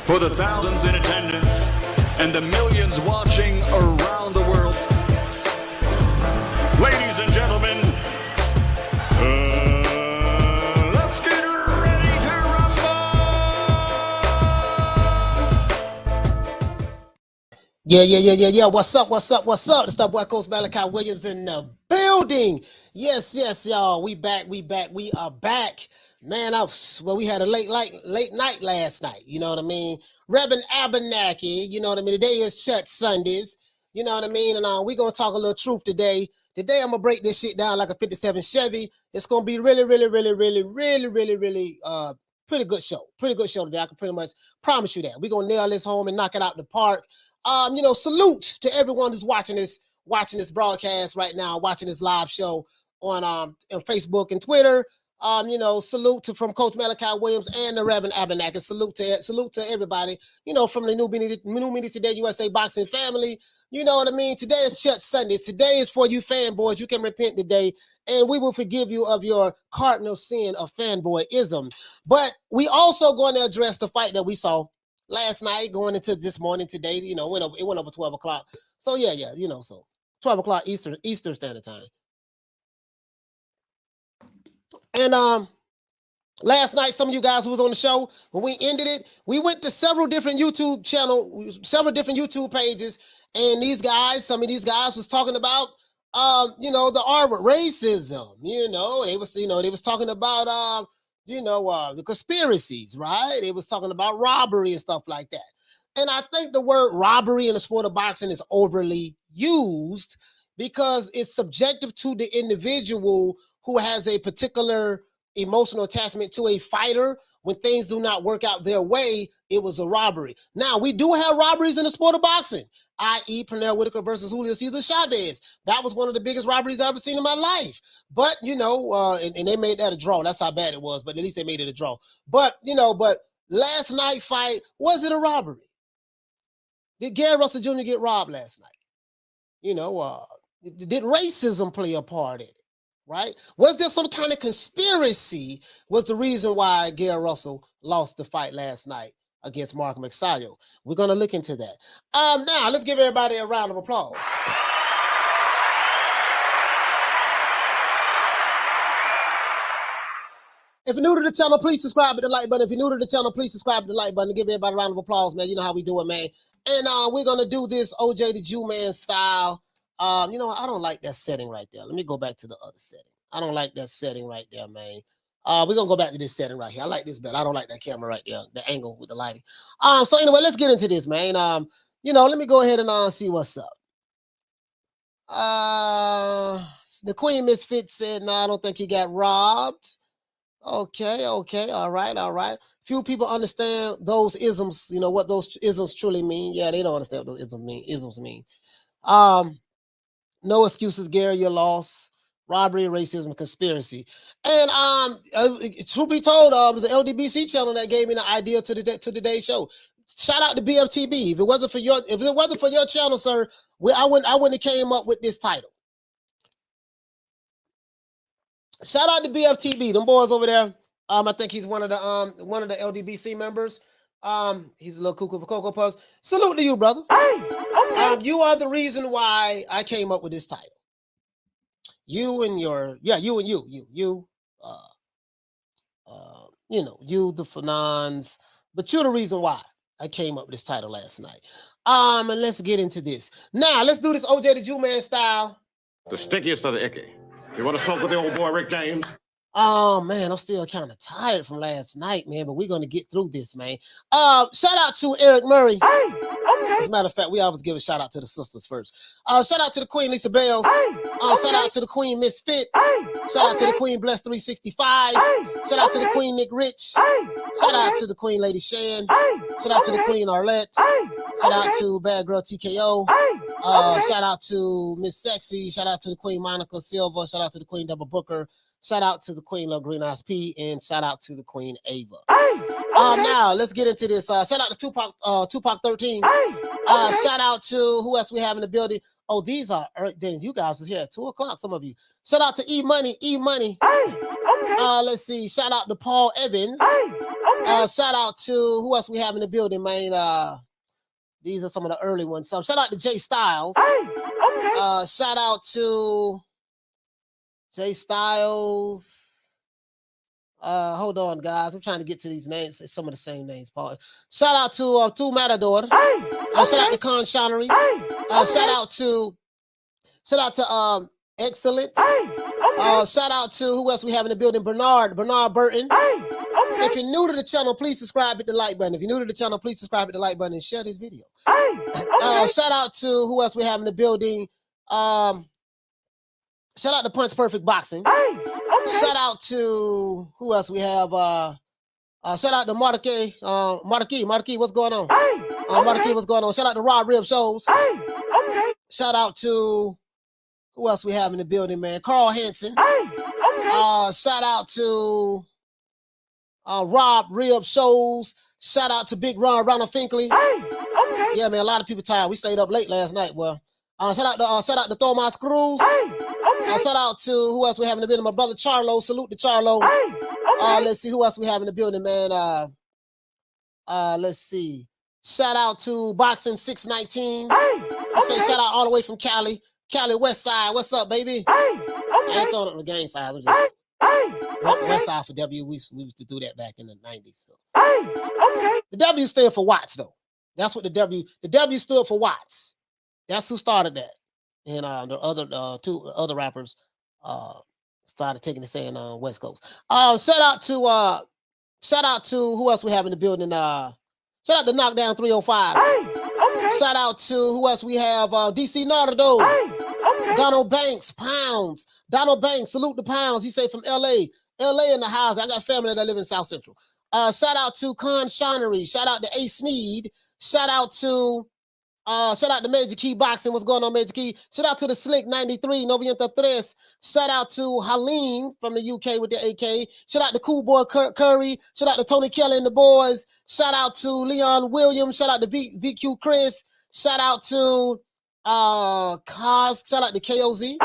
For the thousands in attendance and the millions watching around the world, ladies and gentlemen, let's get ready to rumble! Yeah. What's up? It's the boy Coach Malachi Williams in the building. Yes, y'all. We back. We are back. Man, we had a late night last night. You know what I mean? Reverend Abernathy, you know what I mean? Today is Church Sundays. You know what I mean? And we're going to talk a little truth today. Today, I'm going to break this shit down like a 57 Chevy. It's going to be really pretty good show. Pretty good show today. I can pretty much promise you that. We're going to nail this home and knock it out the park. Salute to everyone who's watching this broadcast right now, watching this live show on Facebook and Twitter. Salute from Coach Malachi Williams and the Reverend Abernathy. Salute to everybody, from the New Media Today USA Boxing family. You know what I mean? Today is Church Sunday. Today is for you fanboys. You can repent today, and we will forgive you of your cardinal sin of fanboyism. But we also going to address the fight that we saw last night going into this morning today. It went over 12 o'clock. So, so 12 o'clock Eastern Standard Time. And last night, some of you guys who was on the show, when we ended it, we went to several different YouTube pages, and some of these guys was talking about the R word, racism. They was talking about the conspiracies, right? They was talking about robbery and stuff like that. And I think the word robbery in the sport of boxing is overly used because it's subjective to the individual who has a particular emotional attachment to a fighter. When things do not work out their way, it was a robbery. Now, we do have robberies in the sport of boxing, i.e. Pernell Whitaker versus Julio Cesar Chavez. That was one of the biggest robberies I've ever seen in my life. But, and they made that a draw. That's how bad it was, but at least they made it a draw. But last night fight, was it a robbery? Did Gary Russell Jr. get robbed last night? Did racism play a part in it? Right? Was there some kind of conspiracy was the reason why Gary Russell lost the fight last night against Mark Magsayo? We're going to look into that. Now, let's give everybody a round of applause. If you're new to the channel, please subscribe to the like button. If you're new to the channel, please subscribe to the like button. Give everybody a round of applause, man. You know how we do it, man. And we're going to do this OJ the Jew Man style. I don't like that setting right there. Let me go back to the other setting. I don't like that setting right there, man. We're going to go back to this setting right here. I like this better. I don't like that camera right there, the angle with the lighting. So anyway, let's get into this, man. Let me go ahead and see what's up. The Queen Misfit said, no, I don't think he got robbed. Okay. All right. Few people understand those isms, what those isms truly mean. Yeah, they don't understand what those isms mean. No excuses, Gary, your loss. Robbery, racism, conspiracy. And truth be told, it was the LDBC channel that gave me the idea to today's show. Shout out to BFTB. If it wasn't for your channel, sir, I wouldn't have came up with this title. Shout out to BFTB, them boys over there. I think he's one of the LDBC members. He's a little cuckoo for Cocoa Puffs. Salute to you, brother. Hey, okay. You are the reason why I came up with this title. You, the Fanons, but you're the reason why I came up with this title last night. And let's get into this. Now, let's do this OJ the Jew Man style. The stickiest of the icky. You want to smoke with the old boy Rick James? Oh, man, I'm still kind of tired from last night, man, but we're going to get through this, man. Shout out to Eric Murray. Hey, okay. As a matter of fact, we always give a shout out to the sisters first. Shout out to the Queen Lisa Bells. Hey, shout out to the Queen Misfit. Hey, shout out to the Queen Bless 365. Hey, shout out to the Queen Nick Rich. Hey, shout out to the Queen Lady Shan. Hey, shout out to the Queen Arlette. Hey, shout out to Bad Girl TKO. Hey, shout out to Miss Sexy. Shout out to the Queen Monica Silva. Shout out to the Queen Double Booker. Shout out to the Queen Love Green Eyes P, and shout out to the Queen Ava. Hey, okay. Now let's get into this. Shout out to Tupac 13. Hey, okay. Shout out to who else we have in the building. Oh, these are things. You guys is here at 2 o'clock. Some of you. Shout out to E Money. Hey, okay. Let's see. Shout out to Paul Evans. Hey, Shout out to who else we have in the building, man. These are some of the early ones. So shout out to Jay Styles. Shout out to Jay Styles. Hold on, guys. I'm trying to get to these names. It's some of the same names, Paul. Shout out to Matador. Shout out to Conspiry. Shout out to Excellent. Shout out to who else we have in the building? Bernard Burton. If you're new to the channel, please subscribe, hit the like button. If you're new to the channel, please subscribe, hit the like button, and share this video. Shout out to who else we have in the building? Shout out to Punch Perfect Boxing. Shout out to who else we have? Shout out to Marquis, what's going on? Marquis, what's going on? Shout out to Rob Rib Shows. Shout out to who else we have in the building, man? Carl Hansen. Shout out to Rob Rib Shows. Shout out to Big Ronald Finkley. Yeah, man, a lot of people tired. We stayed up late last night. Well, shout out to Thomas Cruz. Shout out to who else we have in the building? My brother Charlo. Salute to Charlo. Let's see who else we have in the building, man. Let's see. Shout out to Boxing 619. Say shout out all the way from Cali West Side. What's up, baby? I ain't throwing up the gang side. I'm just West Side for W. We used to do that back in the 90s. So. The W stood for Watts, though. That's what the W stood for Watts. That's who started that. And the other two other rappers started taking the saying on West Coast. Shout out to who else we have in the building? Shout out to Knockdown 305. Shout out to who else we have? DC Nardo. Donald Banks, Pounds. Donald Banks, salute the Pounds. He say from LA. LA in the house. I got family that live in South Central. Shout out to Conspiry. Shout out to A Sneed. Shout out to Major Key Boxing. What's going on, Major Key? Shout out to the Slick 93, Novienta Tres. Shout out to Haleen from the UK with the AK. Shout out to Cool Boy Curry. Shout out to Tony Kelly and the boys. Shout out to Leon Williams. Shout out to VQ Chris. Shout out to Cos. Shout out to KOZ.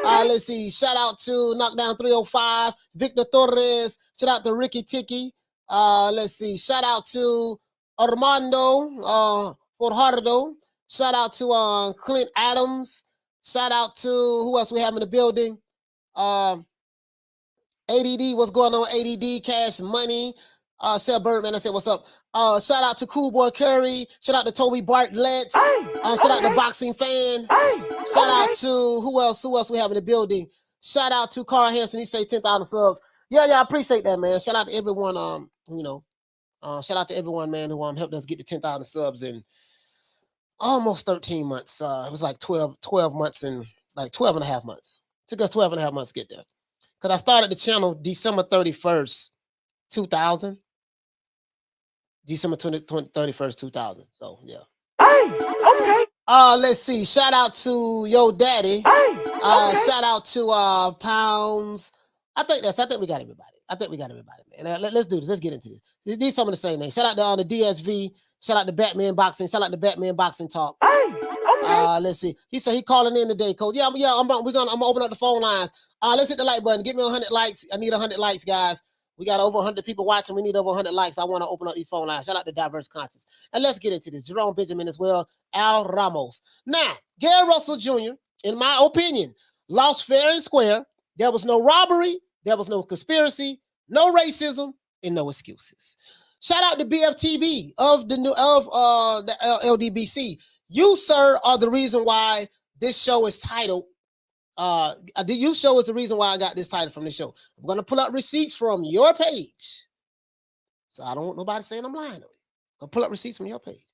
Let's see. Shout out to Knockdown 305. Victor Torres. Shout out to Ricky Tiki. Let's see. Shout out to Armando Forjardo. Shout out to Clint Adams. Shout out to who else we have in the building? ADD, what's going on? ADD, Cash Money. Seth Birdman, I said, what's up? Shout out to Cool Boy Curry. Shout out to Toby Bartlett. Shout out to Boxing Fan. Shout out to who else we have in the building? Shout out to Carl Hansen. He say 10,000 subs. Yeah, I appreciate that, man. Shout out to everyone, shout out to everyone, man, who helped us get to 10,000 subs in almost 13 months. It was like 12 months and like 12 and a half months. Took us 12 and a half months to get there. Because I started the channel December 31st, 2000. December 31st, 2000. So, yeah. Let's see. Shout out to Yo Daddy. Shout out to Pounds. I think we got everybody. Man. Let's do this. Let's get into this. These some of the same names. Shout out to the DSV. Shout out to Batman Boxing. Shout out to Batman Boxing Talk. Let's see. He said he calling in today, Coach. Yeah. I'm gonna open up the phone lines. Let's hit the like button. Give me 100 likes. I need 100 likes, guys. We got over 100 people watching. We need over 100 likes. I want to open up these phone lines. Shout out to Diverse Conscience. And let's get into this. Jerome Benjamin as well. Al Ramos. Now, Gary Russell Jr., in my opinion, lost fair and square. There was no robbery. There was no conspiracy, no racism, and no excuses. Shout out to BFTB of the LDBC. You, sir, are the reason why this show is titled. You show is the reason why I got this title from the show. I'm gonna pull up receipts from your page, so I don't want nobody saying I'm lying on you. Go pull up receipts from your page.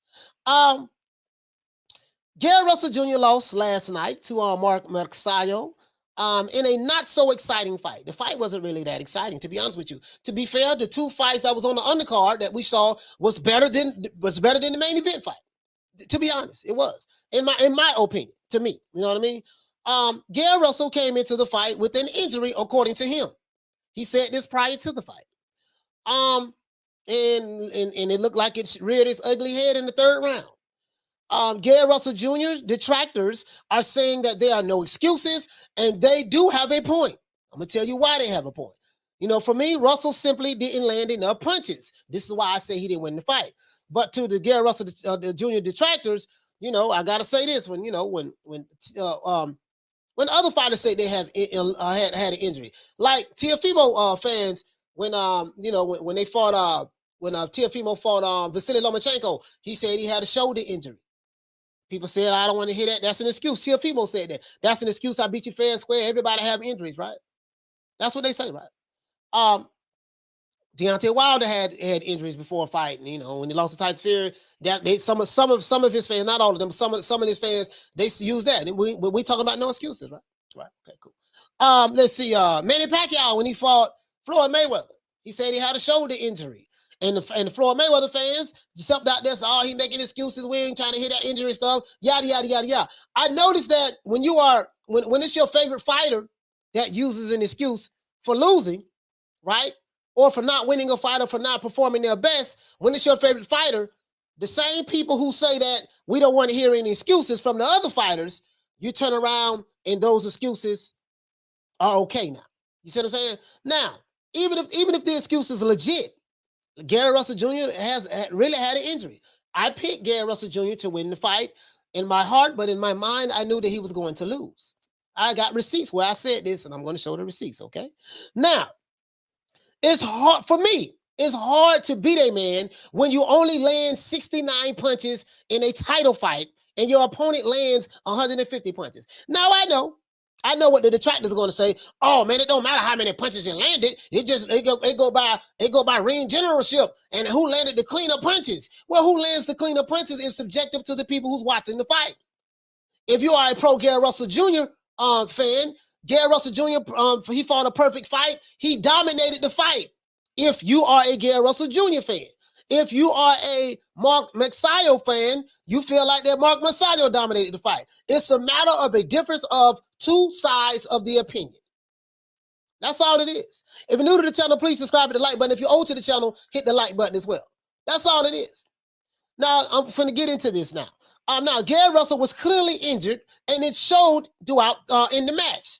Gary Russell Jr. lost last night to Mark Magsayo. In a not so exciting fight. The fight wasn't really that exciting, to be honest with you. To be fair, the two fights that was on the undercard that we saw was better than the main event fight. To be honest, it was in my opinion. To me, you know what I mean. Gary Russell came into the fight with an injury, according to him. He said this prior to the fight. And it looked like it reared its ugly head in the third round. Gary Russell Jr. detractors are saying that there are no excuses, and they do have a point. I'm gonna tell you why they have a point. You know, for me, Russell simply didn't land enough punches. This is why I say he didn't win the fight. But to the Gary Russell the junior detractors, you know, I gotta say this: when other fighters say they have had an injury, like Teofimo fans, when when they fought when Teofimo fought Vasily Lomachenko, he said he had a shoulder injury. People said, I don't want to hear that. That's an excuse. Teofimo said that. That's an excuse. I beat you fair and square. Everybody have injuries, right? That's what they say, right? Deontay Wilder had injuries before fighting. You know, when he lost to Tyson Fury, that some of his fans, not all of them, some of his fans, they use that. And we talking about no excuses, right? Right. Okay, cool. Let's see. Manny Pacquiao, when he fought Floyd Mayweather, he said he had a shoulder injury. And the Floyd Mayweather fans jumped out there, so he making excuses, we ain't trying to hit that injury stuff, yada, yada, yada, yada. I noticed that when it's your favorite fighter that uses an excuse for losing, right? Or for not winning a fight or for not performing their best, when it's your favorite fighter, the same people who say that we don't want to hear any excuses from the other fighters, you turn around and those excuses are okay now. You see what I'm saying? Now, even if the excuse is legit, Gary Russell Jr. has really had an injury. I picked Gary Russell Jr. to win the fight in my heart, but in my mind, I knew that he was going to lose. I got receipts where I said this, and I'm going to show the receipts, okay? Now, it's hard for me. It's hard to beat a man when you only land 69 punches in a title fight and your opponent lands 150 punches. Now I know what the detractors are going to say. Oh man, it don't matter how many punches you landed. It go by ring generalship and who landed the cleaner punches. Well, who lands the cleaner punches is subjective to the people who's watching the fight. If you are a pro Gary Russell Jr. Fan, Gary Russell Jr. He fought a perfect fight. He dominated the fight. If you are a Gary Russell Jr. fan, if you are a Mark Magsayo fan, you feel like that Mark Magsayo dominated the fight. It's a matter of a difference of two sides of the opinion. That's all it is. If you're new to the channel, please subscribe to the like button. If you're old to the channel, hit the like button as well. That's all it is. Now, I'm going to get into this now. Now, Gary Russell was clearly injured, and it showed throughout in the match.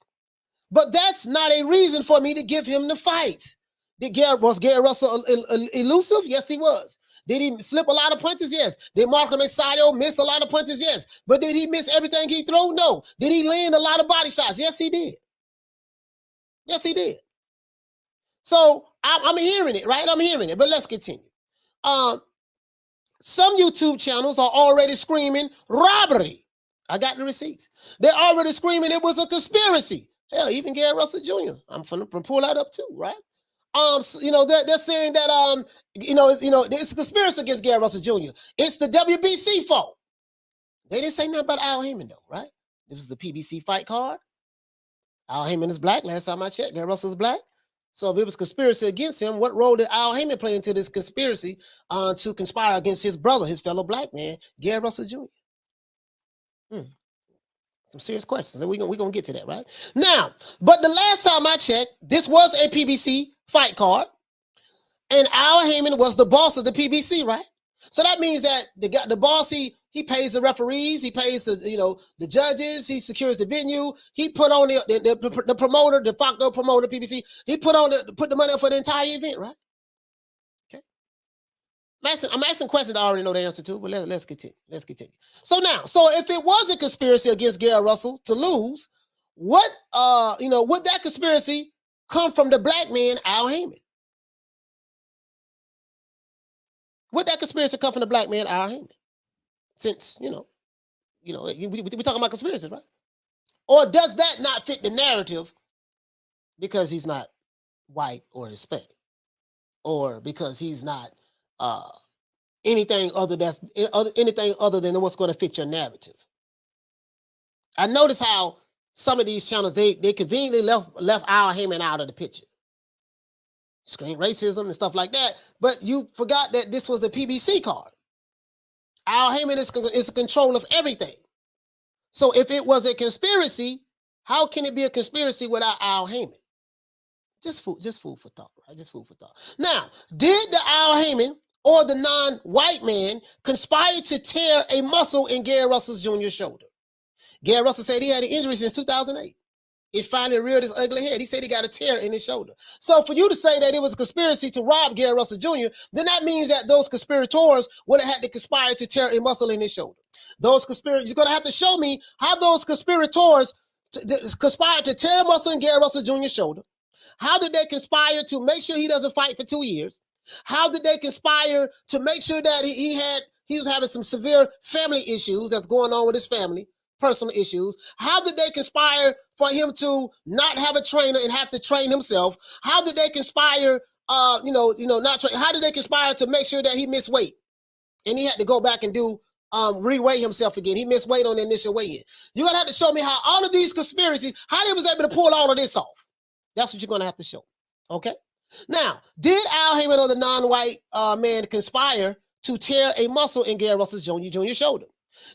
But that's not a reason for me to give him the fight. Was Gary Russell elusive? Yes, he was. Did he slip a lot of punches? Yes. Did Mark Magsayo miss a lot of punches? Yes. But did he miss everything he threw? No. Did he land a lot of body shots? Yes, he did. Yes, he did. So I'm hearing it, right? I'm hearing it. But let's continue. Some YouTube channels are already screaming robbery. I got the receipts. They're already screaming it was a conspiracy. Hell, even Gary Russell Jr. I'm gonna pull that up too, right? They're saying that it's a conspiracy against Gary Russell Jr. It's the WBC fault. They didn't say nothing about Al Haymon though, right? This is the PBC fight card. Al Haymon is black. Last time I checked, Gary Russell is black. So if it was conspiracy against him, what role did Al Haymon play into this conspiracy to conspire against his brother, his fellow black man, Gary Russell Jr.? Some serious questions, and we're gonna get to that right now. But the last time I checked, this was a PBC fight card, and Al Haymon was the boss of the PBC, right? So that means that the boss, he pays the referees, he pays the judges, he secures the venue, he put on the promoter, de facto promoter, PBC, he put the money up for the entire event, right? Okay. I'm asking questions I already know the answer to, but let's continue. Let's continue. So if it was a conspiracy against Gary Russell to lose, would that conspiracy come from the black man Al Haymon? Would that conspiracy come from the black man Al Haymon? Since we talking about conspiracies, right? Or does that not fit the narrative because he's not white or Hispanic, or because he's not anything other than what's going to fit your narrative? I notice how some of these channels they conveniently left Al Haymon out of the picture. Screen racism and stuff like that, but you forgot that this was a PBC card. Al Haymon is in control of everything. So if it was a conspiracy, how can it be a conspiracy without Al Haymon? Just food for thought, right? Just food for thought. Now, did the Al Haymon or the non-white man conspire to tear a muscle in Gary Russell Jr.'s shoulder? Gary Russell said he had an injury since 2008. it finally reared its ugly head. He said he got a tear in his shoulder. So for you to say that it was a conspiracy to rob Gary Russell Jr., then that means that those conspirators would have had to conspire to tear a muscle in his shoulder. Those conspirators, you're going to have to show me how those conspirators conspired to tear a muscle in Gary Russell Jr.'s shoulder. How did they conspire to make sure he doesn't fight for 2 years? How did they conspire to make sure that he was having some severe family issues that's going on with his family? Personal issues. How did they conspire for him to not have a trainer and have to train himself? How did they conspire, not train? How did they conspire to make sure that he missed weight and he had to go back and do reweigh himself again? He missed weight on the initial weigh-in. You're gonna have to show me how all of these conspiracies, how they was able to pull all of this off. That's what you're gonna have to show. Okay. Now, did Al Haymon or the non-white man conspire to tear a muscle in Gary Russell Jr.'s shoulder?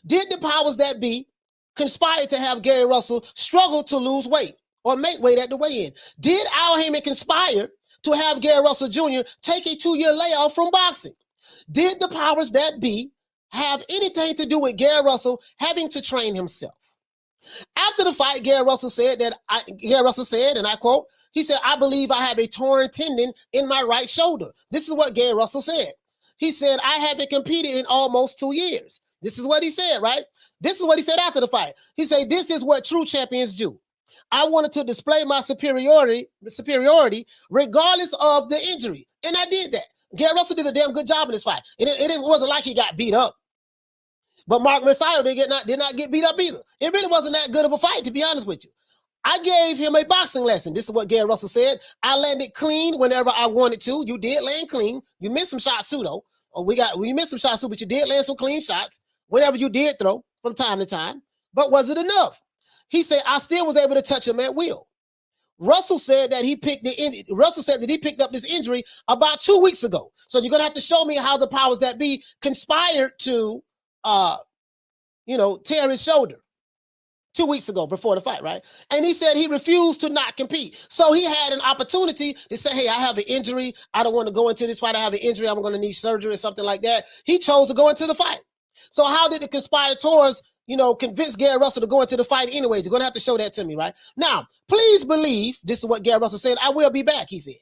Did the powers that be conspired to have Gary Russell struggle to lose weight or make weight at the weigh-in? Did Al Haymon conspire to have Gary Russell Jr. take a 2-year layoff from boxing? Did the powers that be have anything to do with Gary Russell having to train himself? After the fight, Gary Russell said, and I quote, he said, "I believe I have a torn tendon in my right shoulder." This is what Gary Russell said. He said, "I haven't competed in almost 2 years." This is what he said, right? This is what he said after the fight. He said, "This is what true champions do. I wanted to display my superiority regardless of the injury." And I did that. Gary Russell did a damn good job in this fight. It wasn't like he got beat up. But Mark Magsayo did not get beat up either. It really wasn't that good of a fight, to be honest with you. I gave him a boxing lesson. This is what Gary Russell said. "I landed clean whenever I wanted to." You did land clean. You missed some shots too, though. You missed some shots too, but you did land some clean shots whenever you did throw from time to time. But was it enough? He said, "I still was able to touch him at will." Russell said that he picked up this injury about 2 weeks ago. So you're gonna have to show me how the powers that be conspired to tear his shoulder 2 weeks ago before the fight, right? And he said he refused to not compete. So he had an opportunity to say, "Hey, I have an injury. I don't want to go into this fight. I have an injury. I'm going to need surgery," or something like that. He chose to go into the fight. So how did the conspirators, convince Gary Russell to go into the fight anyway? You're going to have to show that to me, right? Now, please believe, this is what Gary Russell said, "I will be back," he said.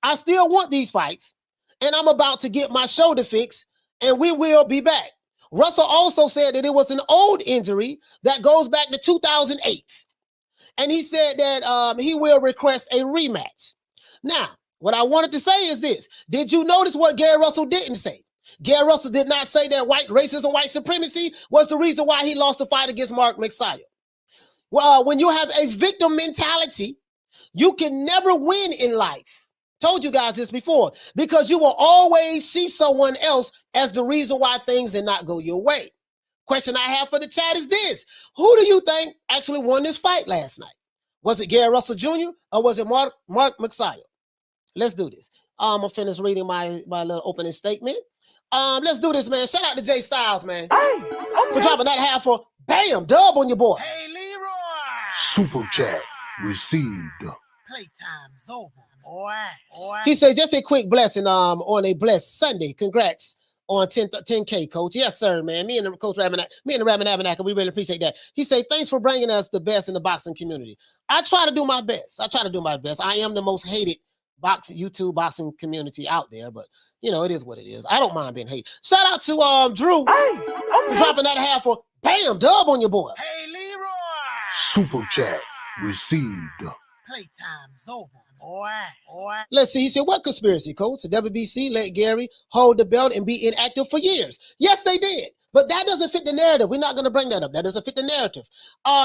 "I still want these fights, and I'm about to get my shoulder fixed, and we will be back." Russell also said that it was an old injury that goes back to 2008. And he said that he will request a rematch. Now, what I wanted to say is this. Did you notice what Gary Russell didn't say? Gary Russell did not say that white racism, white supremacy was the reason why he lost the fight against Mark Magsayo. Well, when you have a victim mentality, you can never win in life. Told you guys this before, because you will always see someone else as the reason why things did not go your way. Question I have for the chat is this. Who do you think actually won this fight last night? Was it Gary Russell Jr. or was it Mark Magsayo? Let's do this. I'm going to finish reading my little opening statement. Let's do this, man. Shout out to Jay Styles, man. Hey, okay. For dropping that half for bam, dub on your boy. Hey, Leroy. Super chat received. Playtime's over, boy. He said, "Just a quick blessing on a blessed Sunday. Congrats on 10K, coach." Yes, sir, man. Me and the Rabbin Abernathy, we really appreciate that. He said, "Thanks for bringing us the best in the boxing community." I try to do my best. I am the most hated YouTube boxing community out there, but it is what it is. I don't mind being hated. Shout out to Drew for dropping that half for bam, dub on your boy. Hey, Leroy. Super chat received. Playtime's over, boy. Let's see. He said, "What conspiracy, coach? The WBC let Gary hold the belt and be inactive for years." Yes, they did. But that doesn't fit the narrative. We're not going to bring that up. That doesn't fit the narrative.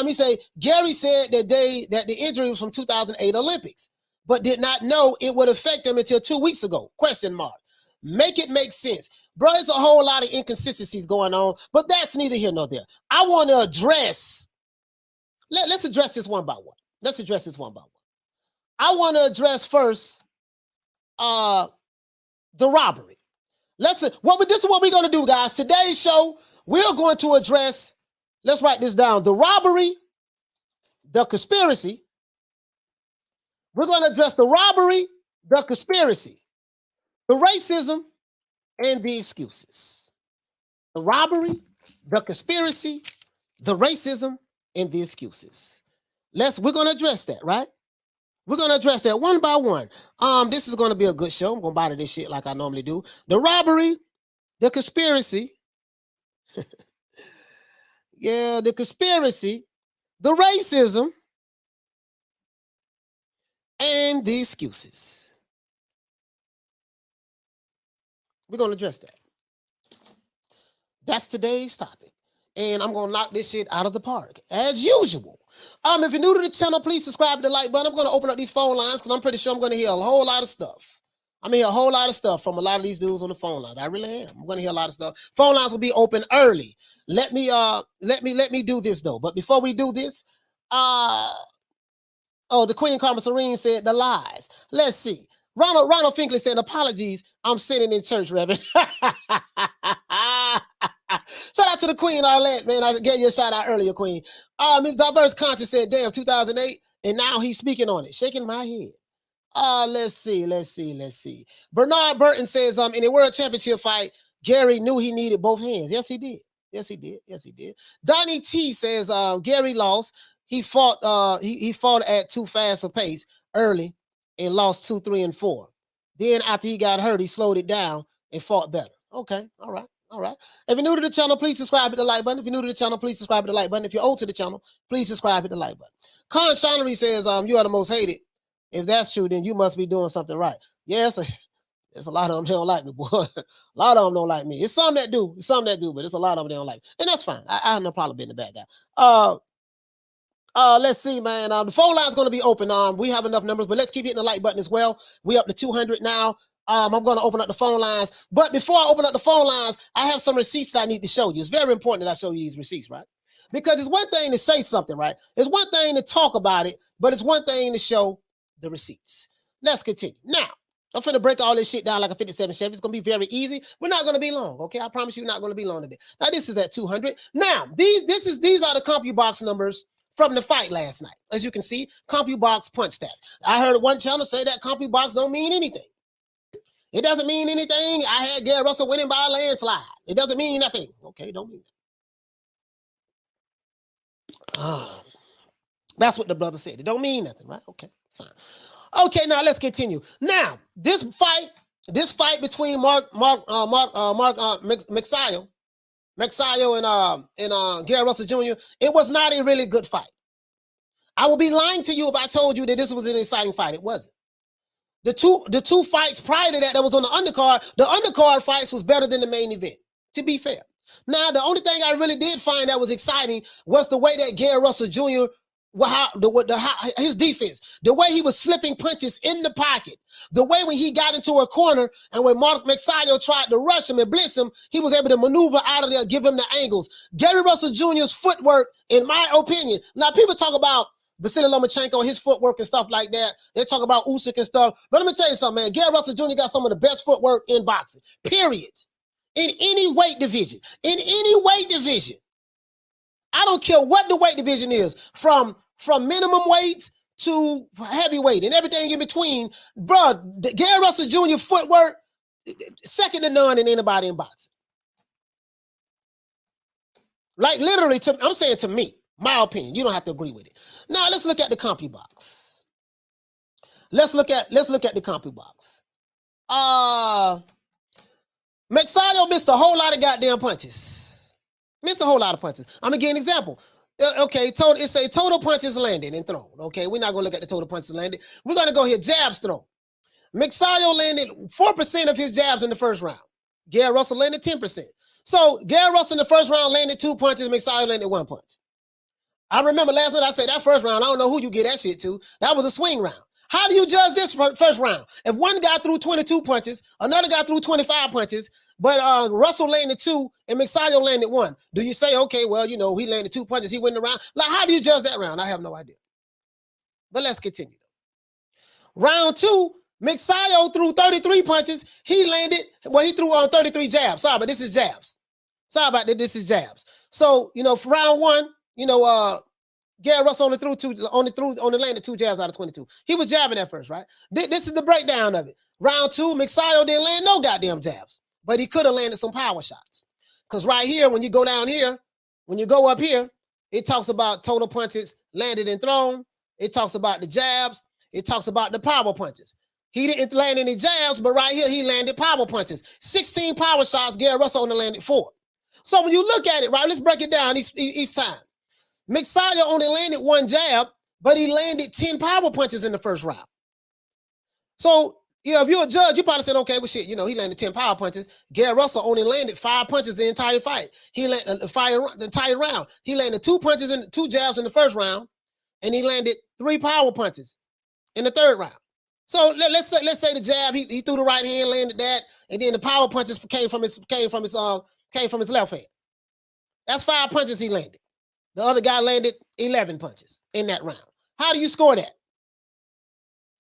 He said, Gary said that the injury was from 2008 Olympics, but did not know it would affect him until 2 weeks ago. Question mark. Make it make sense. Bro, there's a whole lot of inconsistencies going on, but that's neither here nor there. I want to address, let's address this one by one. I want to address first the robbery. This is what we're going to do, guys. Today's show, we're going to address, let's write this down, the robbery, the conspiracy. We're going to address the robbery, the conspiracy, the racism, and the excuses. The robbery, the conspiracy, the racism, and the excuses. we're gonna address that, right? We're gonna address that one by one. This is gonna be a good show. I'm gonna body this shit like I normally do. The robbery, the conspiracy, yeah, the conspiracy, the racism, and the excuses. We're gonna address that. That's today's topic. And I'm gonna knock this shit out of the park, as usual. If you're new to the channel, please subscribe to the like button. I'm gonna open up these phone lines because I'm pretty sure I'm gonna hear a whole lot of stuff. I'm gonna hear a whole lot of stuff from a lot of these dudes on the phone lines. I really am. I'm gonna hear a lot of stuff. Phone lines will be open early. Let me do this though. But before we do this, the Queen Carmen Serene said the lies. Let's see. Ronald Finkley said, apologies, I'm sitting in church, Reverend. Shout out to the Queen Arlette, man. I gave you a shout out earlier, Queen. Ms. Diverse Conscious said, damn, 2008, and now he's speaking on it. Shaking my head. Let's see. Bernard Burton says, in a world championship fight, Gary knew he needed both hands. Yes, he did. Yes, he did. Donnie T says, Gary lost. He fought he fought at too fast a pace early and lost 2, 3, and 4. Then after he got hurt, he slowed it down and fought better. Okay, all right. If you're new to the channel, please subscribe to the like button. If you're new to the channel, please subscribe to the like button. If you're old to the channel, please subscribe to the like button. Con Shinery says, you are the most hated. If that's true, then you must be doing something right. Yes, there's a lot of them that don't like me, boy. A lot of them don't like me. It's some that do, but it's a lot of them that don't like me. And that's fine. I have no problem being the bad guy. Let's see, man. The phone line's going to be open. We have enough numbers, but let's keep hitting the like button as well. We up to 200 now. I'm going to open up the phone lines. But before I open up the phone lines, I have some receipts that I need to show you. It's very important that I show you these receipts, right? Because it's one thing to say something, right? It's one thing to talk about it, but it's one thing to show the receipts. Let's continue. Now, I'm finna break all this shit down like a 57 Chevy. It's going to be very easy. We're not going to be long, okay? I promise you, we're not going to be long today. Now, this is at 200. Now, these are the CompuBox numbers from the fight last night. As you can see, CompuBox punch stats. I heard one channel say that CompuBox don't mean anything. It doesn't mean anything. I had Gary Russell winning by a landslide. It doesn't mean nothing. Okay, don't mean that. That's what the brother said. It don't mean nothing, right? Okay, it's fine. Okay, now let's continue. Now, this fight between Mark Magsayo and Gary Russell Jr., it was not a really good fight. I would be lying to you if I told you that this was an exciting fight. It wasn't. The two fights prior to that was on the undercard fights was better than the main event, to be fair. Now, the only thing I really did find that was exciting was the way that Gary Russell Jr., his defense, the way he was slipping punches in the pocket, the way when he got into a corner and when Mark Magsayo tried to rush him and blitz him, he was able to maneuver out of there, give him the angles. Gary Russell Jr.'s footwork, in my opinion, now people talk about Vasily Lomachenko, his footwork and stuff like that. They talk about Usyk and stuff. But let me tell you something, man. Gary Russell Jr. got some of the best footwork in boxing, period. In any weight division. In any weight division. I don't care what the weight division is, from minimum weight to heavyweight and everything in between. Bro, Gary Russell Jr. footwork, second to none in anybody in boxing. Like literally, I'm saying to me, my opinion. You don't have to agree with it. Now let's look at the CompuBox. Let's look at the CompuBox. Magsayo missed a whole lot of goddamn punches. Missed a whole lot of punches. I'm gonna give an example. Okay, it's a total punches landed and thrown. Okay, we're not gonna look at the total punches landed. We're gonna go here, jabs thrown. Magsayo landed 4% of his jabs in the first round. Gary Russell landed 10%. So Gary Russell in the first round landed 2 punches, Magsayo landed 1 punch. I remember last night I said that first round, I don't know who you get that shit to. That was a swing round. How do you judge this first round? If one guy threw 22 punches, another guy threw 25 punches, but Russell landed 2 and Magsayo landed 1. Do you say, okay, well, you know, he landed 2 punches, he went around? Like, how do you judge that round? I have no idea. But let's continue. Round 2, Magsayo threw 33 punches. He threw 33 jabs. Sorry, but this is jabs. Sorry about that, this is jabs. So, you know, for round 1, you know, Gary Russell only landed 2 jabs out of 22. He was jabbing at first, right? This is the breakdown of it. Round 2, Magsayo didn't land no goddamn jabs, but he could have landed some power shots. Because right here, when you go down here, when you go up here, It talks about total punches landed and thrown. It talks about the jabs. It talks about the power punches. He didn't land any jabs, but right here, he landed power punches. 16 power shots, Gary Russell only landed 4. So when you look at it, right, let's break it down each time. Magsayo only landed 1 jab, but he landed 10 power punches in the first round. So, you know, if you're a judge, you probably said, okay, well, shit, you know, he landed 10 power punches. Gary Russell only landed 5 punches the entire fight. He landed the entire round. He landed 2 punches and 2 jabs in the first round, and he landed 3 power punches in the third round. So let's say the jab, he threw the right hand, landed that, and then the power punches came from his left hand. That's 5 punches he landed. The other guy landed 11 punches in that round. How do you score that?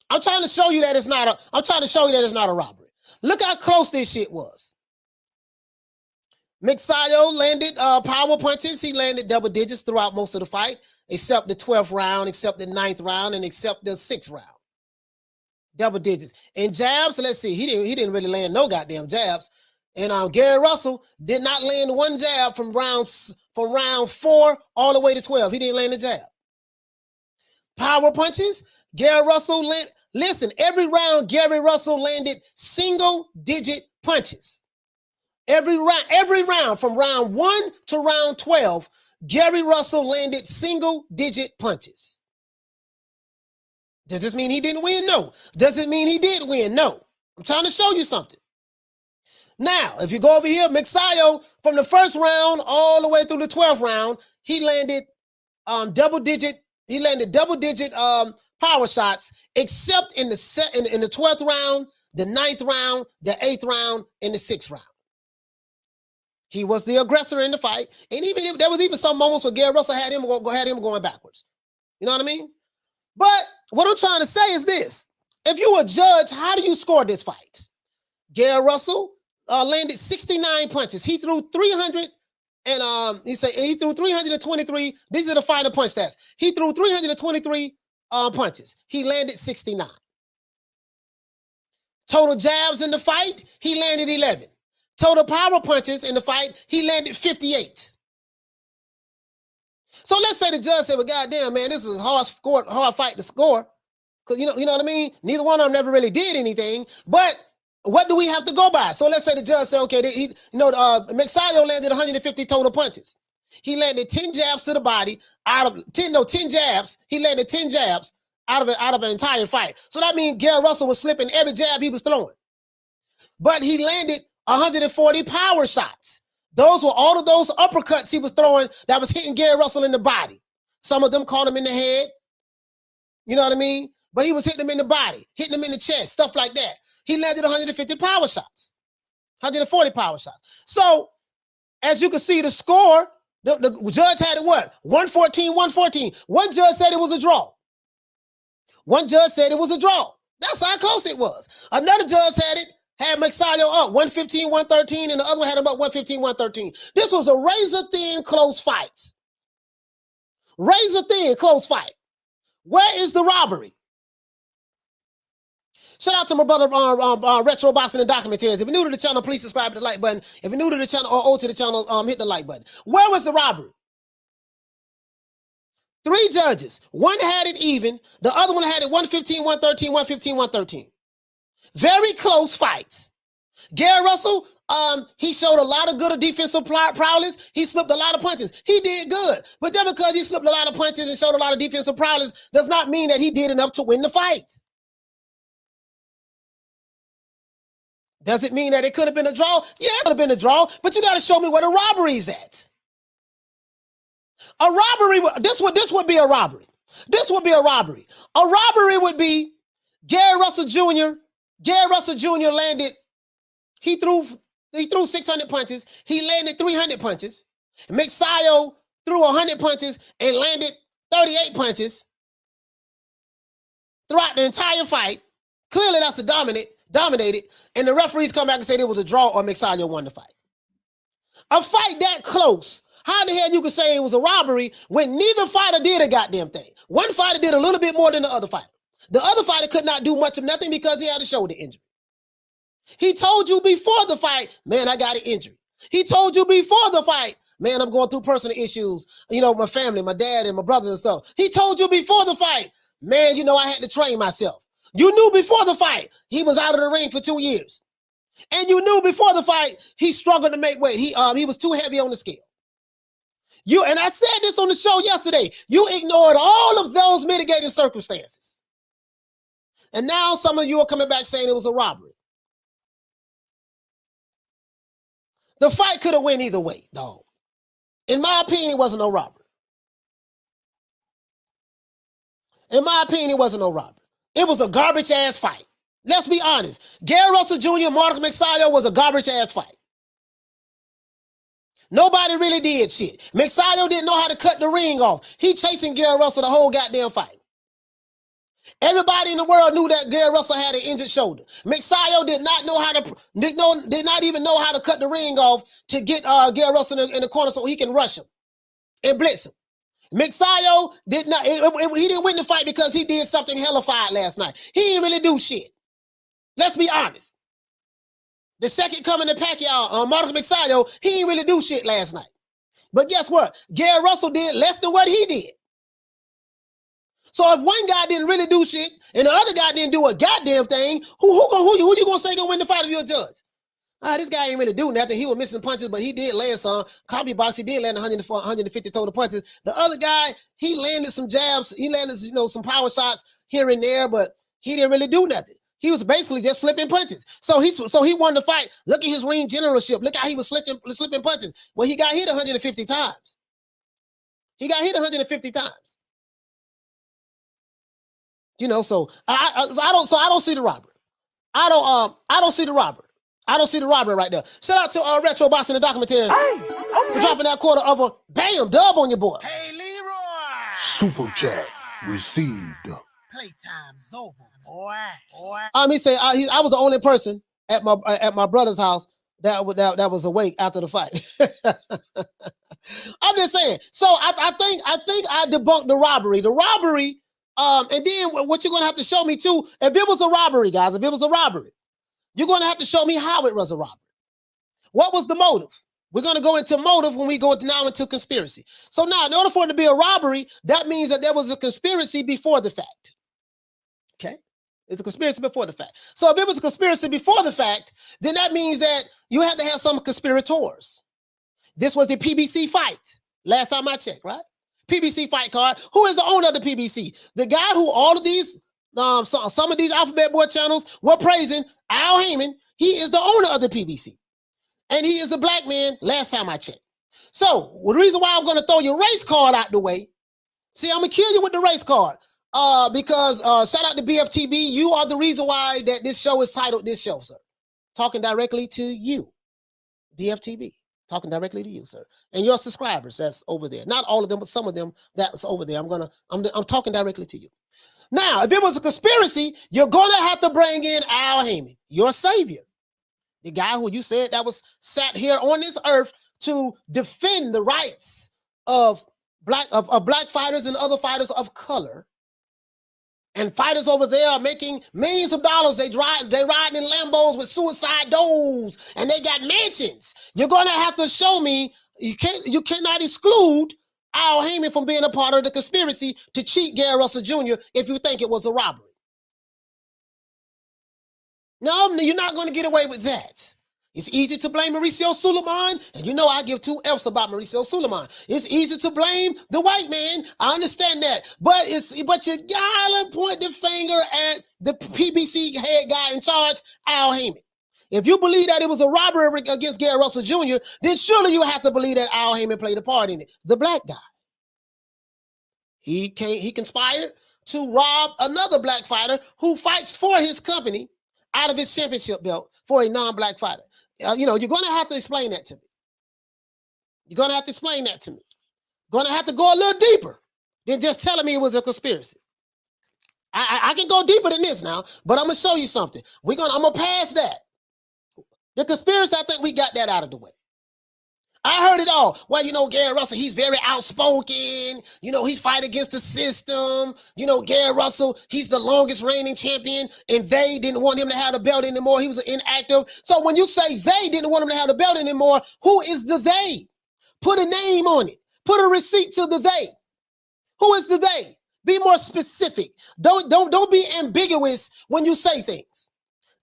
I'm trying to show you that it's not a robbery. Look how close this shit was. Magsayo landed power punches. He landed double digits throughout most of the fight, except the 12th round, except the 9th round, and except the 6th round. Double digits. And jabs, let's see, he didn't really land no goddamn jabs. And Gary Russell did not land 1 jab from round 4 all the way to 12. He didn't land a jab. Power punches, Gary Russell listen, every round Gary Russell landed single-digit punches. Every round from round 1 to round 12, Gary Russell landed single-digit punches. Does this mean he didn't win? No. Does it mean he did win? No. I'm trying to show you something. Now, if you go over here, Magsayo, from the first round all the way through the 12th round, he landed double digit power shots, except in the 12th round, the 9th round, the 8th round, and the 6th round. He was the aggressor in the fight, and even if there was even some moments where Gary Russell had him going backwards. You know what I mean? But what I'm trying to say is this: if you a judge, how do you score this fight? Gary Russell landed 69 punches. He threw 300, and he threw 323. These are the final punch stats. He threw 323 punches. He landed 69. Total jabs in the fight, he landed 11. Total power punches in the fight, he landed 58. So let's say the judge said, well, goddamn, man, this is a hard fight to score. Because you know what I mean? Neither one of them never really did anything. But what do we have to go by? So let's say the judge said, okay, Magsayo landed 150 total punches. He landed 10 jabs to the body out of 10 jabs. He landed 10 jabs out of an entire fight. So that means Gary Russell was slipping every jab he was throwing. But he landed 140 power shots. Those were all of those uppercuts he was throwing that was hitting Gary Russell in the body. Some of them caught him in the head. You know what I mean? But he was hitting him in the body, hitting him in the chest, stuff like that. He landed 150 power shots, 140 power shots. So, as you can see, the score, the judge had it what? 114, 114. One judge said it was a draw. One judge said it was a draw. That's how close it was. Another judge had Magsayo up 115, 113, and the other one had him up 115, 113. This was a razor-thin close fight. Razor-thin close fight. Where is the robbery? Shout out to my brother Retro Boxing and Documentaries. If you're new to the channel, please subscribe to the like button. If you're new to the channel or old to the channel, hit the like button. Where was the robbery? 3 judges. One had it even. The other one had it 115, 113, 115, 113. Very close fights. Gary Russell, he showed a lot of good defensive prowess. He slipped a lot of punches. He did good. But just because he slipped a lot of punches and showed a lot of defensive prowess does not mean that he did enough to win the fight. Does it mean that it could have been a draw? Yeah, it could have been a draw, but you got to show me where the robbery's at. A robbery, this would be a robbery. This would be a robbery. A robbery would be Gary Russell Jr. Gary Russell Jr. landed, he threw 600 punches. He landed 300 punches. Magsayo threw 100 punches and landed 38 punches throughout the entire fight. Clearly that's dominated, and the referees come back and say it was a draw or Magsayo won the fight. A fight that close, how the hell you could say it was a robbery when neither fighter did a goddamn thing? One fighter did a little bit more than the other fighter. The other fighter could not do much of nothing because he had a shoulder injury. He told you before the fight, man, I got an injury. He told you before the fight, Man, I'm going through personal issues. You know, my family, my dad and my brothers and stuff. He told you before the fight, man, you know, I had to train myself. You knew before the fight, he was out of the ring for 2 years. And you knew before the fight, he struggled to make weight. He was too heavy on the scale. And I said this on the show yesterday. You ignored all of those mitigating circumstances. And now some of you are coming back saying it was a robbery. The fight could have went either way, dog. In my opinion, it wasn't no robbery. In my opinion, it wasn't no robbery. It was a garbage-ass fight. Let's be honest. Gary Russell Jr., Mark Magsayo was a garbage-ass fight. Nobody really did shit. Magsayo didn't know how to cut the ring off. He chasing Gary Russell the whole goddamn fight. Everybody in the world knew that Gary Russell had an injured shoulder. Magsayo did not know how to, did not even know how to cut the ring off to get Gary Russell in the corner so he can rush him and blitz him. Magsayo did not, he didn't win the fight because he did something hellified last night. He didn't really do shit. Let's be honest. The second coming to Pacquiao, Mark Magsayo, he didn't really do shit last night. But guess what? Gary Russell did less than what he did. So if one guy didn't really do shit and the other guy didn't do a goddamn thing, who you gonna say gonna win the fight if you're a judge? This guy ain't really do nothing. He was missing punches, but he did land some. Copy box, he did land 150 total punches. The other guy, he landed some jabs. He landed, you know, some power shots here and there, but he didn't really do nothing. He was basically just slipping punches. So he won the fight. Look at his ring generalship. Look how he was slipping punches. Well, he got hit 150 times. He got hit 150 times. You know, so I don't see the robbery. I don't see the robbery. I don't see the robbery right there. Shout out to Retro Boss in the documentary for dropping that quarter of a bam dub on your boy. Hey, Leroy! Super chat received. Playtime's over, boy. He said I was the only person at my brother's house that was awake after the fight. I'm just saying. So I think I debunked the robbery. The robbery. And then what you're gonna have to show me too, if it was a robbery, guys, if it was a robbery, you're gonna have to show me how it was a robbery. What was the motive? We're gonna go into motive when we go now into conspiracy. So now, in order for it to be a robbery, that means that there was a conspiracy before the fact. Okay? It's a conspiracy before the fact. So if it was a conspiracy before the fact, then that means that you had to have some conspirators. This was the PBC fight. Last time I checked, right? PBC fight card. Who is the owner of the PBC? The guy who all of these, some of these Alphabet Boy channels were praising, Al Haymon. He is the owner of the PBC. And he is a black man, last time I checked. So, the reason why I'm going to throw your race card out the way, see, I'm going to kill you with the race card. Because, shout out to BFTB, you are the reason why that this show is titled this show, sir. Talking directly to you, BFTB. Talking directly to you, sir, and your subscribers that's over there. Not all of them, but some of them that's over there. I'm talking directly to you. Now, if it was a conspiracy, you're gonna have to bring in Al Haymon, your savior, the guy who you said that was sat here on this earth to defend the rights of black fighters and other fighters of color. And fighters over there are making millions of dollars. They riding in Lambos with suicide doors, and they got mansions. You're gonna have to show me. You cannot exclude Al Haymon from being a part of the conspiracy to cheat Gary Russell Jr. if you think it was a robbery. No, you're not gonna get away with that. It's easy to blame Mauricio Suleiman, and you know I give 2 F's about Mauricio Suleiman. It's easy to blame the white man. I understand that, but you gotta point the finger at the PBC head guy in charge, Al Haymon. If you believe that it was a robbery against Gary Russell Jr., then surely you have to believe that Al Haymon played a part in it. The black guy. He conspired to rob another black fighter who fights for his company out of his championship belt for a non-black fighter. You're going to have to explain that to me. You're going to have to explain that to me. Going to have to go a little deeper than just telling me it was a conspiracy. I can go deeper than this now, but I'm going to show you something. I'm going to pass that. The conspiracy, I think we got that out of the way. I heard it all. Well, Gary Russell, he's very outspoken. He's fighting against the system. Gary Russell, he's the longest reigning champion, and they didn't want him to have the belt anymore. He was inactive. So when you say they didn't want him to have the belt anymore, who is the they? Put a name on it. Put a receipt to the they. Who is the they? Be more specific. Don't be ambiguous when you say things.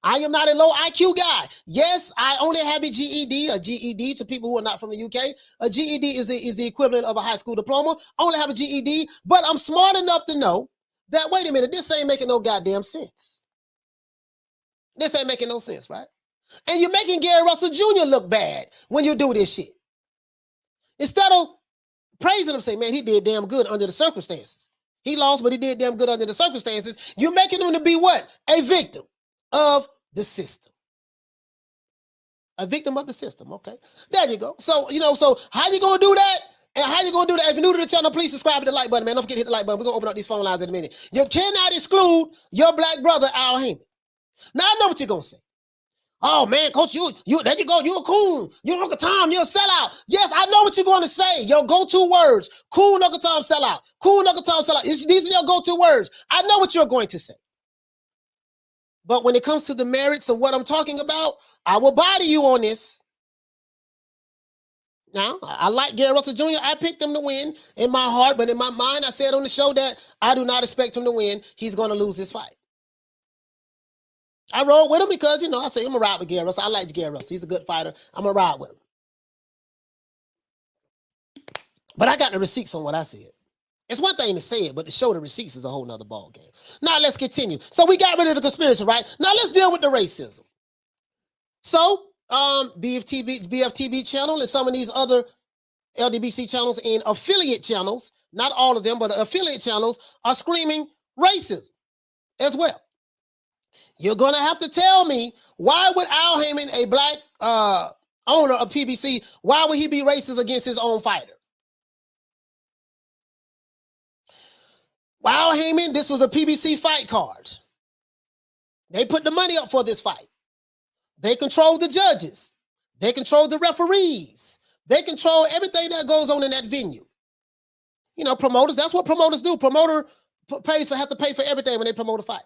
I am not a low IQ guy. Yes, I only have a GED. A GED, to people who are not from the UK, a GED is the equivalent of a high school diploma. I only have a GED, but I'm smart enough to know that, wait a minute, this ain't making no goddamn sense. This ain't making no sense, right? And you're making Gary Russell Jr. look bad when you do this shit. Instead of praising him, say, man, he did damn good under the circumstances. He lost, but he did damn good under the circumstances. You're making him to be what? A victim of the system. A victim of the system, okay? There you go. So, so how you gonna do that? And how you gonna do that? If you're new to the channel, please subscribe to the like button, man. Don't forget to hit the like button. We're gonna open up these phone lines in a minute. You cannot exclude your black brother, Al Haymon. Now, I know what you're gonna say. Oh, man, coach, you there you go. You a coon. You Uncle Tom, you're a sellout. Yes, I know what you're going to say. Your go-to words. Coon, Uncle Tom, sellout. Coon, Uncle Tom, sellout. These are your go-to words. I know what you're going to say. But when it comes to the merits of what I'm talking about, I will body you on this. Now, I like Gary Russell Jr. I picked him to win in my heart, but in my mind, I said on the show that I do not expect him to win. He's going to lose this fight. I rode with him because, I say I'm going to ride with Gary Russell. I like Gary Russell. He's a good fighter. I'm going to ride with him. But I got the receipts on what I said. It's one thing to say it, but to show the receipts is a whole nother ball game. Now, let's continue. So we got rid of the conspiracy, right? Now, let's deal with the racism. So, BFTB channel and some of these other LDBC channels and affiliate channels, not all of them, but affiliate channels are screaming racism as well. You're going to have to tell me, why would Al Haymon, a black owner of PBC, why would he be racist against his own fighter? Al Haymon, this was a PBC fight card. They put the money up for this fight. They control the judges. They control the referees. They control everything that goes on in that venue. Promoters, that's what promoters do. Promoter have to pay for everything when they promote a fight.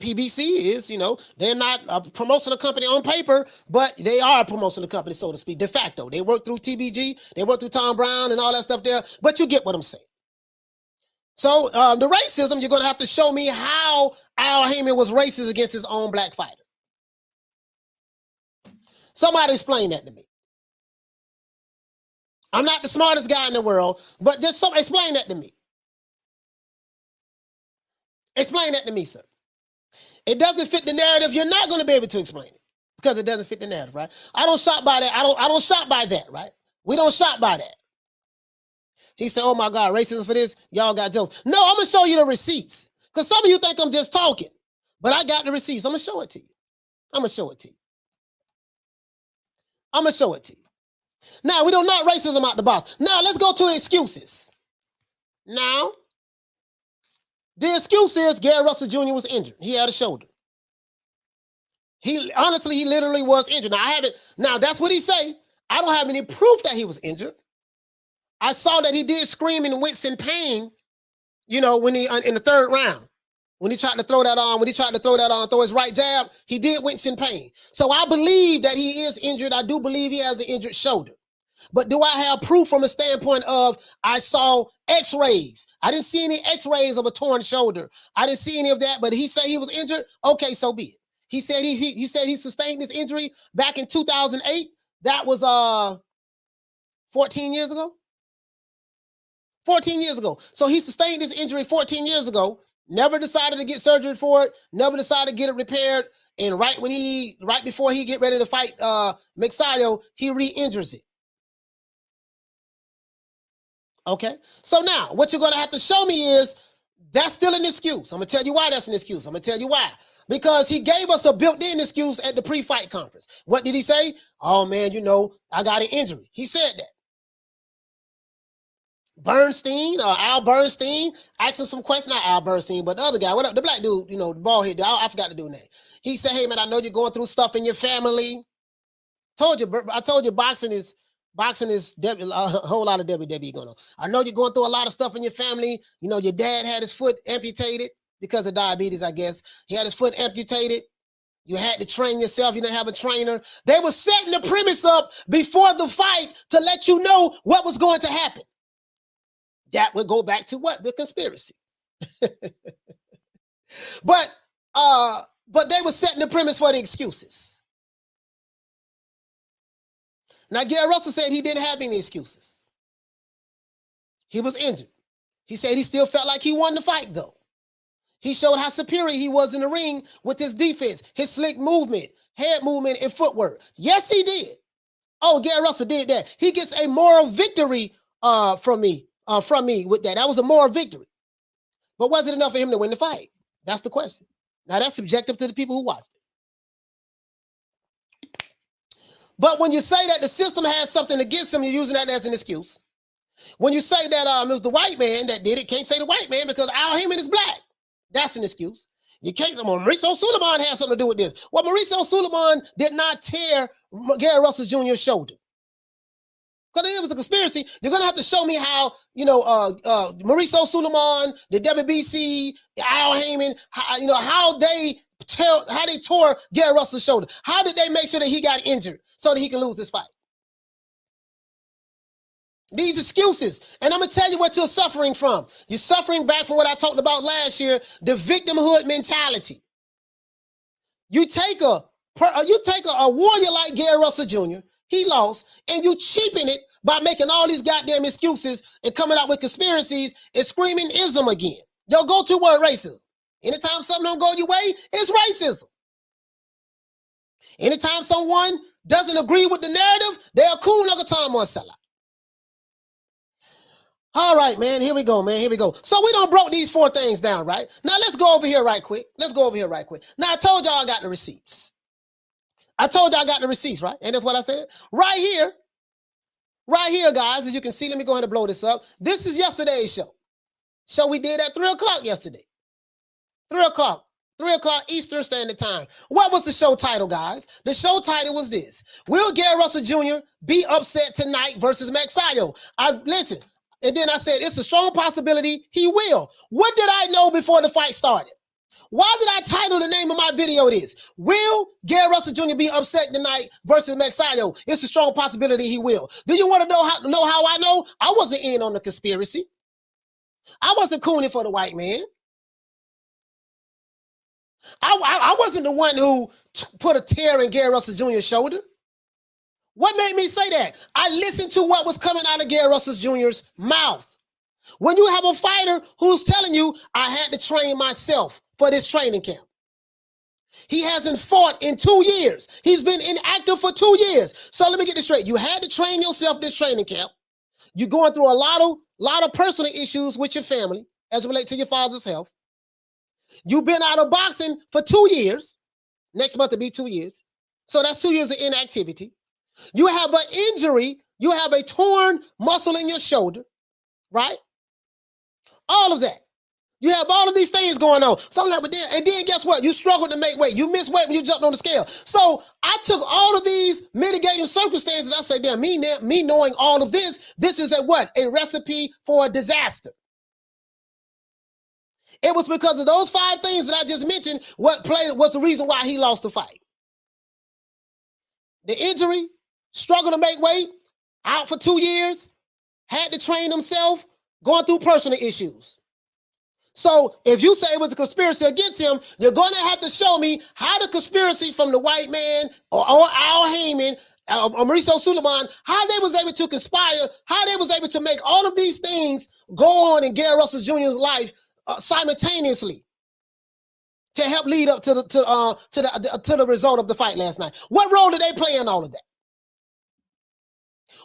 PBC is, they're not a promotional company on paper, but they are a promotional company, so to speak, de facto. They work through TBG, they work through Tom Brown and all that stuff there, but you get what I'm saying. So the racism, you're going to have to show me how Al Haymon was racist against his own black fighter. Somebody explain that to me. I'm not the smartest guy in the world, but just explain that to me. Explain that to me, sir. It doesn't fit the narrative. You're not going to be able to explain it because it doesn't fit the narrative, right? I don't shop by that. I don't shop by that, right? We don't shop by that. He said, oh my God, racism for this? Y'all got jokes. No, I'm going to show you the receipts because some of you think I'm just talking, but I got the receipts. I'm going to show it to you. I'm going to show it to you. I'm going to show it to you. Now, we don't knock racism out the box. Now, let's go to excuses. Now, the excuse is Gary Russell Jr. was injured. He had a shoulder. He literally was injured. Now, that's what he say. I don't have any proof that he was injured. I saw that he did scream and wince in pain, when he in the third round. When he tried to throw that on, throw his right jab, he did wince in pain. So I believe that he is injured. I do believe he has an injured shoulder. But do I have proof from a standpoint of I saw x-rays? I didn't see any x-rays of a torn shoulder. I didn't see any of that, but he said he was injured. Okay, so be it. He said he sustained this injury back in 2008. That was 14 years ago. 14 years ago. So he sustained this injury 14 years ago. Never decided to get surgery for it. Never decided to get it repaired. And right before he get ready to fight Magsayo, he re-injures it. Okay. So now what you're going to have to show me is that's still an excuse. I'm going to tell you why that's an excuse. I'm going to tell you why. Because he gave us a built-in excuse at the pre-fight conference. What did he say? Oh, man, I got an injury. He said that. Bernstein, or Al Bernstein, asked him some questions. Not Al Bernstein, but the other guy. What up? The black dude, the bald head. I forgot the dude's name. He said, hey, man, I know you're going through stuff in your family. I told you boxing is a whole lot of WWE going on. I know you're going through a lot of stuff in your family. Your dad had his foot amputated because of diabetes, I guess. He had his foot amputated. You had to train yourself. You didn't have a trainer. They were setting the premise up before the fight to let you know what was going to happen. That would go back to what? The conspiracy. But they were setting the premise for the excuses. Now, Gary Russell said he didn't have any excuses. He was injured. He said he still felt like he won the fight, though. He showed how superior he was in the ring with his defense, his slick movement, head movement, and footwork. Yes, he did. Oh, Gary Russell did that. He gets a moral victory from me with that. That was a moral victory. But was it enough for him to win the fight? That's the question. Now, that's subjective to the people who watched it. But when you say that the system has something against him, you're using that as an excuse. When you say that it was the white man that did it, can't say the white man because Al Haymon is black. That's an excuse. You can't say, well, Mauricio Suleiman has something to do with this. Well, Mauricio Suleiman did not tear Gary Russell Jr.'s shoulder. Because it was a conspiracy. You're going to have to show me how, Mauricio Suleiman, the WBC, Al Haymon, how they tore Gary Russell's shoulder. How did they make sure that he got injured so that he can lose this fight? These excuses. And I'm going to tell you what you're suffering from. You're suffering back from what I talked about last year, the victimhood mentality. You take a warrior like Gary Russell Jr., he lost, and you cheapen it by making all these goddamn excuses and coming out with conspiracies and screaming ism again. Your go-to word, racism. Anytime something don't go your way, it's racism. Anytime someone doesn't agree with the narrative, they're a cool Uncle Tom or a sellout. All right, man, here we go, man, here we go. So we done broke these 4 things down, right? Now let's go over here right quick. Now I told y'all I got the receipts. Right? And that's what I said. Right here, guys, as you can see, let me go ahead and blow this up. This is yesterday's show. So we did at 3 o'clock yesterday. 3 o'clock Eastern Standard Time. What was the show title, guys? The show title was this: Will Gary Russell Jr. be upset tonight versus Magsayo? Listen, and then I said it's a strong possibility he will. What did I know before the fight started? Why did I title the name of my video this? Will Gary Russell Jr. be upset tonight versus Magsayo? It's a strong possibility he will. Do you want to know how I know? I wasn't in on the conspiracy. I wasn't cooning for the white man. I wasn't the one who put a tear in Gary Russell Jr.'s shoulder. What made me say that? I listened to what was coming out of Gary Russell Jr.'s mouth. When you have a fighter who's telling you, I had to train myself for this training camp. He hasn't fought in 2 years. He's been inactive for 2 years. So let me get this straight. You had to train yourself this training camp. You're going through a lot of personal issues with your family as it relates to your father's health. You've been out of boxing for 2 years. Next month will be 2 years. So that's 2 years of inactivity. You have an injury. You have a torn muscle in your shoulder, right? All of that. You have all of these things going on. So I'm like, and then guess what? You struggled to make weight. You missed weight when you jumped on the scale. So I took all of these mitigating circumstances. I said, damn, me knowing all of this is a recipe for a disaster. It was because of those 5 things that I just mentioned was the reason why he lost the fight. The injury, struggle to make weight, out for 2 years, had to train himself, going through personal issues. So if you say it was a conspiracy against him, you're going to have to show me how the conspiracy from the white man or Al Haymon or Mauricio Suleiman, how they was able to conspire, how they was able to make all of these things go on in Gary Russell Jr.'s life simultaneously to help lead up to the result of the fight last night. What role did they play in all of that?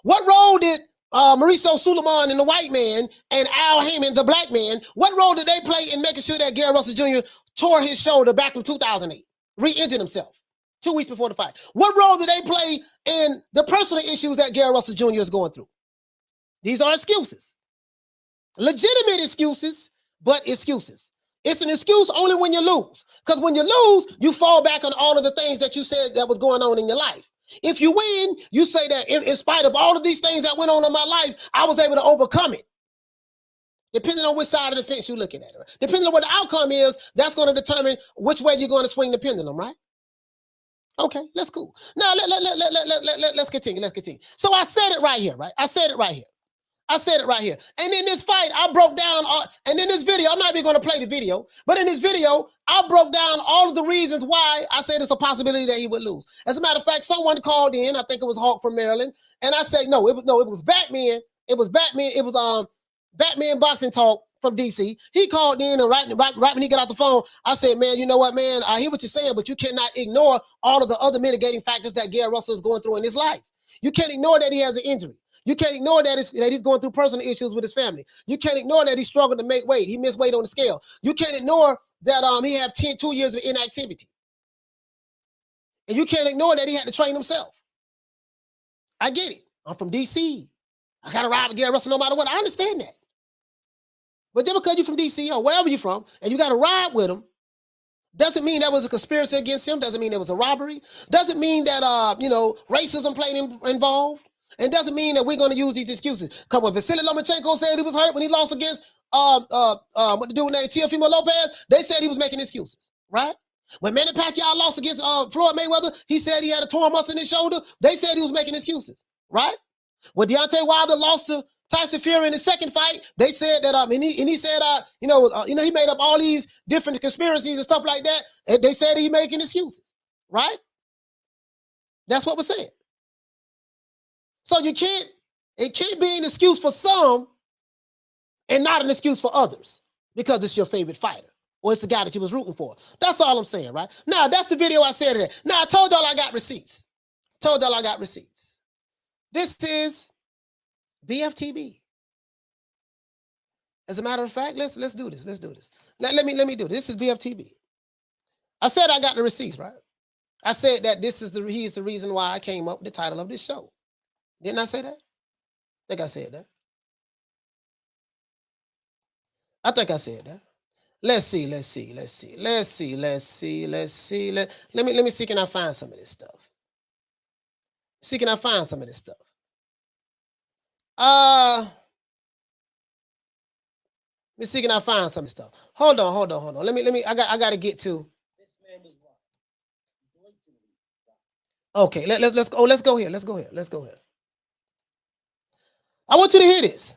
What role did Mauricio Suleiman and the white man and Al Haymon, the black man, what role did they play in making sure that Gary Russell Jr. tore his shoulder back from 2008, re-injured himself 2 weeks before the fight? What role did they play in the personal issues that Gary Russell Jr. is going through? These are excuses. Legitimate excuses, but excuses. It's an excuse only when you lose. Because when you lose, you fall back on all of the things that you said that was going on in your life. If you win, you say that in spite of all of these things that went on in my life, I was able to overcome it. Depending on which side of the fence you're looking at. Right? Depending on what the outcome is, that's going to determine which way you're going to swing the pendulum, right? Okay, let's cool. Now let's continue. Let's continue. So I said it right here, right? I said it right here. I said it right here. And in this fight, I broke down, and in this video, I'm not even going to play the video, but in this video, I broke down all of the reasons why I said it's a possibility that he would lose. As a matter of fact, someone called in, I think it was Hawk from Maryland, and I said, no, it was Batman. It was Batman. It was Batman Boxing Talk from DC. He called in, and right when he got off the phone, I said, man, you know what, man? I hear what you're saying, but you cannot ignore all of the other mitigating factors that Gary Russell is going through in his life. You can't ignore that he has an injury. You can't ignore that he's going through personal issues with his family. You can't ignore that he's struggling to make weight. He missed weight on the scale. You can't ignore that he had 2 years of inactivity. And you can't ignore that he had to train himself. I get it. I'm from DC. I got to ride with Gary Russell no matter what. I understand that. But just because you're from DC or wherever you're from and you got to ride with him, doesn't mean that was a conspiracy against him. Doesn't mean there was a robbery. Doesn't mean that, racism played involved. And doesn't mean that we're going to use these excuses. Because when Vasily Lomachenko said he was hurt when he lost against what the dude named Teofimo Lopez, they said he was making excuses, right? When Manny Pacquiao lost against Floyd Mayweather, he said he had a torn muscle in his shoulder. They said he was making excuses, right? When Deontay Wilder lost to Tyson Fury in his second fight, they said that he said he made up all these different conspiracies and stuff like that, and they said he making excuses, right? That's what we're saying. So it can't be an excuse for some and not an excuse for others because it's your favorite fighter or it's the guy that you was rooting for. That's all I'm saying, right? Now, that's the video I said today. Now, I told y'all I got receipts. This is BFTB. As a matter of fact, let's do this. Let's do this. Let me do this. This is BFTB. I said I got the receipts, right? I said that he's the reason why I came up with the title of this show. Didn't I say that? I think I said that. Let's see. Let me see, can I find some of this stuff? Let me see, can I find some stuff? Hold on. Let me, I got to get to. Okay, let's go here. I want you to hear this.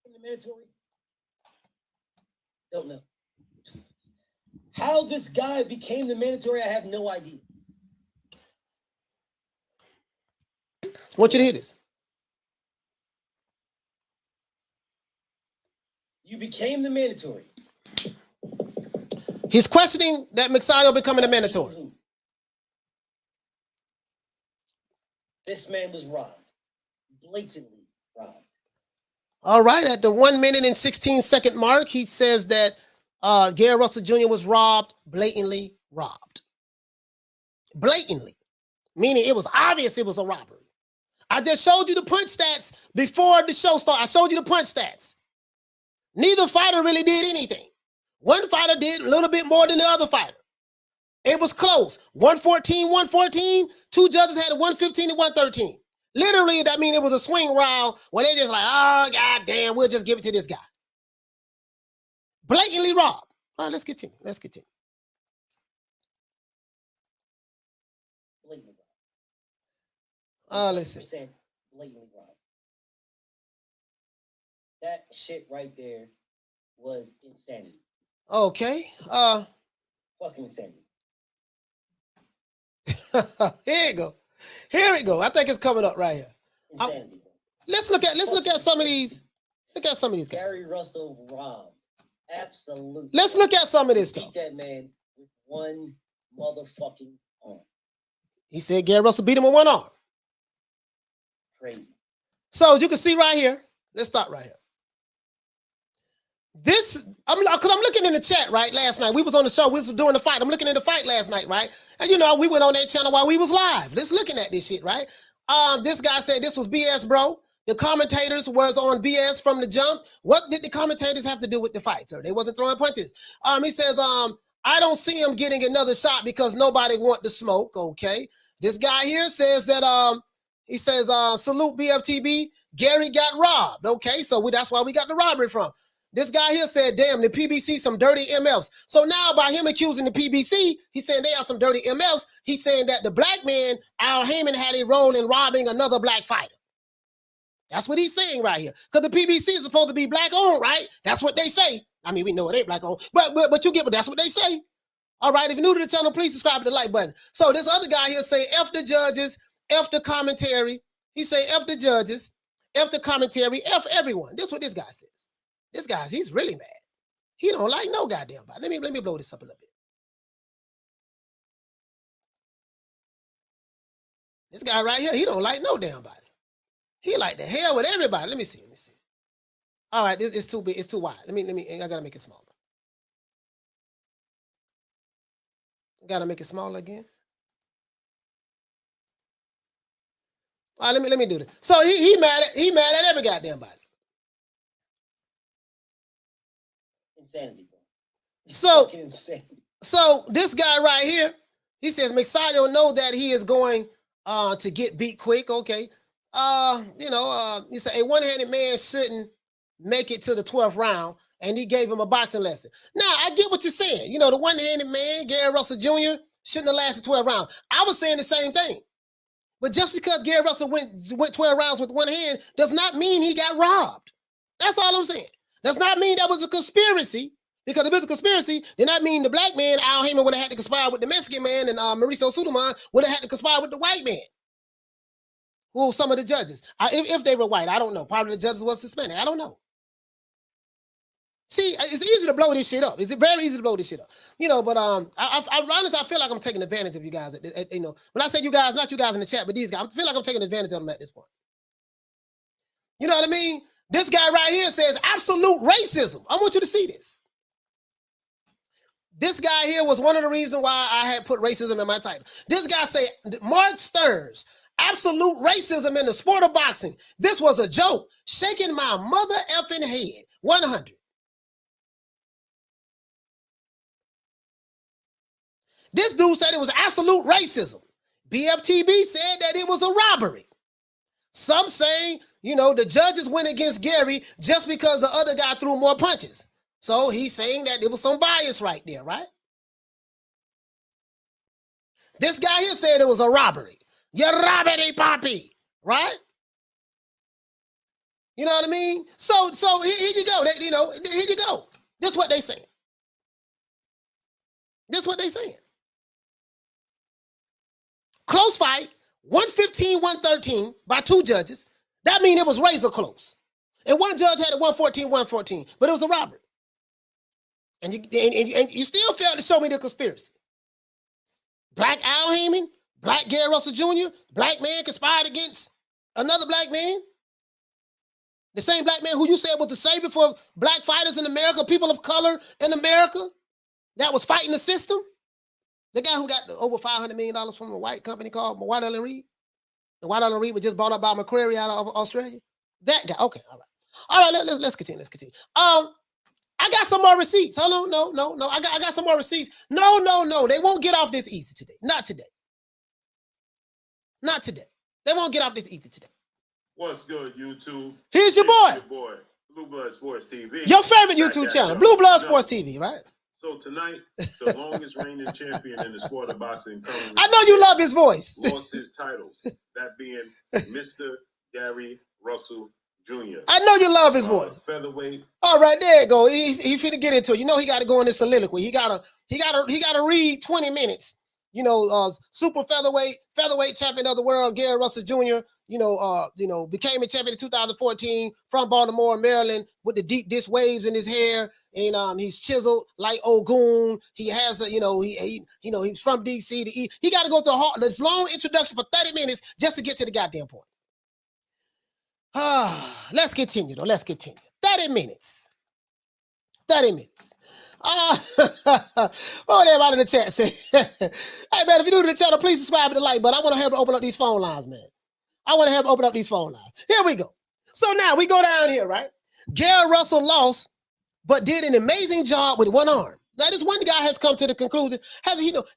In the mandatory? Don't know. How this guy became the mandatory, I have no idea. I want you to hear this. You became the mandatory. He's questioning that Magsayo becoming a mandatory. This man was robbed. Blatantly robbed. All right, at the 1 minute and 16-second mark, he says that Gary Russell Jr. was robbed, blatantly robbed. Blatantly, meaning it was obvious it was a robbery. I just showed you the punch stats before the show started. I showed you the punch stats. Neither fighter really did anything. One fighter did a little bit more than the other fighter. It was close. 114. Two judges had a 115 and 113. Literally, that means it was a swing round where they just like, oh, God damn, we'll just give it to this guy. Blatantly robbed. All right, let's continue. Blatantly robbed. Let's see. Blatantly robbed. That shit right there was insanity. Okay. Fucking insanity. Here we go. I think it's coming up right here. Insanity. Let's look at some of these. Look at some of these guys. Gary Russell robbed. Absolutely. Let's look at some of this Beat stuff. that man with one motherfucking arm. He said Gary Russell beat him with one arm. Crazy. So as you can see right here, let's start right here. Because I'm looking in the chat, right? Last night, we was on the show, we was doing the fight. I'm looking at the fight last night, right? And we went on that channel while we was live. Let's looking at this shit, right? This guy said this was BS, bro. The commentators was on BS from the jump. What did the commentators have to do with the fight, sir? They wasn't throwing punches. He says, I don't see him getting another shot because nobody want the smoke, okay? This guy here says that, he says, salute BFTB, Gary got robbed, okay? So that's why we got the robbery from. This guy here said, damn, the PBC some dirty MFs. So now by him accusing the PBC, he's saying they are some dirty MFs. He's saying that the Black-man Al Haymon had a role in robbing another black fighter. That's what he's saying right here. Because the PBC is supposed to be black owned, right? That's what they say. I mean, we know it ain't black owned, but you get, but that's what they say. All right, if you're new to the channel, please subscribe to the like button. So this other guy here say, F the judges, F the commentary. He say, F the judges, F the commentary, F everyone. This is what this guy says. This guy, he's really mad. He don't like no goddamn body. Let me blow this up a little bit. This guy right here, he don't like no damn body. He like the hell with everybody. Let me see. All right, this is too big. It's too wide. I gotta make it smaller. Gotta make it smaller again. All right, let me do this. So he mad at every goddamn body. Insanity, bro. So this guy right here, he says Magsayo know that he is going to get beat quick. Okay. You say a one-handed man shouldn't make it to the 12th round, and he gave him a boxing lesson. Now, I get what you're saying. You know, the one-handed man, Gary Russell Jr., shouldn't have lasted 12 rounds. I was saying the same thing. But just because Gary Russell went 12 rounds with one hand does not mean he got robbed. That's all I'm saying. Does not mean that was a conspiracy. Because if it was a conspiracy, then that means the black man, Al Haymon, would have had to conspire with the Mexican man, and Mauricio Suleiman would have had to conspire with the white man. Who some of the judges? If they were white, I don't know. Probably the judges was Hispanic. I don't know. See, it's easy to blow this shit up. It's very easy to blow this shit up. You know, but honestly, I feel like I'm taking advantage of you guys. You know, when I say you guys, not you guys in the chat, but these guys, I feel like I'm taking advantage of them at this point. You know what I mean? This guy right here says absolute racism. I want you to see this. This guy here was one of the reasons why I had put racism in my title. This guy say, Mark Stearns, absolute racism in the sport of boxing. This was a joke. Shaking my mother effing head. 100. This dude said it was absolute racism. BFTB said that it was a robbery. Some say, you know, the judges went against Gary just because the other guy threw more punches. So he's saying that there was some bias right there, right? This guy here said it was a robbery. You're robbery, Poppy, right? You know what I mean? So here you go. Here you go. This is what they saying. This is what they saying. Close fight, 115-113 by two judges. That means it was razor close. And one judge had it 114-114, but it was a robbery. And you still failed to show me the conspiracy. Black Al Haymon, Black Gary Russell Jr., black man conspired against another black man. The same black man who you said was the savior for black fighters in America, people of color in America, that was fighting the system. The guy who got over $500 million from a white company called White Allen Reed. And White Allen Reed was just bought up by McCreary out of Australia. That guy. Okay, all right. All right, let's continue. Let's continue. I got some more receipts. Hold on, no. I got some more receipts. No. They won't get off this easy today. Not today. Not today. They won't get off this easy today. What's good, YouTube? Here's your boy. Your boy, Blue Blood Sports TV. Your favorite YouTube channel, Blue Blood Sports TV, right? So tonight, the longest reigning champion in the sport of boxing. I know you love his voice. Lost his titles. That being Mr. Gary Russell Jr. I know you love his voice. Featherweight. All right, there you go. He finna get into it. You know he got to go in this soliloquy. He gotta read 20 minutes. You know, super featherweight champion of the world, Gary Russell Jr. Became a champion in 2014 from Baltimore, Maryland, with the deep disc waves in his hair, and he's chiseled like Ogun. He has he's from DC. He got to go through this long introduction for 30 minutes just to get to the goddamn point. Let's continue though. Let's continue. 30 minutes. 30 minutes. Everybody in the chat say, hey man, if you're new to the channel, please subscribe to the like button. I want to help open up these phone lines, man. I want to help open up these phone lines. Here we go. So now we go down here, right? Gary Russell lost, but did an amazing job with one arm. Now this one guy has come to the conclusion,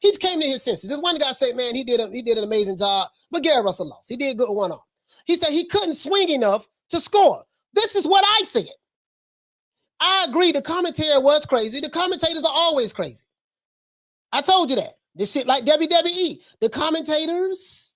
he's came to his senses. This one guy said, man, he did an amazing job, but Gary Russell lost. He did good with one arm. He said he couldn't swing enough to score. This is what I said. I agree. The commentary was crazy. The commentators are always crazy. I told you that. This shit like WWE. The commentators,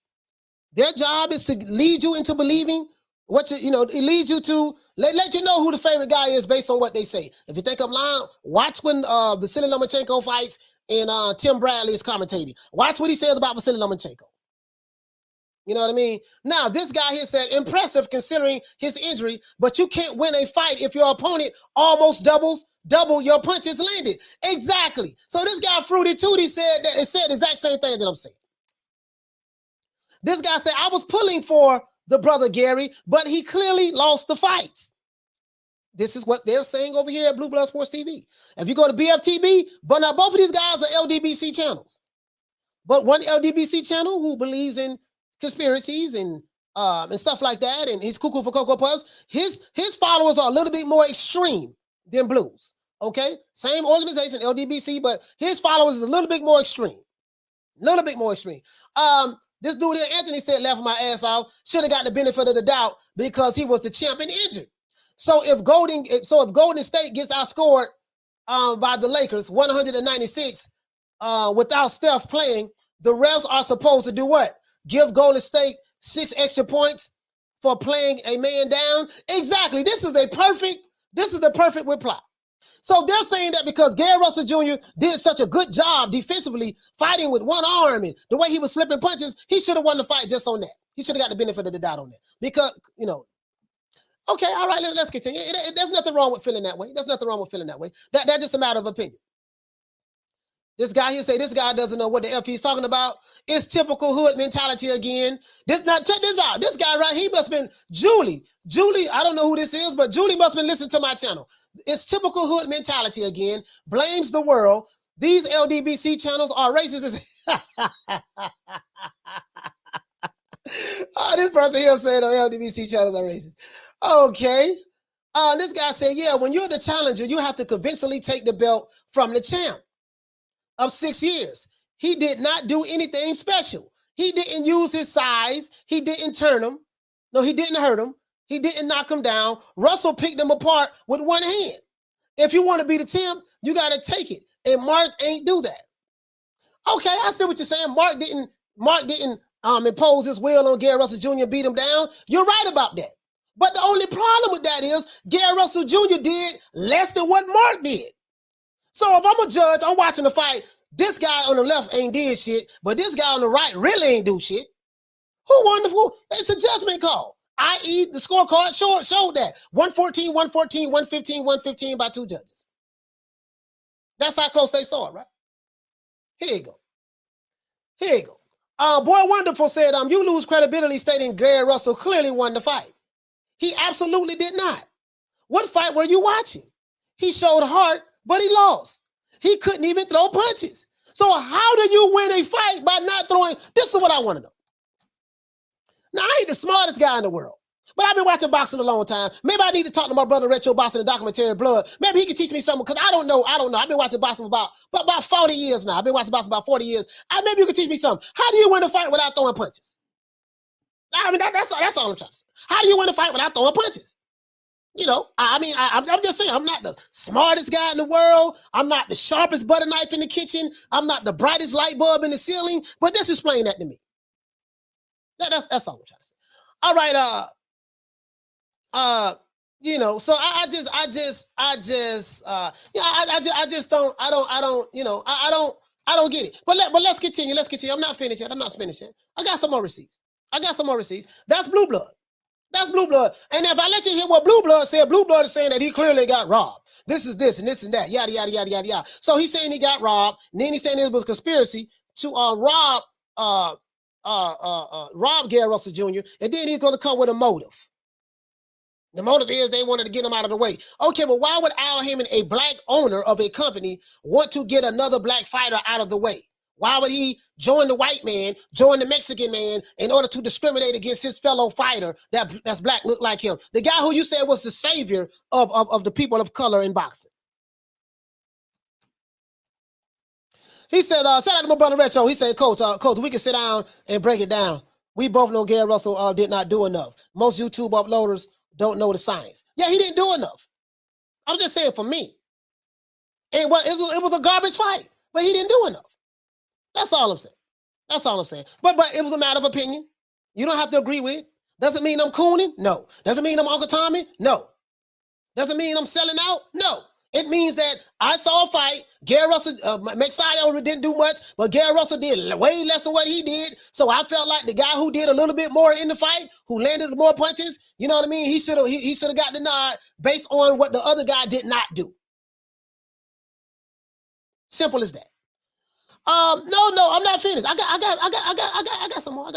their job is to lead you into believing what it leads you to let you know who the favorite guy is based on what they say. If you think I'm lying, watch when Vasily Lomachenko fights and Tim Bradley is commentating. Watch what he says about Vasily Lomachenko. You know what I mean? Now, this guy here said, impressive considering his injury, but you can't win a fight if your opponent almost double your punches landed. Exactly. So this guy, Fruity Tooty, said the exact same thing that I'm saying. This guy said, I was pulling for the brother Gary, but he clearly lost the fight. This is what they're saying over here at Blue Blood Sports TV. If you go to BFTB, but now both of these guys are LDBC channels. But one LDBC channel who believes in conspiracies and stuff like that, and he's cuckoo for Cocoa Puffs, his followers are a little bit more extreme than Blues. Okay? Same organization, LDBC, but his followers is a little bit more extreme. A little bit more extreme. This dude here, Anthony, said, laughed my ass off, should have got the benefit of the doubt because he was the champ and injured. So if Golden State gets outscored by the Lakers 196 without Steph playing, the refs are supposed to do what? Give Golden State 6 extra points for playing a man down? Exactly. This is the perfect reply. So they're saying that because Gary Russell Jr. did such a good job defensively fighting with one arm and the way he was slipping punches, he should have won the fight just on that. He should have got the benefit of the doubt on that. Because, okay, all right, let's continue. There's nothing wrong with feeling that way. There's nothing wrong with feeling that way. That's just a matter of opinion. This guy here say this guy doesn't know what the F he's talking about. It's typical hood mentality again. Check this out. This guy right, he must have been Julie. I don't know who this is, but Julie must have been listening to my channel. It's typical hood mentality again. Blames the world. These LDBC channels are racist. This person here said LDBC channels are racist. Okay. This guy said, yeah, when you're the challenger, you have to convincingly take the belt from the champ of 6 years. He did not do anything special. He didn't use his size. He didn't turn him. No, he didn't hurt him. He didn't knock him down. Russell picked him apart with one hand. If you want to be the champ, you got to take it. And Mark ain't do that. Okay, I see what you're saying. Mark didn't impose his will on Gary Russell Jr. beat him down. You're right about that. But the only problem with that is Gary Russell Jr. did less than what Mark did. So if I'm a judge, I'm watching the fight. This guy on the left ain't did shit, but this guy on the right really ain't do shit. Who won the who? It's a judgment call. I.e. the scorecard showed that. 114, 114, 115, 115 by 2 judges. That's how close they saw it, right? Here you go. Boy Wonderful said, you lose credibility stating Gary Russell clearly won the fight. He absolutely did not. What fight were you watching? He showed heart, but he lost. He couldn't even throw punches. So how do you win a fight by not throwing? This is what I want to know. Now, I ain't the smartest guy in the world, but I've been watching boxing a long time. Maybe I need to talk to my brother Retro Boxing, the documentary Blood. Maybe he can teach me something, because I don't know. I've been watching boxing for about 40 years now. I've been watching boxing about 40 years. Maybe you can teach me something. How do you win a fight without throwing punches? I mean, that's all I'm trying to say. How do you win a fight without throwing punches? I'm just saying, I'm not the smartest guy in the world. I'm not the sharpest butter knife in the kitchen. I'm not the brightest light bulb in the ceiling, but just explain that to me. That's all I'm trying to say. All right, so I don't get it. But let's continue. I'm not finished yet. I got some more receipts. That's Blue Blood. And if I let you hear what Blue Blood said, Blue Blood is saying that he clearly got robbed. This is this and this and that, yada, yada, yada, yada, yada. So he's saying he got robbed, and then he's saying it was a conspiracy to rob Gary Russell Jr., and then he's going to come with a motive. The motive is they wanted to get him out of the way. Okay, but why would Al Haymon, a black owner of a company, want to get another black fighter out of the way? Why would he join the white man, join the Mexican man, in order to discriminate against his fellow fighter that's black, look like him? The guy who you said was the savior of the people of color in boxing. He said, shout out to my brother Retro. He said, Coach, we can sit down and break it down. We both know Gary Russell did not do enough. Most YouTube uploaders don't know the science. Yeah, he didn't do enough. I'm just saying for me. And it was a garbage fight, but he didn't do enough. That's all I'm saying. That's all I'm saying. But it was a matter of opinion. You don't have to agree with it. Doesn't mean I'm cooning? No. Doesn't mean I'm Uncle Tommy? No. Doesn't mean I'm selling out? No. It means that I saw a fight. Gary Russell, Magsayo didn't do much, but Gary Russell did way less than what he did. So I felt like the guy who did a little bit more in the fight, who landed more punches, you know what I mean? He should have got the nod based on what the other guy did not do. Simple as that. No, I'm not finished. I got some more.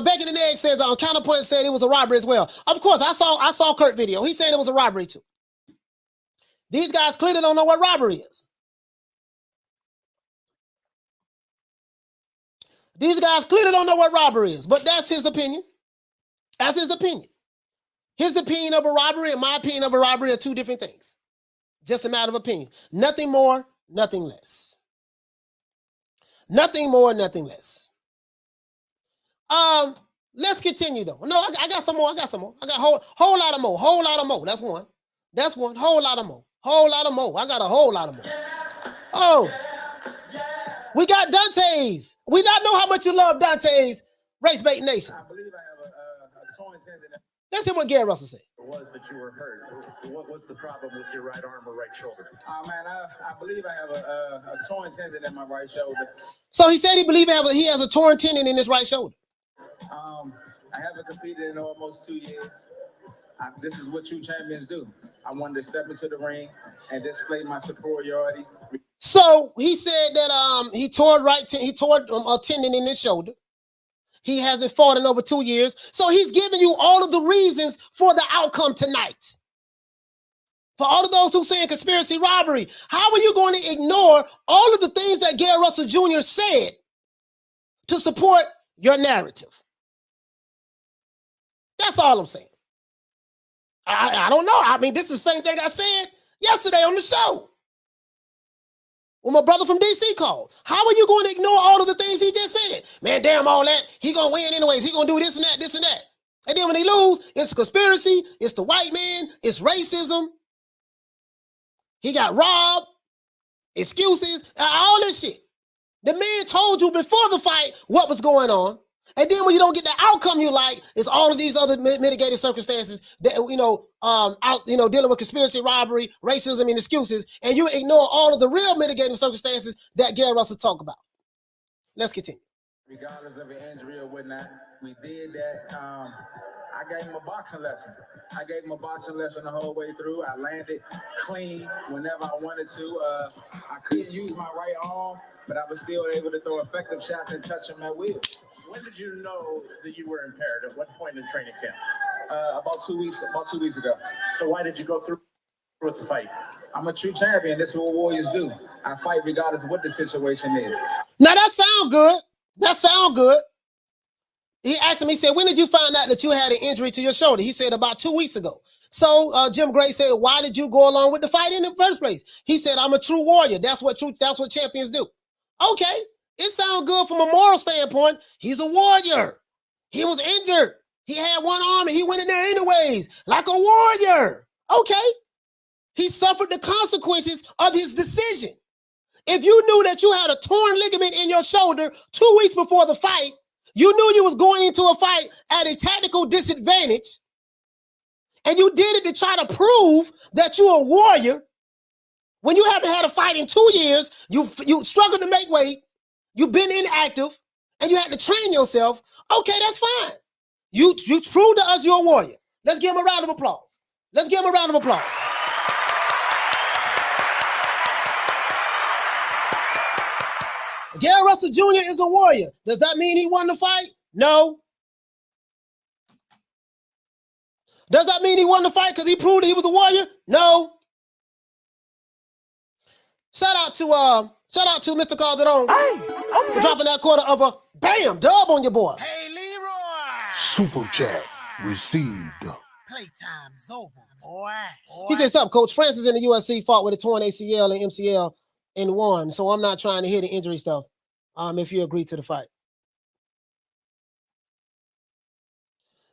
Becky the Egg says Counterpoint said it was a robbery as well. Of course, I saw Kurt video. He said it was a robbery too. These guys clearly don't know what robbery is. These guys clearly don't know what robbery is, but that's his opinion. That's his opinion. His opinion of a robbery and my opinion of a robbery are two different things. Just a matter of opinion. Nothing more, nothing less. Nothing more, nothing less. Let's continue though. No, I got some more. I got a whole lot of more. That's one. Whole lot of more. I got a whole lot of more. Oh, we got Dante's. We not know how much you love Dante's Race Bait Nation. I believe I have a torn tendon. Let's hear what Gary Russell said. It was that you were hurt. What was the problem with your right arm or right shoulder? Man, I believe I have a torn tendon in my right shoulder. So he said he has a torn tendon in his right shoulder. I haven't competed in almost 2 years. This is what true champions do. I wanted to step into the ring and display my superiority. So he said that he tore a tendon in his shoulder. He hasn't fought in over 2 years. So he's giving you all of the reasons for the outcome tonight. For all of those who saying conspiracy robbery, how are you going to ignore all of the things that Gary Russell Jr. said to support your narrative? That's all I'm saying. I don't know. I mean, this is the same thing I said yesterday on the show when my brother from DC called. How are you going to ignore all of the things he just said? Man, damn all that. He going to win anyways. He going to do this and that. And then when they lose, it's a conspiracy. It's the white man. It's racism. He got robbed. Excuses. All this shit. The man told you before the fight what was going on. And then when you don't get the outcome you like, it's all of these other mitigating circumstances that, dealing with conspiracy, robbery, racism, and excuses, and you ignore all of the real mitigating circumstances that Gary Russell talked about. Let's continue. Regardless of an injury or whatnot, we did that. I gave him a boxing lesson. The whole way through. I landed clean whenever I wanted to. I couldn't use my right arm, but I was still able to throw effective shots and touch him at will. When did you know that you were impaired? At what point in training camp? About 2 weeks ago. So why did you go through with the fight? I'm a true champion. This is what warriors do. I fight regardless of what the situation is. Now that sound good. He asked him, he said, when did you find out that you had an injury to your shoulder? He said about 2 weeks ago. So Jim Gray said, why did you go along with the fight in the first place? He said, I'm a true warrior. That's what champions do. Okay. It sounds good from a moral standpoint. He's a warrior. He was injured. He had one arm and he went in there anyways, like a warrior. Okay. He suffered the consequences of his decision. If you knew that you had a torn ligament in your shoulder 2 weeks before the fight, you knew you was going into a fight at a tactical disadvantage, and you did it to try to prove that you're a warrior. When you haven't had a fight in 2 years, you struggled to make weight, you've been inactive, and you had to train yourself. Okay, that's fine. You proved to us you're a warrior. Let's give him a round of applause. Gary Russell Jr. is a warrior. Does that mean he won the fight? No. Does that mean he won the fight because he proved that he was a warrior? No. Shout out to Mr. Calderon for dropping that quarter of a bam dub on your boy. Hey, Leroy. Super chat received. Playtime's over, boy. He said something, Coach. Francis in the UFC fought with a torn ACL and MCL and won. So I'm not trying to hear the injury stuff. If you agree to the fight.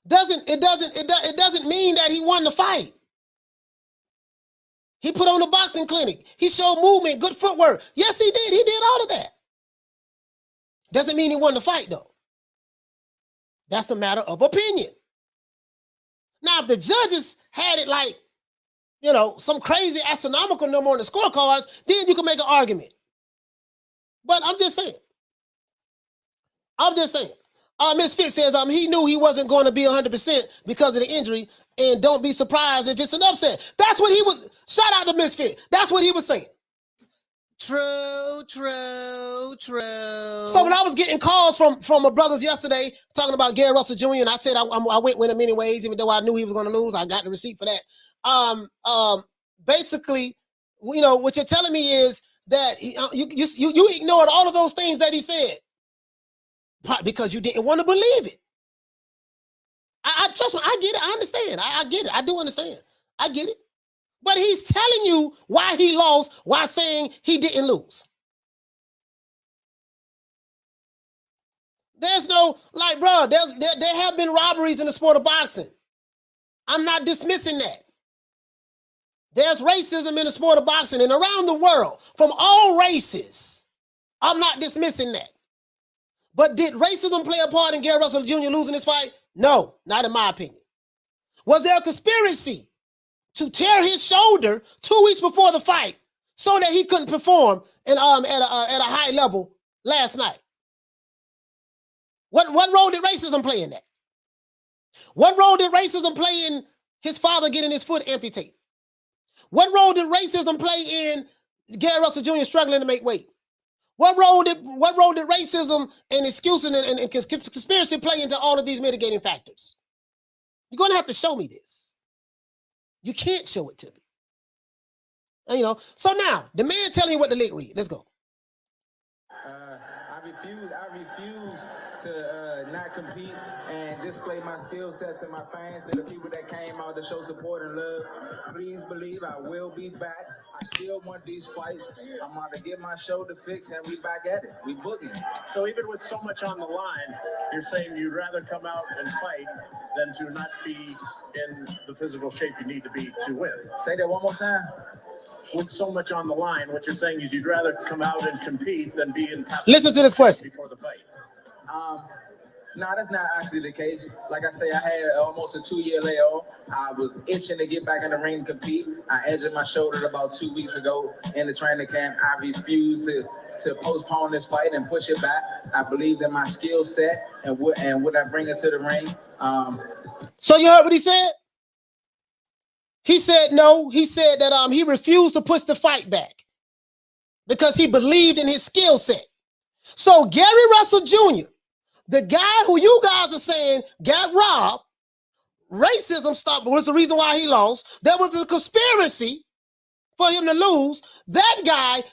It doesn't mean that he won the fight. He put on the boxing clinic. He showed movement, good footwork. Yes, he did. He did all of that. Doesn't mean he won the fight, though. That's a matter of opinion. Now, if the judges had it like, some crazy astronomical number on the scorecards, then you can make an argument. But I'm just saying. Miss Fitz says he knew he wasn't going to be 100% because of the injury, and don't be surprised if it's an upset. That's what he was. Shout out to Miss Fitz. That's what he was saying. True. So when I was getting calls from my brothers yesterday talking about Gary Russell Jr., and I said I went with him anyways, even though I knew he was going to lose. I got the receipt for that. Basically, what you're telling me is that you ignored all of those things that he said because you didn't want to believe it. I trust me. I get it. I understand. I get it. I do understand. I get it. But he's telling you why he lost while saying he didn't lose. There's no, bro, there have been robberies in the sport of boxing. I'm not dismissing that. There's racism in the sport of boxing and around the world from all races. I'm not dismissing that. But did racism play a part in Gary Russell Jr. losing this fight? No, not in my opinion. Was there a conspiracy to tear his shoulder 2 weeks before the fight so that he couldn't perform at a high level last night? What role did racism play in that? What role did racism play in his father getting his foot amputated? What role did racism play in Gary Russell Jr. struggling to make weight? What role did racism and excuses and conspiracy play into all of these mitigating factors? You're going to have to show me this. You can't show it to me. And, so now, the man telling you what the lick read. Let's go. I refuse to not compete and display my skill set to my fans and the people that came out to show support and love. Please believe I will be back. I still want these fights. I'm about to get my shoulder fixed and we back at it. We booking. So even with so much on the line, you're saying you'd rather come out and fight than to not be in the physical shape you need to be to win. Say that one more time. With so much on the line, what you're saying is you'd rather come out and compete than be in top. Listen to this question. Before the fight. No, that's not actually the case. Like I say, I had almost a 2-year layoff. I was itching to get back in the ring and compete. I injured my shoulder about 2 weeks ago in the training camp. I refused to postpone this fight and push it back. I believe in my skill set and what I bring into the ring. So you heard what he said? He said no. He said that he refused to push the fight back because he believed in his skill set. So Gary Russell Jr., the guy who you guys are saying got robbed, racism stopped, was the reason why he lost. There was a conspiracy for him to lose. That guy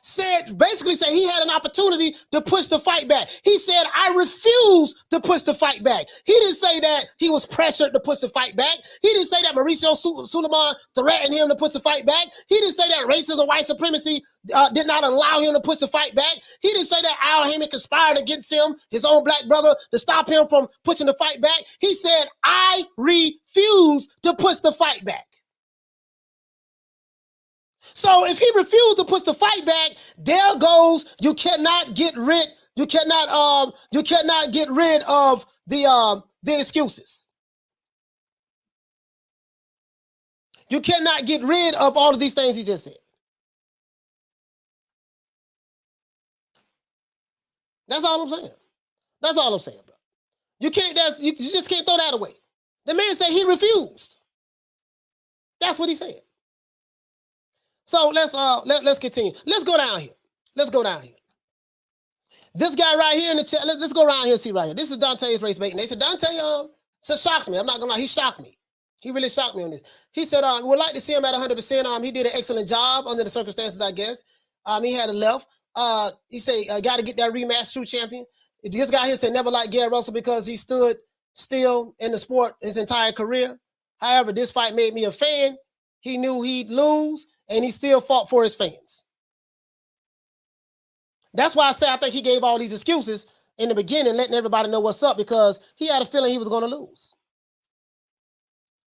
basically said he had an opportunity to push the fight back. He said, I refuse to push the fight back. He didn't say that he was pressured to push the fight back. He didn't say that Mauricio Suleiman threatened him to push the fight back. He didn't say that racism, white supremacy did not allow him to push the fight back. He didn't say that Al Haymon conspired against him, his own black brother, to stop him from pushing the fight back. He said, I refuse to push the fight back. So if he refused to push the fight back, there goes, you cannot get rid of the excuses. You cannot get rid of all of these things he just said. That's all I'm saying. That's all I'm saying, bro. You just can't throw that away. The man said he refused. That's what he said. So let's continue. Let's go down here. This guy right here in the chat. Let's go around here and see right here. This is Dante's race bait. And they said Dante shocked me. I'm not gonna lie, he shocked me. He really shocked me on this. He said would like to see him at 100%. He did an excellent job under the circumstances, I guess. He had a left. He said got to get that rematch, true champion. This guy here said never liked Gary Russell because he stood still in the sport his entire career. However, this fight made me a fan. He knew he'd lose, and he still fought for his fans. That's why I say I think he gave all these excuses in the beginning, letting everybody know what's up, because he had a feeling he was going to lose.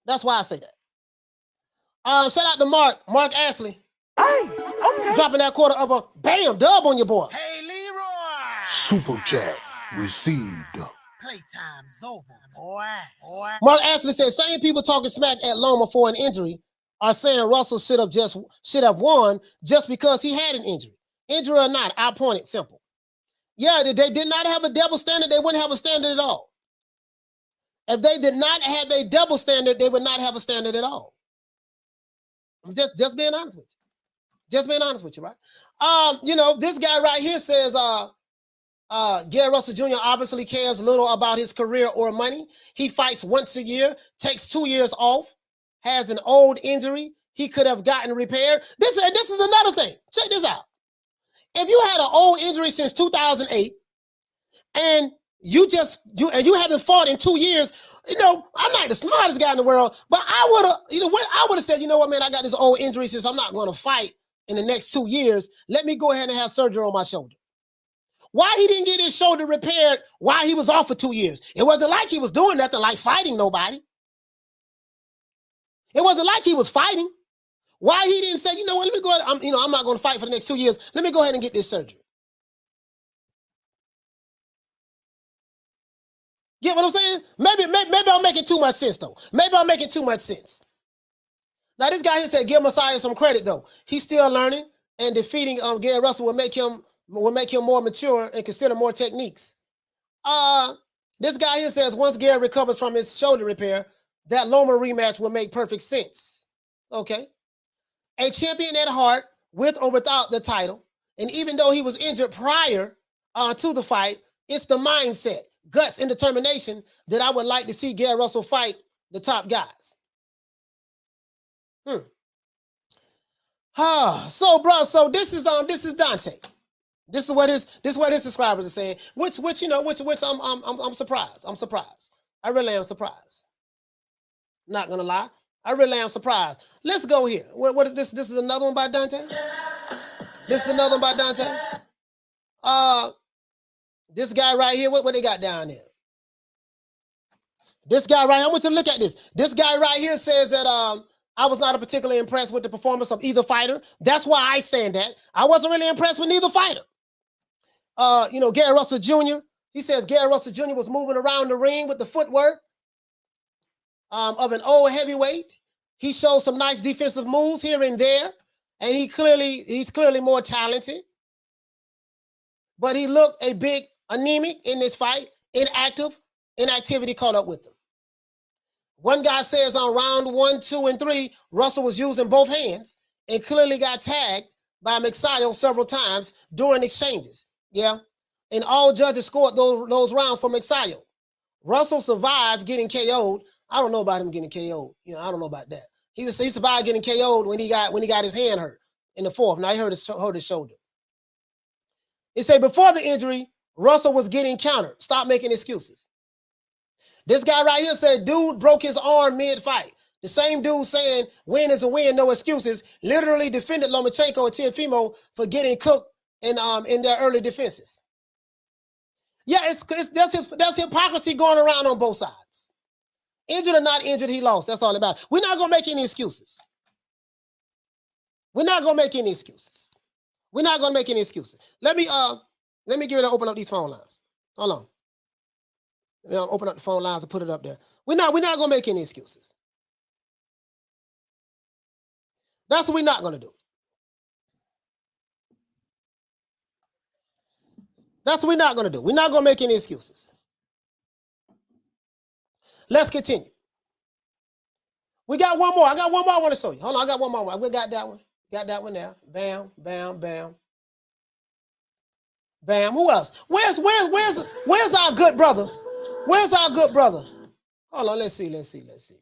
That's why I say that. Shout out to Mark Ashley. Dropping that quarter of a bam dub on your boy. Hey, Leroy. Super chat received. Playtime's over, boy. Mark Ashley said, same people talking smack at Loma for an injury are saying Russell should have won just because he had an injury. Injury or not, I point it simple. Yeah, they did not have a double standard. They wouldn't have a standard at all. If they did not have a double standard, they would not have a standard at all. I'm just being honest with you. Just being honest with you, right? You know, this guy right here says, Gary Russell Jr. obviously cares little about his career or money. He fights once a year, takes 2 years off, has an old injury he could have gotten repaired. This is another thing. Check this out. If you had an old injury since 2008 and you haven't fought in 2 years, you know, I'm not the smartest guy in the world, but I would have said, you know what, man, I got this old injury since I'm not going to fight in the next 2 years. Let me go ahead and have surgery on my shoulder. Why he didn't get his shoulder repaired while he was off for 2 years? It wasn't like he was doing nothing like fighting nobody. It wasn't like he was fighting. Why he didn't say, you know what, let me go ahead, I'm not going to fight for the next 2 years. Let me go ahead and get this surgery. Get what I'm saying? Maybe I'm making too much sense, though. Maybe I'm making too much sense. Now, this guy here said, give Messiah some credit, though. He's still learning, and defeating Gary Russell will make him more mature and consider more techniques. This guy here says, once Gary recovers from his shoulder repair, that Loma rematch will make perfect sense. Okay. A champion at heart, with or without the title, and even though he was injured prior to the fight, it's the mindset, guts, and determination that I would like to see Gary Russell fight the top guys. So this is Dante. This is what his subscribers are saying. Which I'm surprised. I'm surprised. I really am surprised. Not gonna lie. I really am surprised. Let's go here. What is this? This is another one by Dante? This is another one by Dante? This guy right here, what they got down there? This guy right here, I want you to look at this. This guy right here says that I was not particularly impressed with the performance of either fighter. That's why I stand at. I wasn't really impressed with neither fighter. Gary Russell Jr., he says Gary Russell Jr. was moving around the ring with the footwork of an old heavyweight. He showed some nice defensive moves here and there, and he's clearly more talented. But he looked a bit anemic in this fight, inactivity caught up with him. One guy says on round 1, 2, and 3, Russell was using both hands and clearly got tagged by Magsayo several times during exchanges. Yeah, and all judges scored those rounds for Magsayo. Russell survived getting KO'd. I don't know about him getting KO'd. I don't know about that. He survived getting KO'd when he got his hand hurt in the fourth. Now he hurt his shoulder. It said before the injury, Russell was getting countered. Stop making excuses. This guy right here said, dude broke his arm mid-fight. The same dude saying win is a win, no excuses, literally defended Lomachenko and Teofimo for getting cooked in their early defenses. Yeah, that's hypocrisy going around on both sides. Injured or not injured, he lost. That's all about it. We're not going to make any excuses. We're not going to make any excuses. We're not going to make any excuses. Let me get ready to open up these phone lines. Hold on. Open up the phone lines and put it up there. We're not going to make any excuses. That's what we're not going to do. That's what we're not going to do. We're not going to make any excuses. Let's continue. We got one more. I got one more I want to show you. Hold on, I got one more. We got that one. Got that one there. Bam, bam, bam. Bam. Who else? Where's our good brother? Where's our good brother? Hold on, let's see. This is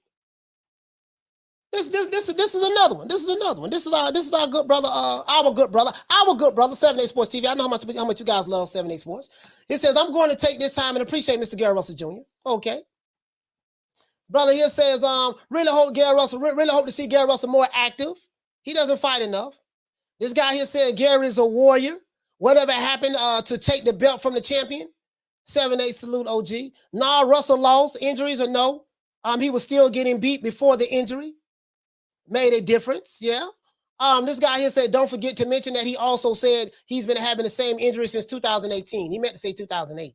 another one. This is another one. This is our good brother, our good brother, 7A Sports TV. I know how much you guys love 7A Sports. He says, I'm going to take this time and appreciate Mr. Gary Russell Jr. Okay. Brother here says, really hope to see Gary Russell more active. He doesn't fight enough. This guy here said Gary is a warrior. Whatever happened to take the belt from the champion? 7-8 salute OG. Nah, Russell lost. Injuries or no. He was still getting beat before the injury. Made a difference, yeah. This guy here said, don't forget to mention that he also said he's been having the same injury since 2018. He meant to say 2008.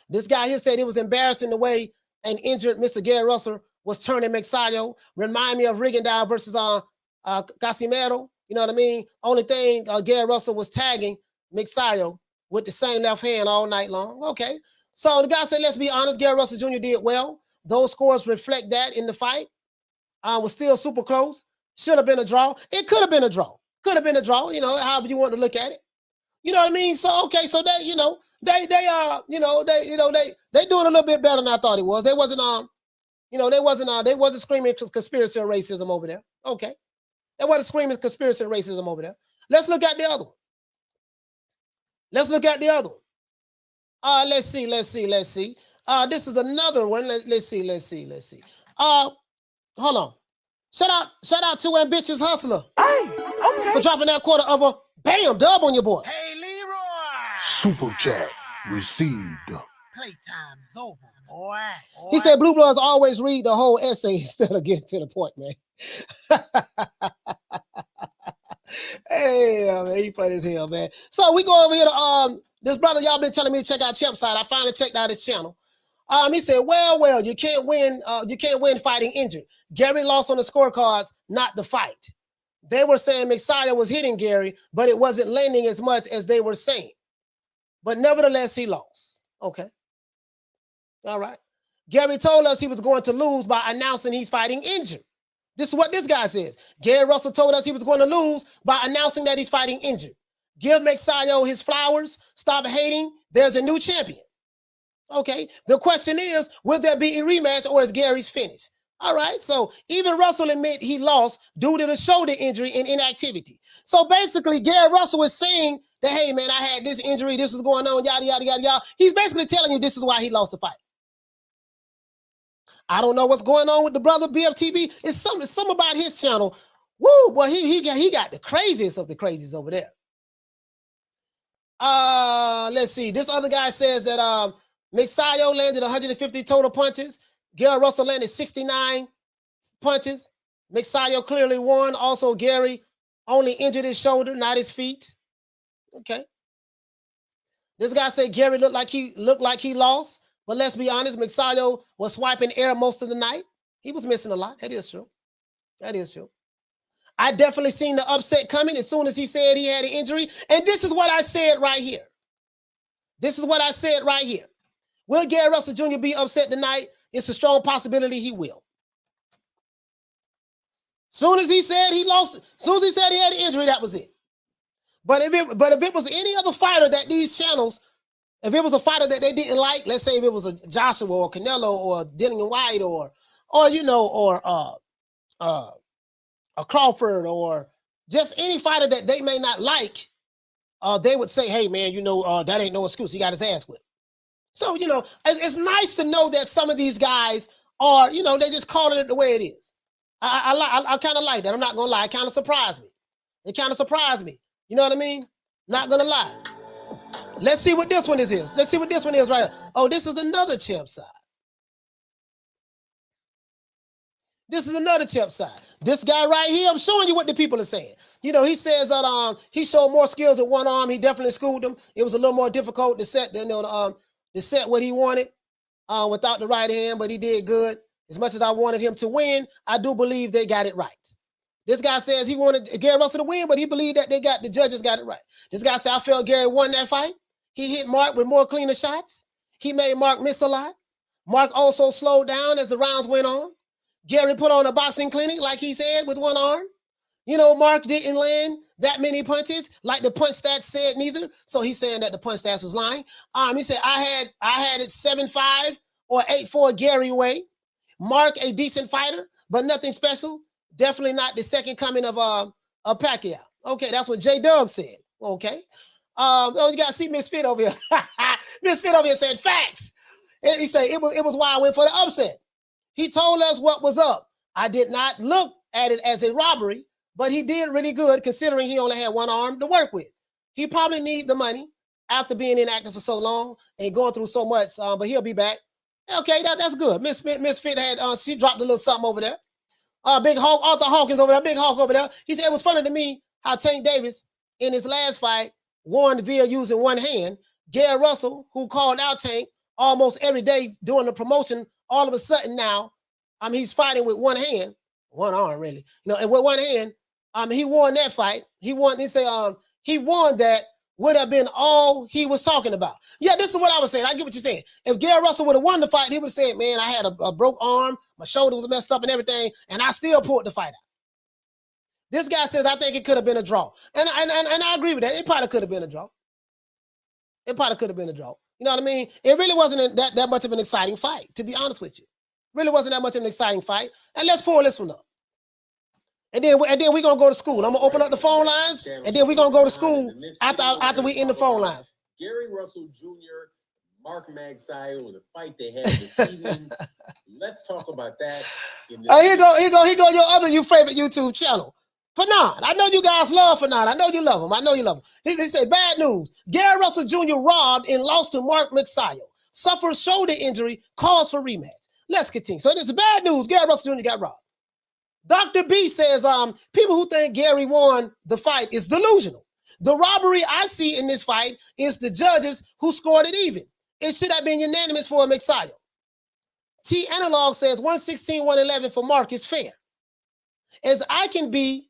This guy here said it was embarrassing the way an injured Mr. Gary Russell was turning Magsayo. Remind me of Rigondeaux versus Casimero. You know what I mean? Only thing, Gary Russell was tagging Magsayo with the same left hand all night long. Okay. So the guy said, let's be honest, Gary Russell Jr. did well. Those scores reflect that in the fight. Was still super close. Should have been a draw. It could have been a draw. Could have been a draw, you know, however you want to look at it. You know what I mean? So, okay, so they, you know, they doing a little bit better than I thought it was. They wasn't, they wasn't screaming conspiracy or racism over there. Okay. They wasn't screaming conspiracy and racism over there. Let's look at the other one. Let's see. This is another one. Let's see. Hold on. Shout out to Ambitious Hustler. Hey, okay. For dropping that quarter of a bam dub on your boy. Hey, Leroy. Super chat received. Playtime's over, boy. He said Blue Bloods always read the whole essay instead of getting to the point, man. Hey, man, he funny as hell, man. So we go over here to this brother. Y'all been telling me to check out Champ Side. I finally checked out his channel. He said, well, you can't win fighting injured. Gary lost on the scorecards, not the fight. They were saying Magsayo was hitting Gary, but it wasn't landing as much as they were saying. But nevertheless, he lost. Okay. All right. Gary told us he was going to lose by announcing he's fighting injured. This is what this guy says. Gary Russell told us he was going to lose by announcing that he's fighting injured. Give Magsayo his flowers. Stop hating. There's a new champion. Okay. The question is, will there be a rematch or is Gary's finished? All right. So even Russell admit he lost due to the shoulder injury and inactivity. So basically, Gary Russell is saying that, hey, man, I had this injury. This is going on, yada, yada, yada, yada. He's basically telling you this is why he lost the fight. I don't know what's going on with the brother BFTV. It's something about his channel. Woo, boy, he got the craziest of the crazies over there. Let's see. This other guy says that Magsayo landed 150 total punches. Gary Russell landed 69 punches. Magsayo clearly won. Also, Gary only injured his shoulder, not his feet. Okay. This guy said Gary looked like he lost. But let's be honest, Magsayo was swiping air most of the night. He was missing a lot. That is true. I definitely seen the upset coming as soon as he said he had an injury. And this is what I said right here. Will Gary Russell Jr. be upset tonight? It's a strong possibility he will. Soon as he said he lost, soon as he said he had an injury, that was it. But if it was any other fighter that these channels, if it was a fighter that they didn't like, let's say if it was a Joshua or Canelo or Dillian White or a Crawford or just any fighter that they may not like, they would say, hey, man, that ain't no excuse. He got his ass whipped. So, it's nice to know that some of these guys are, they just calling it the way it is. I kind of like that. I'm not going to lie. It kind of surprised me. You know what I mean? Not going to lie. Let's see what this one is. Let's see what this one is right here. Oh, this is another Champ Side. This guy right here, I'm showing you what the people are saying. He says that he showed more skills with one arm. He definitely schooled them. It was a little more difficult to set what he wanted without the right hand, but he did good. As much as I wanted him to win, I do believe they got it right. This guy says he wanted Gary Russell to win, but he believed that the judges got it right. This guy said, I felt Gary won that fight. He hit Mark with more cleaner shots. He made Mark miss a lot. Mark also slowed down as the rounds went on. Gary put on a boxing clinic, like he said, with one arm. Mark didn't land that many punches, like the punch stats said neither. So he's saying that the punch stats was lying. He said, I had it 7-5 or 8-4 Gary way. Mark, a decent fighter, but nothing special. Definitely not the second coming of Pacquiao. Okay, that's what J. Doug said. Okay. You got to see Misfit over here. Misfit over here said facts. And he said it was why I went for the upset. He told us what was up. I did not look at it as a robbery, but he did really good considering he only had one arm to work with. He probably need the money after being inactive for so long and going through so much, but he'll be back. Okay, that's good. Misfit had, she dropped a little something over there. Big Hawk, Arthur Hawkins over there, Big Hawk over there. He said it was funny to me how Tank Davis in his last fight won via using one hand. Gary Russell, who called out Tank almost every day during the promotion, all of a sudden now, he's fighting with one hand, one arm really, and with one hand, he won that fight. He won. He said, he won that. Would have been all he was talking about. Yeah, this is what I was saying. I get what you're saying. If Gary Russell would have won the fight, he would have said, man, I had a broke arm, my shoulder was messed up and everything, and I still pulled the fight out. This guy says, I think it could have been a draw. And I agree with that. It probably could have been a draw. It probably could have been a draw. You know what I mean? It really wasn't that much of an exciting fight, to be honest with you. Really wasn't that much of an exciting fight. And let's pull this one up. And then we're going to go to school. I'm going to open up the phone lines, and then we're going to go to school after we end the phone lines. Gary Russell Jr., Mark Magsayo, the fight they had this evening. Let's talk about that. Here go your favorite YouTube channel. Fanon. I know you guys love Fanon. I know you love him. He said, bad news. Gary Russell Jr. robbed and lost to Mark Magsayo. Suffers shoulder injury, calls for rematch. Let's continue. So this is bad news. Gary Russell Jr. got robbed. Dr. B says, people who think Gary won the fight is delusional. The robbery I see in this fight is the judges who scored it even. It should have been unanimous for Magsayo. T Analog says 116-111 for Mark is fair. As I can be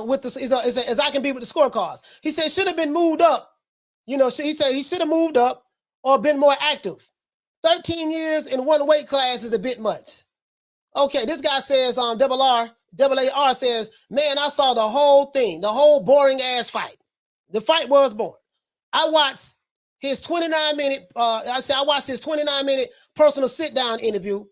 with the as I can be with the scorecards. He said should have been moved up. He said he should have moved up or been more active. 13 years in one weight class is a bit much. Okay, this guy says, AAR says, man, I saw the whole thing, the whole boring ass fight. The fight was boring. I watched his 29-minute, I watched his 29-minute personal sit-down interview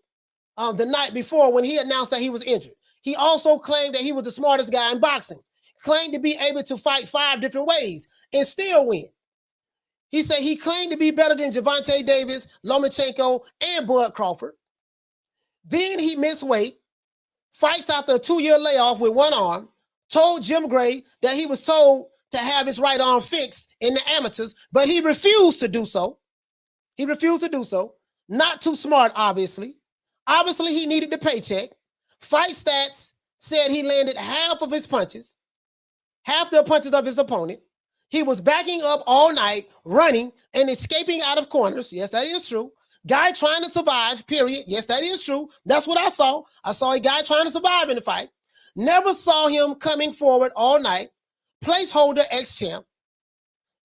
the night before when he announced that he was injured. He also claimed that he was the smartest guy in boxing, claimed to be able to fight 5 different ways and still win. He said he claimed to be better than Gervonta Davis, Lomachenko, and Bud Crawford. Then he missed weight, fights after a 2-year layoff with one arm, told Jim Gray that he was told to have his right arm fixed in the amateurs, but he refused to do so. Not too smart, obviously. Obviously, he needed the paycheck. Fight stats said he landed half of his punches, half the punches of his opponent. He was backing up all night, running and escaping out of corners. Yes, that is true. Guy trying to survive, period. Yes, that is true. That's what I saw. I saw a guy trying to survive in the fight. Never saw him coming forward all night. Placeholder ex-champ.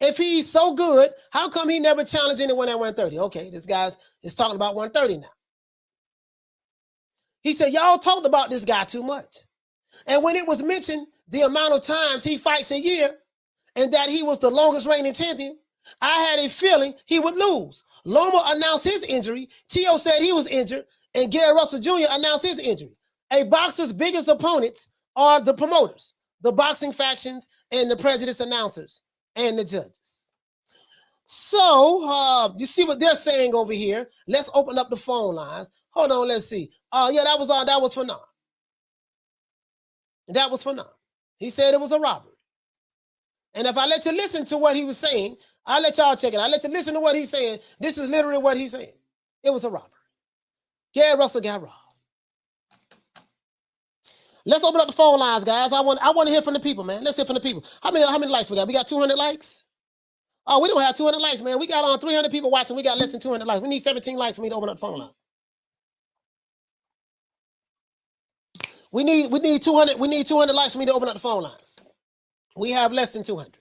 If he's so good, how come he never challenged anyone at 130? Okay, this guy's is talking about 130 now. He said, y'all talked about this guy too much. And when it was mentioned the amount of times he fights a year and that he was the longest reigning champion, I had a feeling he would lose. Loma announced his injury. T.O. said he was injured, and Gary Russell Jr. announced his injury. A boxer's biggest opponents are the promoters, the boxing factions, and the prejudiced announcers, and the judges. So, you see what they're saying over here. Let's open up the phone lines. Hold on, let's see. Yeah, that was Fanon. That was Fanon. He said it was a robbery. And if I let you listen to what he was saying, I'll let y'all check it. I'll let you listen to what he's saying. This is literally what he's saying. It was a robbery. Gary Russell got robbed. Let's open up the phone lines, guys. I want to hear from the people, man. Let's hear from the people. How many likes we got? We got 200 likes? Oh, we don't have 200 likes, man. We got on 300 people watching. We got less than 200 likes. We need 17 likes for me to open up the phone line. We need 200. We need 200 likes for me to open up the phone lines. We have less than 200.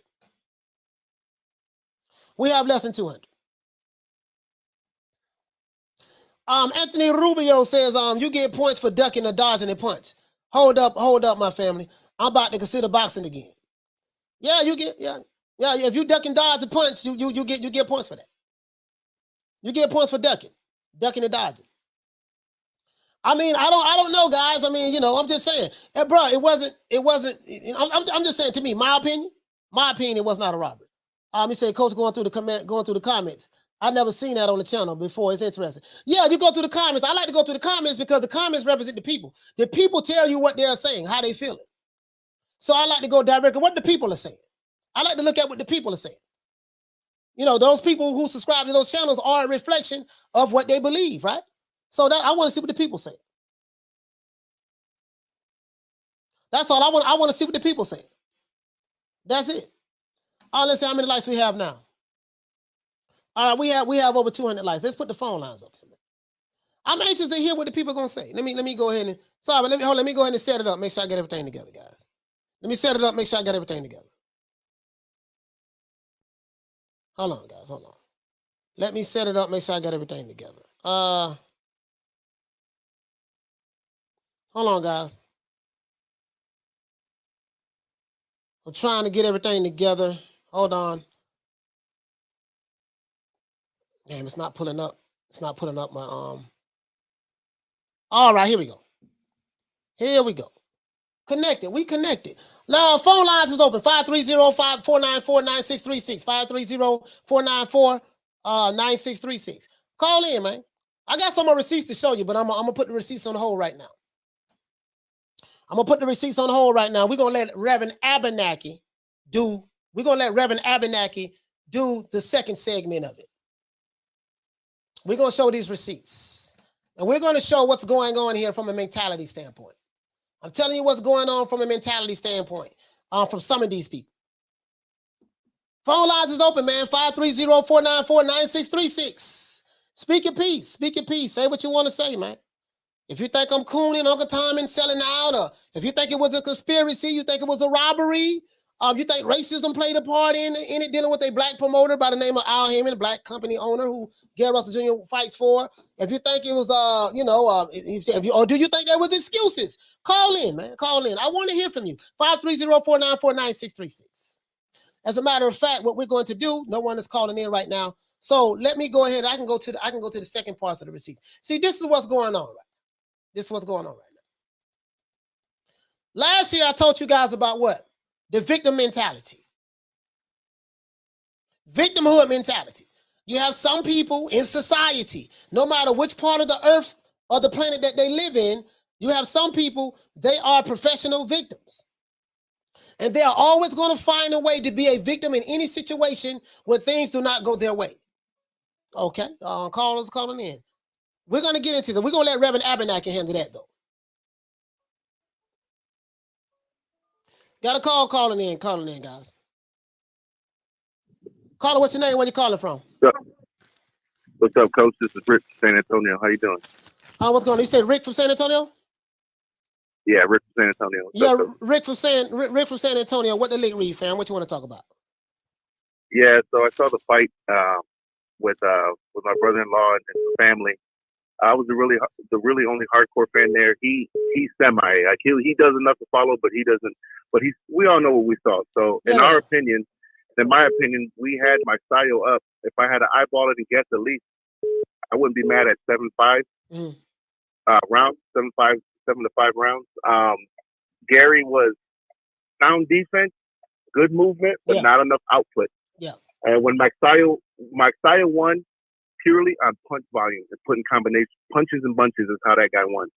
We have less than 200. Anthony Rubio says, you get points for ducking or dodging a punch. Hold up, my family. I'm about to consider boxing again. Yeah, you get, yeah. If you duck and dodge a punch, you get points for that. You get points for ducking and dodging. I mean, I don't know, guys. I mean, I'm just saying, bro, it wasn't. I'm just saying, to me, my opinion, it was not a robbery. He said, Coach, going through the comments. I've never seen that on the channel before. It's interesting. Yeah, you go through the comments. I like to go through the comments because the comments represent the people. The people tell you what they're saying, how they feel it. So I like to go directly what the people are saying. I like to look at what the people are saying. Those people who subscribe to those channels are a reflection of what they believe, right? So that I want to see what the people say. That's all I want. I want to see what the people say. That's it. All right, let's see how many likes we have now. All right, we have over 200 likes. Let's put the phone lines up here. I'm anxious to hear what the people are gonna say. Let me go ahead and sorry, but let me go ahead and set it up. Make sure I get everything together, guys. Let me set it up. Make sure I got everything together. Hold on, guys. Hold on. Let me set it up. Make sure I got everything together. Hold on, guys. I'm trying to get everything together. Hold on. Damn, it's not pulling up. It's not pulling up my All right, here we go. Here we go. Connected. We connected. Now, phone lines is open. 530-494-9636. 530-494-9636. Call in, man. I got some more receipts to show you, but I'm gonna put the receipts on hold right now. I'm gonna put the receipts on hold right now. We're gonna let Reverend Abernathy do the second segment of it. We're gonna show these receipts. And we're gonna show what's going on here from a mentality standpoint. I'm telling you what's going on from a mentality standpoint from some of these people. Phone lines is open, man. 530-494-9636. Speak your piece. Speak your piece. Say what you want to say, man. If you think I'm cooning Uncle Tom and selling out, or if you think it was a conspiracy, you think it was a robbery, you think racism played a part in it, dealing with a black promoter by the name of Al Haymon, a black company owner who Gary Russell Jr. fights for. If you think it was, or do you think there was excuses? Call in, man. Call in. I want to hear from you. 530-494-9636. As a matter of fact, what we're going to do, no one is calling in right now. So let me go ahead. I can go to the second part of the receipt. See, this is what's going on right now. This is what's going on right now. Last year, I told you guys about what? The victim mentality. Victimhood mentality. You have some people in society, no matter which part of the earth or the planet that they live in, you have some people, they are professional victims. And they are always going to find a way to be a victim in any situation where things do not go their way. Okay, callers calling in. We're going to get into this. We're going to let Reverend Abernathy handle that, though. Got a call calling in, guys. Caller, what's your name? Where you calling from? What's up, Coach? This is Rick from San Antonio. How you doing? What's going on? You said Rick from San Antonio? Yeah, Rick from San Antonio. What's Yeah, up, Rick from San Antonio. What the link read, fam? What you want to talk about? Yeah, so I saw the fight with my brother-in-law and his family. I was the really only hardcore fan there. He's semi, like he does enough to follow, but he doesn't. But we all know what we saw. So in my opinion, we had Magsayo up. If I had to eyeball it and guess at least, I wouldn't be mad at 7-5 rounds, 7-5 rounds. Gary was sound defense, good movement, but not enough output. Yeah. And when Magsayo won purely on punch volume and putting combination punches and bunches is how that guy won.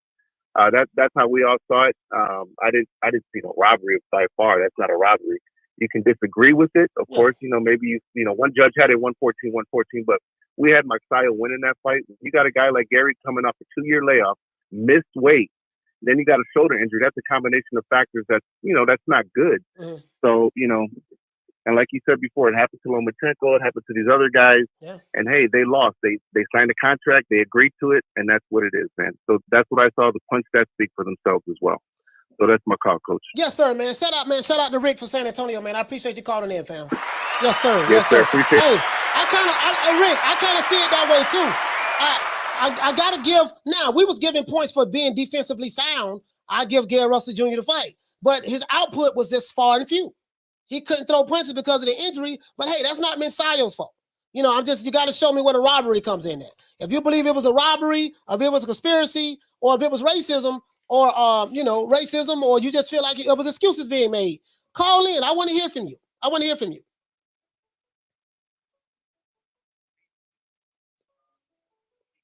That's how we all saw it. I didn't see no robbery by far. That's not a robbery. You can disagree with it, of course. Maybe one judge had it 114, but we had Magsayo winning that fight. You got a guy like Gary coming off a 2-year layoff, missed weight, then you got a shoulder injury. That's a combination of factors that's not good. So and like you said before, it happened to Lomachenko, it happened to these other guys. Yeah. And hey, they lost. They signed a contract, they agreed to it, and that's what it is, man. So that's what I saw. The punch that speak for themselves as well. So that's my call, Coach. Yes, sir, man. Shout out to Rick from San Antonio, man. I appreciate you calling in, fam. Yes, sir. Yes, sir. Appreciate it. Hey, Rick, I kind of see it that way too. I gotta give. Now we was giving points for being defensively sound. I give Gary Russell Jr. the fight, but his output was just far and few. He couldn't throw punches because of the injury. But hey, that's not Magsayo's fault. You got to show me where the robbery comes in at. If you believe it was a robbery, if it was a conspiracy, or if it was racism, or racism, or you just feel like it was excuses being made, call in. I want to hear from you.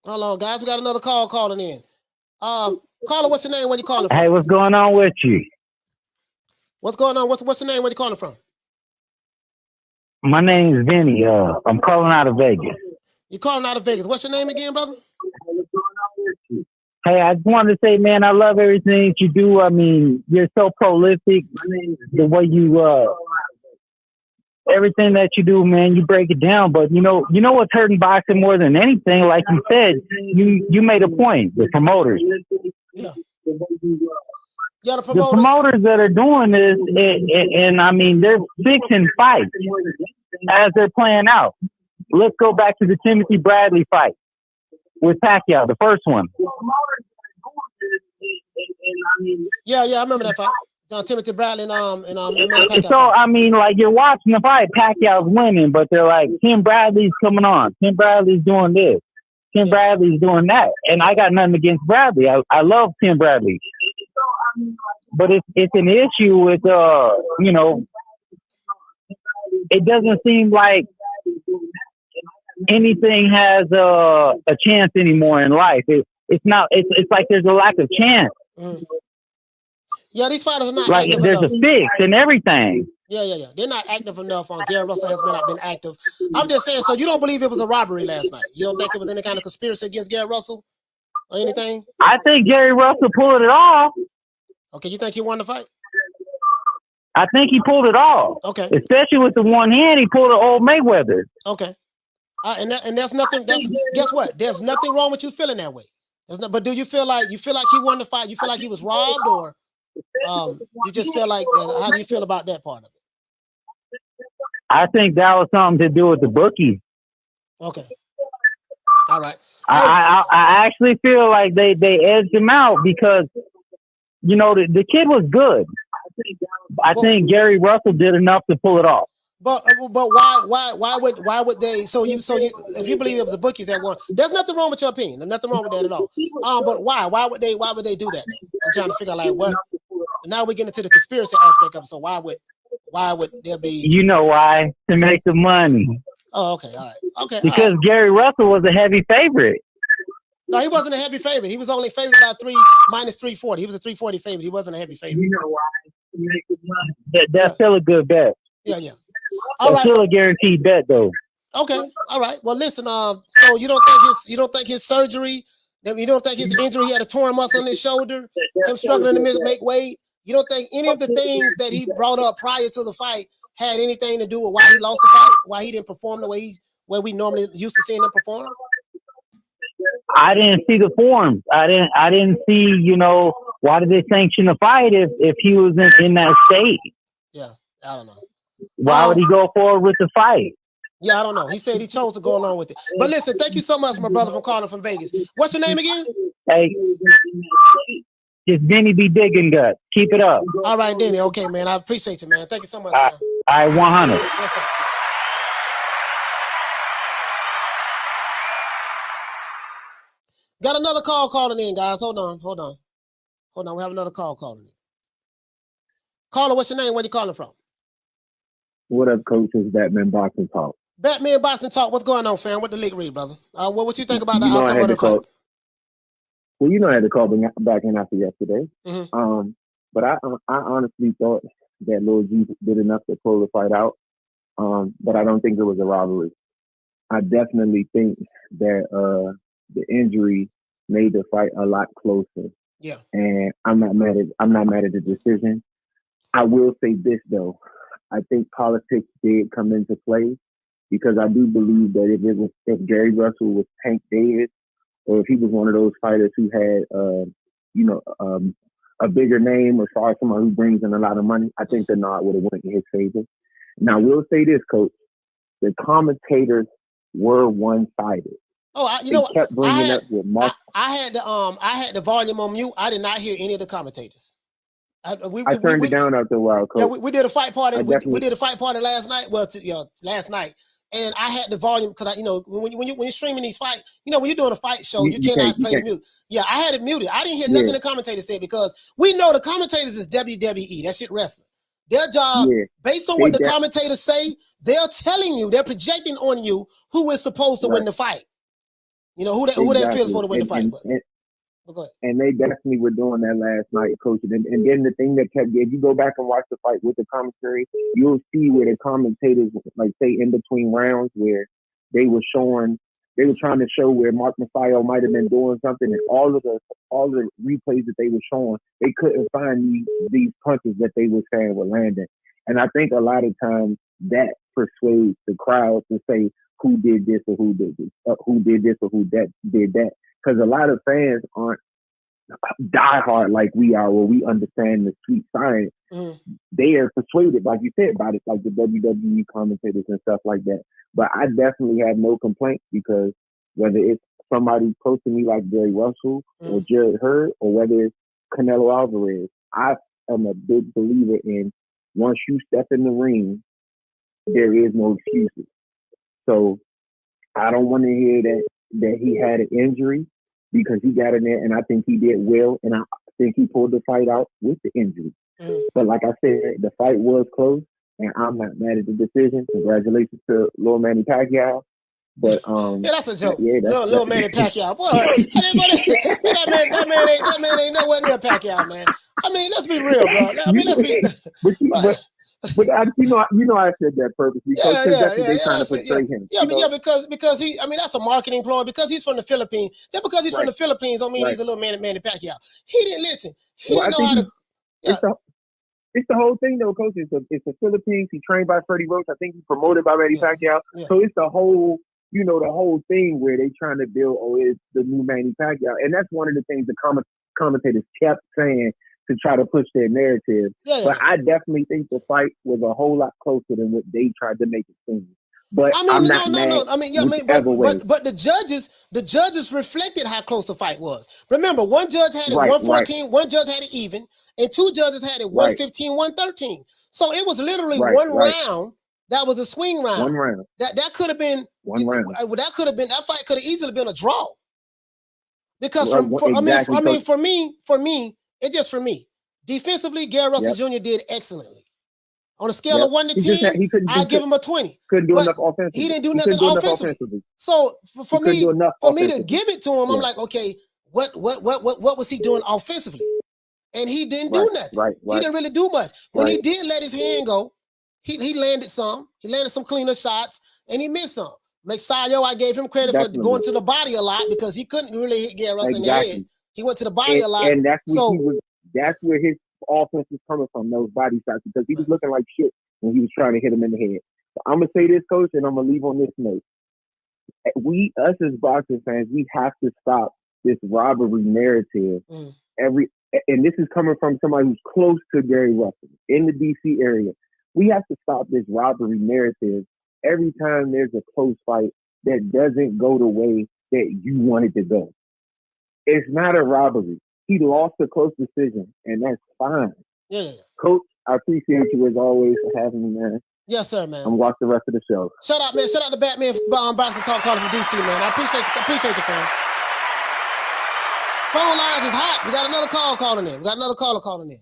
Hold on, guys. We got another call calling in. Caller, what's your name? Where you calling from? Hey, what's going on with you? What's going on? What's your name? Where you calling from? My name is Vinny. I'm calling out of Vegas. You calling out of Vegas? What's your name again, brother? Hey, I just wanted to say, man, I love everything that you do. I mean, you're so prolific. The way you, everything that you do, man, you break it down. But you know what's hurting boxing more than anything? Like you said, you made a point. The promoters. Yeah. Yeah, the The promoters that are doing this, and I mean, they're fixing fights as they're playing out. Let's go back to the Timothy Bradley fight with Pacquiao, the first one. Yeah, I remember that fight. Timothy Bradley and Pacquiao So I mean, like you're watching the fight, Pacquiao's winning, but they're like, Tim Bradley's coming on. Tim Bradley's doing this. Tim Bradley's doing that, and I got nothing against Bradley. I love Tim Bradley, but it's an issue with it doesn't seem like anything has a chance anymore in life. It's not. It's like there's a lack of chance. Mm. Yeah, these fighters are not like active there's enough. a fix and everything. Yeah. They're not active enough. Gary Russell has not been active. I'm just saying. So you don't believe it was a robbery last night? You don't think it was any kind of conspiracy against Gary Russell or anything? I think Gary Russell pulled it off. Okay, you think he won the fight? I think he pulled it off. Okay. Especially with the one hand, he pulled an old Mayweather. Okay. And there's nothing. Guess what? There's nothing wrong with you feeling that way. But do you feel like he won the fight? You feel like he was robbed, or you just feel like? How do you feel about that part of it? I think that was something to do with the bookies. Okay. All right. I actually feel like they edged him out because the kid was good. I think Gary Russell did enough to pull it off. But why would they? So if you believe it was the bookies that won, there's nothing wrong with your opinion. There's nothing wrong with that at all. But why would they do that? I'm trying to figure out like what. Now we get into the conspiracy aspect of it. So why would there be? You know why? To make the money. Oh, okay, all right, okay. Because Gary Russell was a heavy favorite. No, he wasn't a heavy favorite. He was only favored by minus 340. He was a 340 favorite. He wasn't a heavy favorite. You know why? To make the money. That's still a good bet. Yeah. All right. Still a guaranteed bet though. Okay. All right. Well, listen. So you don't think his surgery, you don't think his injury, he had a torn muscle in his shoulder, him struggling to make weight. You don't think any of the things that he brought up prior to the fight had anything to do with why he lost the fight, why he didn't perform the way we normally used to seeing him perform? I didn't see the forms. I didn't see. Why did they sanction the fight if he was in that state? Yeah, I don't know. Why would he go forward with the fight? Yeah, I don't know. He said he chose to go along with it. But listen, thank you so much, my brother, for calling from Vegas. What's your name again? Hey, it's Denny B. Digging Gut. Keep it up. All right, Denny. Okay, man. I appreciate you, man. Thank you so much. All right, 100. Yes, sir. Got another call calling in, guys. Hold on. We have another call calling in. Caller, what's your name? Where you calling from? What up, Coach? It's Batman Boxing Talk. Batman Boxing Talk. What's going on, fam? What the league read, brother? What you think about the outcome of the fight? Well, I had to call back in after yesterday. Mm-hmm. But I honestly thought that Lil G did enough to pull the fight out. But I don't think it was a robbery. I definitely think that the injury made the fight a lot closer. Yeah. And I'm not mad at the decision. I will say this though. I think politics did come into play because I do believe that if Gary Russell was Tank Davis, or if he was one of those fighters who had a bigger name as far as someone who brings in a lot of money, I think the nod would have went in his favor. Now, I will say this, Coach. The commentators were one-sided. Oh, kept bringing up with Mark. I had the volume on mute. I did not hear any of the commentators. I turned it down after a while, Coach. Yeah, we did a fight party. We did a fight party last night. Well, last night, and I had the volume because when you're streaming these fights, when you're doing a fight show, you cannot play the music. Yeah, I had it muted. I didn't hear nothing the commentators said because we know the commentators is WWE. That shit wrestling. Their job, based on what the commentators say, they're telling you, they're projecting on you who is supposed to win the fight. Who they feel is supposed to win the fight. And they definitely were doing that last night, Coach. And then the thing that kept, if you go back and watch the fight with the commentary, you'll see where the commentators, like say in between rounds, where they were they were trying to show where Mark Magsayo might have been doing something, and all of the replays that they were showing, they couldn't find these punches that they were saying were landing. And I think a lot of times that persuades the crowd to say who did this or who did this, who did this or who did that, because a lot of fans aren't diehard like we are, where we understand the street science. They are persuaded, like you said, by it, like the WWE commentators and stuff like that. But I definitely have no complaints, because whether it's somebody close to me like Gary Russell or Jared Hurd, or whether it's Canelo Alvarez, I am a big believer in once you step in the ring, there is no excuses. So I don't want to hear that he had an injury, because he got in there, and I think he did well, and I think he pulled the fight out with the injury. But like I said, the fight was close, and I'm not mad at the decision. Congratulations to Lil Manny Pacquiao. But yeah, that's a joke. Yeah, Lil Manny Pacquiao. Boy, that man ain't nowhere near Pacquiao, man. I mean, let's be real, bro. I mean, let's be. But you know, I said that purposely. That's what they trying to portray him. Because he. I mean, that's a marketing ploy. Because he's from the Philippines. Just because he's from the Philippines, don't mean he's a little Manny Pacquiao. He didn't listen. He didn't know how to. It's the whole thing, though, Coach. It's the Philippines. He trained by Freddie Roach. I think he's promoted by Manny Pacquiao. So it's the whole, the whole thing where they trying to build, it's the new Manny Pacquiao. And that's one of the things the commentators kept saying to try to push their narrative. But I definitely think the fight was a whole lot closer than what they tried to make it seem. But I mean, I'm not mad. I mean, but the judges reflected how close the fight was. Remember, one judge had it 114, one judge had it even, and two judges had it 115, 113. So it was literally one round. That was a swing round. One round. That could have been one round. That fight could have easily been a draw. Because for me, defensively, Gary Russell Jr. did excellently. On a scale of 1 to 10, I'll give him a 20. Couldn't do enough offensively. He didn't do nothing offensively. So for me to give it to him, I'm like, okay, what was he doing offensively? And he didn't do nothing. He didn't really do much. When he did let his hand go, he landed some. He landed some cleaner shots, and he missed some. Magsayo, I gave him credit for going to the body a lot, because he couldn't really hit Gary Russell in the head. He went to the body a lot. And that's where his offense is coming from, those body shots, because he was looking like shit when he was trying to hit him in the head. So I'm gonna say this, Coach, and I'm gonna leave on this note. Us as boxing fans, we have to stop this robbery narrative. And this is coming from somebody who's close to Gary Russell in the DC area. We have to stop this robbery narrative every time there's a close fight that doesn't go the way that you want it to go. It's not a robbery. He lost a close decision, and that's fine. Yeah. Coach, I appreciate you as always for having me, man. Yes, sir, man. I'm watching the rest of the show. Shout out, man. Shout out to Batman Boxing Talk calling from DC, man. I appreciate you, fam. Phone lines is hot. We got another call calling in.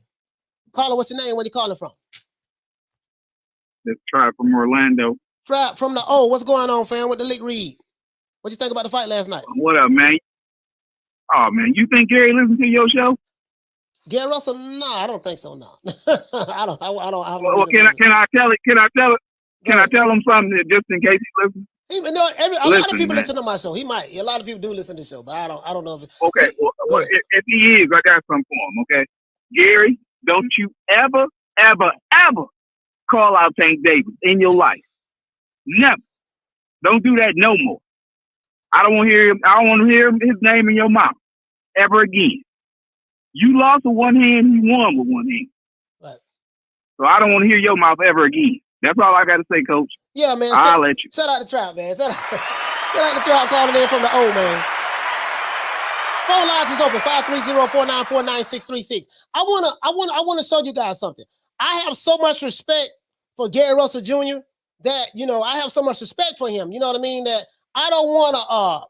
Caller, what's your name? Where you calling from? Let's try from Orlando. From the what's going on, fam? With the Lick Reed. What you think about the fight last night? What up, man? Oh man, you think Gary listened to your show? Gary Russell? No, I don't think so. No, I don't. Well, can I tell it? Can I tell him something just in case he listens? A lot of people listen to my show. He might. A lot of people do listen to the show, but I don't know if it's okay. Well, if he is, I got something for him. Okay, Gary, don't you ever call out Tank Davis in your life. Never. Don't do that no more. I don't want to hear him. I don't want to hear his name in your mouth ever again. You lost with one hand. You won with one hand. Right. So I don't want to hear your mouth ever again. That's all I got to say, Coach. Yeah, man. I'll let you. Shout out to Trout, man. Shout out to Trout calling in from the O, man. Phone lines is open 530-494-9636. I wanna show you guys something. I have so much respect for Gary Russell Jr. that I have so much respect for him. You know what I mean? That I don't want to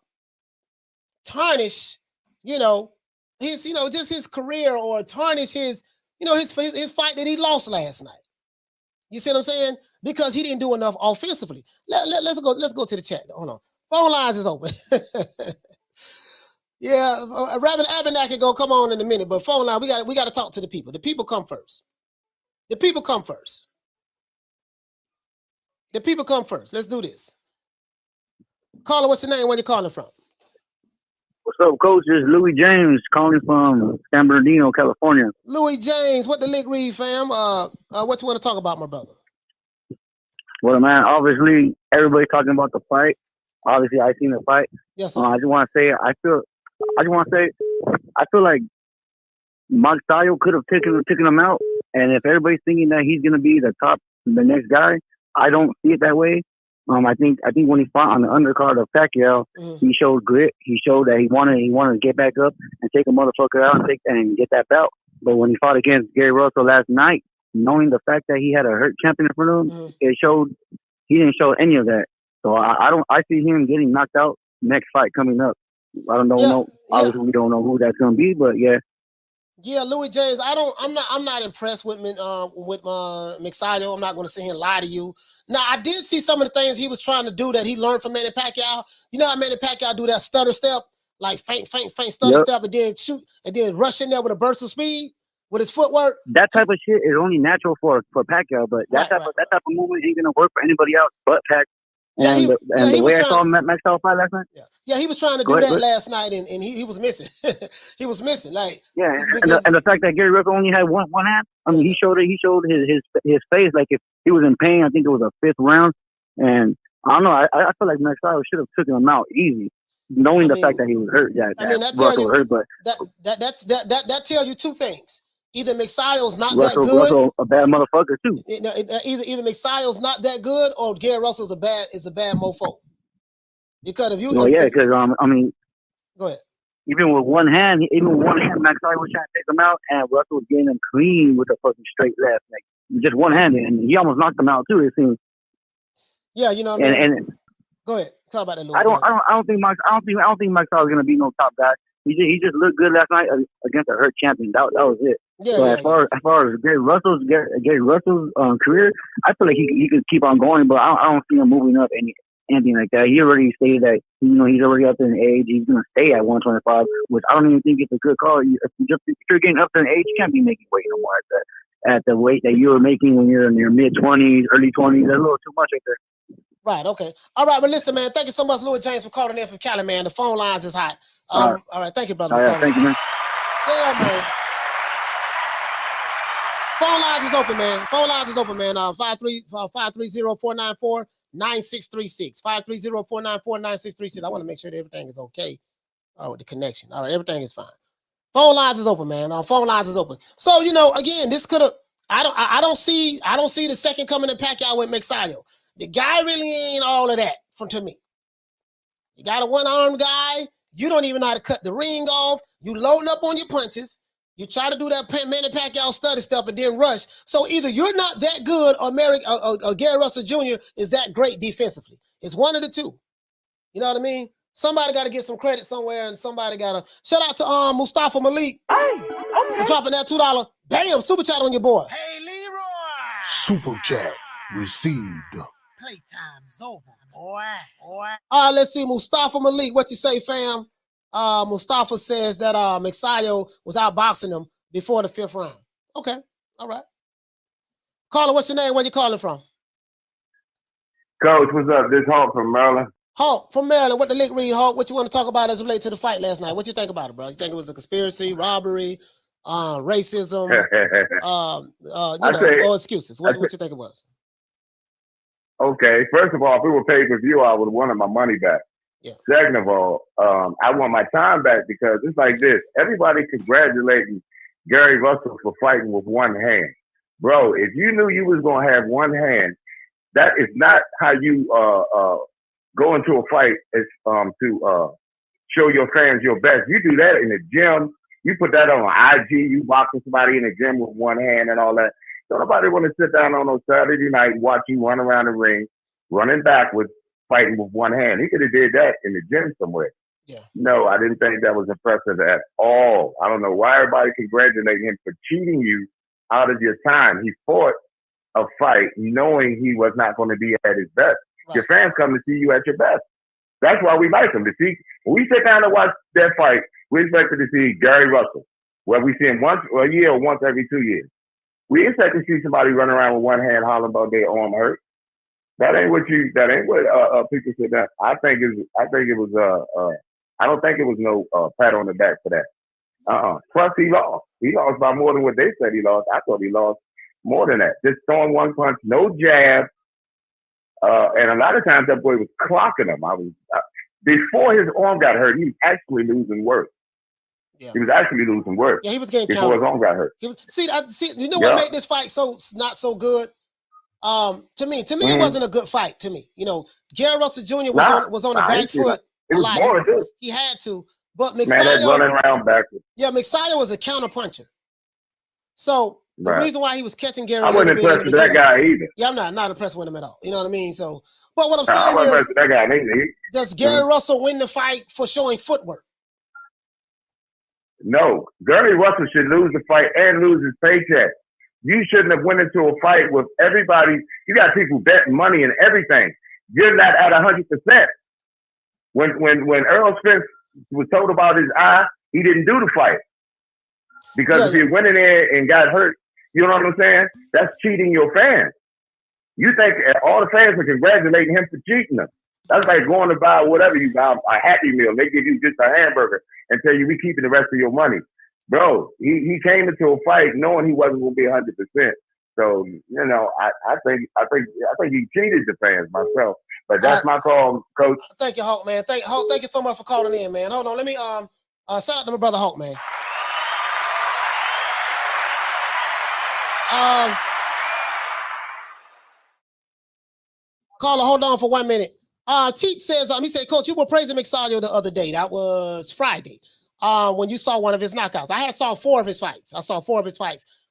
tarnish, his, just his career, or tarnish his, his fight that he lost last night. You see what I'm saying? Because he didn't do enough offensively. Let's go to the chat. Hold on. Phone lines is open. Yeah, Rabbit Abernathy gonna come on in a minute, but phone line, we got to talk to the people. The people come first. The people come first. The people come first. Let's do this. Caller, what's your name? Where you calling from? What's up, Coach? This is Louis James calling from San Bernardino, California. Louis James, what the lick read, fam? What you want to talk about, my brother? Well, man, obviously everybody's talking about the fight. Obviously, I seen the fight. Yes, sir. I just want to say, I feel like Magsayo could have taken him out. And if everybody's thinking that he's gonna be the next guy, I don't see it that way. I think when he fought on the undercard of Pacquiao, he showed grit. He showed that he wanted to get back up and take a motherfucker out and get that belt. But when he fought against Gary Russell last night, knowing the fact that he had a hurt champion in front of him, it showed he didn't show any of that. So I see him getting knocked out next fight coming up. I don't know. Obviously, we don't know who that's gonna be, but yeah. Yeah, Louis James. I'm not impressed with Magsayo. I'm not going to sit here and lie to you. Now, I did see some of the things he was trying to do that he learned from Manny Pacquiao. You know how Manny Pacquiao do that stutter step, like faint stutter step, and then shoot, and then rush in there with a burst of speed with his footwork. That type of shit is only natural for Pacquiao, but that type of movement ain't gonna work for anybody else but Pac. And the way I saw Magsayo fight last night. Yeah, he was trying to do that last night, and he was missing. He was missing. Like and the fact that Gary Russell only had one hand. I mean, he showed his face like if he was in pain. I think it was a fifth round, and I don't know. I feel like Magsayo should have taken him out easy, knowing the fact that he was hurt. That Russell was hurt, but that tells you two things. Either Magsayo's not Russell, that good. Russell a bad motherfucker too. Either Magsayo's not that good, or Gary Russell's a bad mofo. Because if you, because I mean, go ahead. Even with one hand, Magsayo was trying to take him out, and Russell was getting him clean with a fucking straight left, like just one handed, and he almost knocked him out too. It seems. Yeah, you know what I mean. And go ahead, talk about that. I don't think Magsayo is gonna be no top guy. He just looked good last night against a hurt champion. That was it. Yeah, so as far as Gary Russell's career, I feel like he could keep on going, but I don't see him moving up anything like that. He already stated that he's already up in age. He's gonna stay at 125, which I don't even think it's a good call. If you're getting up in age, you can't be making weight no more at the weight that you were making when you're in your mid 20s, early 20s. That's a little too much right there. Right. Okay. All right. But listen, man. Thank you so much, Louis James, for calling in from Cali, man. The phone lines is hot. All right. Thank you, brother. All right. Thank you, man. Yeah, man. Phone lines is open, man. 530-494-9636. 530-494-9636. I want to make sure that everything is okay. With the connection. All right, everything is fine. Phone lines is open, man. Phone lines is open. So, again, this could have. I don't see the second coming of Pacquiao with Magsayo. The guy really ain't all of that to me. You got a one-armed guy. You don't even know how to cut the ring off. You loading up on your punches. You try to do that Manny Pacquiao study step and then rush. So either you're not that good, or Gary Russell Jr. is that great defensively. It's one of the two. You know what I mean? Somebody got to get some credit somewhere, and somebody got to shout out to Mustafa Malik. For dropping that $2. Bam, super chat on your boy. Hey, Leroy. Super chat received. Playtime's over, boy. All right, let's see. Mustafa Malik, what you say, fam? Mustafa says that Magsayo was outboxing him before the 5th round. Okay, all right. Caller, what's your name? Where you calling from? Coach, what's up? This Hulk from Maryland. Hulk from Maryland. What the lick read, Hulk? What you want to talk about as it relates to the fight last night? What you think about it, bro? You think it was a conspiracy, robbery, racism, or excuses? What you think it was? Okay, first of all, if it were pay-per-view, I would have wanted my money back. Yeah. Second of all, I want my time back because it's like this. Everybody congratulating Gary Russell for fighting with one hand. Bro, if you knew you was going to have one hand, that is not how you go into a fight to show your fans your best. You do that in the gym. You put that on IG. You boxing somebody in the gym with one hand and all that. So nobody want to sit down on a Saturday night and watch you run around the ring, running backwards, fighting with one hand. He could have did that in the gym somewhere. Yeah. No, I didn't think that was impressive at all. I don't know why everybody congratulating him for cheating you out of your time. He fought a fight knowing he was not going to be at his best. Right. Your fans come to see you at your best. That's why we like him. To see, when we sit down and watch that fight, we expected to see Gary Russell, where we see him once a year or once every 2 years. We expect to see somebody run around with one hand hollering about their arm hurt. That ain't what people said. That I don't think it was no pat on the back for that. Plus, he lost. He lost by more than what they said he lost. I thought he lost more than that. Just throwing one punch, no jab, and a lot of times that boy was clocking him. Before his arm got hurt, he was actually losing work. Yeah. He was actually losing work. Yeah, he was getting before his arm got hurt. See, you know what made this fight so not so good? To me, it wasn't a good fight. To me, Gary Russell Jr. was on the back foot a lot. He had to, but Magsayo running around backwards. Yeah, Magsayo was a counter puncher. So the reason why he was catching Gary, I wasn't impressed with that guy either. Yeah, I'm not impressed with him at all. You know what I mean? So, but what I'm saying is, that guy either. Does Gary Russell win the fight for showing footwork? No, Gary Russell should lose the fight and lose his paycheck. You shouldn't have went into a fight with everybody. You got people betting money and everything. You're not at 100%. When Earl Spence was told about his eye, he didn't do the fight. Because if he went in there and got hurt, you know what I'm saying? That's cheating your fans. You think all the fans are congratulating him for cheating them. That's like going to buy whatever you buy, a Happy Meal. They give you just a hamburger and tell you we keeping the rest of your money. Bro, he came into a fight knowing he wasn't going to be 100%. So, I think he cheated the fans myself. But that's my call, Coach. Thank you, Hulk, man. Thank you so much for calling in, man. Hold on, let me shout out to my brother Hulk, man. Caller, hold on for 1 minute. Cheat says, he said, Coach, you were praising Magsayo the other day. That was Friday. When you saw one of his knockouts. I saw 4 of his fights.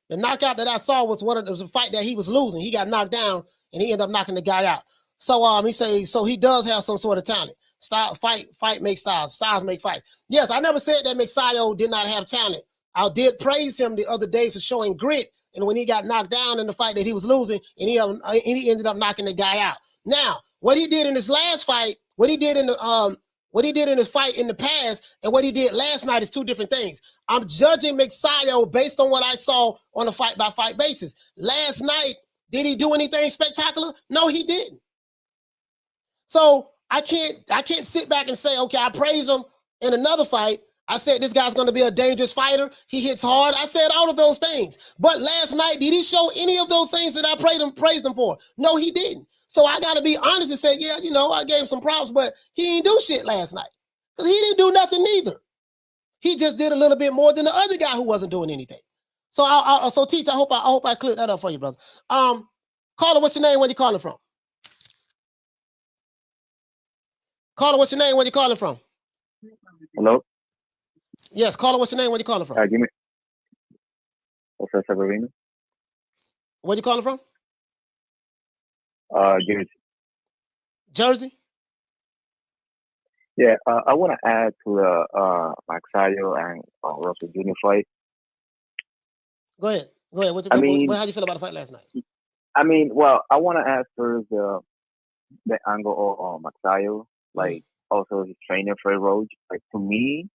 The knockout that I saw was a fight that he was losing. He got knocked down and he ended up knocking the guy out. So he say, so he does have some sort of talent. Fight makes styles. Styles make fights. Yes, I never said that Magsayo did not have talent. I did praise him the other day for showing grit. And when he got knocked down in the fight that he was losing, and he ended up knocking the guy out. Now, what he did in his last fight, what he did in his fight in the past, and what he did last night is 2 different things. I'm judging Magsayo based on what I saw on a fight-by-fight basis. Last night, did he do anything spectacular? No, he didn't. So I can't sit back and say, okay, I praise him in another fight. I said this guy's going to be a dangerous fighter. He hits hard. I said all of those things. But last night, did he show any of those things that I praised him for? No, he didn't. So I got to be honest and say, yeah, I gave him some props, but he didn't do shit last night. Because he didn't do nothing neither. He just did a little bit more than the other guy who wasn't doing anything. So Teach, I hope I cleared that up for you, brother. Caller, what's your name? Where you calling from? Caller, what's your name? Where you calling from? Hello? Yes, caller, what's your name? Where you calling from? Give me. Jose Severino. Where you calling from? Jersey. Jersey? Yeah, I want to add to the Magsayo and Russell Jr. fight. Go ahead. How do you feel about the fight last night? I want to ask first the angle of Magsayo, like also his trainer, Fred Roach. Like, to me,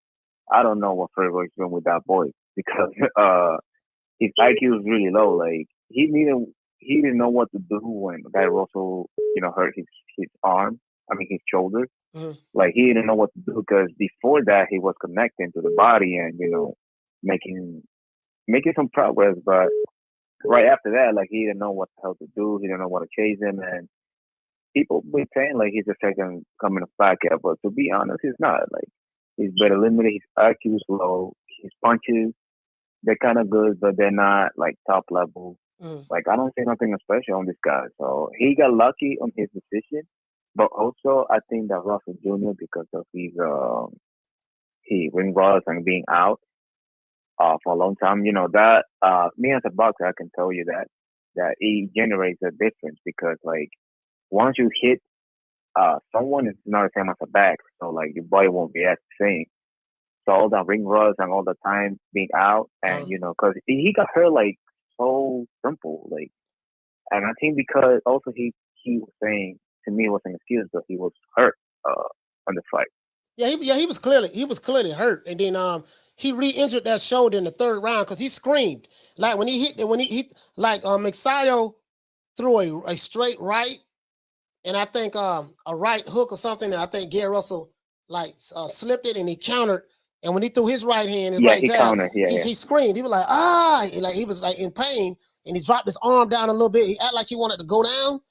I don't know what Fred Roach is doing with that boy because his IQ is really low. Like, he didn't know what to do when Guy Russell, hurt his arm. His shoulder. Mm-hmm. Like, he didn't know what to do because before that he was connecting to the body and making some progress. But right after that, like, he didn't know what the hell to do. He didn't know what to chase him, and people were saying like he's the second coming of Pacquiao. But to be honest, he's not. Like, he's better limited. His IQ is low. His punches, they're kind of good, but they're not like top level. Like, I don't see nothing special on this guy. So he got lucky on his decision. But also, I think that Russell Jr., because of his ring rust and being out for a long time, that me as a boxer, I can tell you that it generates a difference because, like, once you hit someone, it's not the same as a back. So, like, your body won't react the same. So all that ring rust and all the time being out, and because he got hurt like so simple, like, and I think because also he was saying to me it was an excuse, but he was hurt on the fight. Yeah, he was clearly hurt, and then he re-injured that shoulder in the 3rd round because he screamed like when he hit Magsayo threw a straight right, and I think a right hook or something, and I think Gary Russell like slipped it and he countered. And when he threw his right hand, his right he jab, countered. he screamed. He was like, ah, like he was like in pain, and he dropped his arm down a little bit. He acted like he wanted to go down,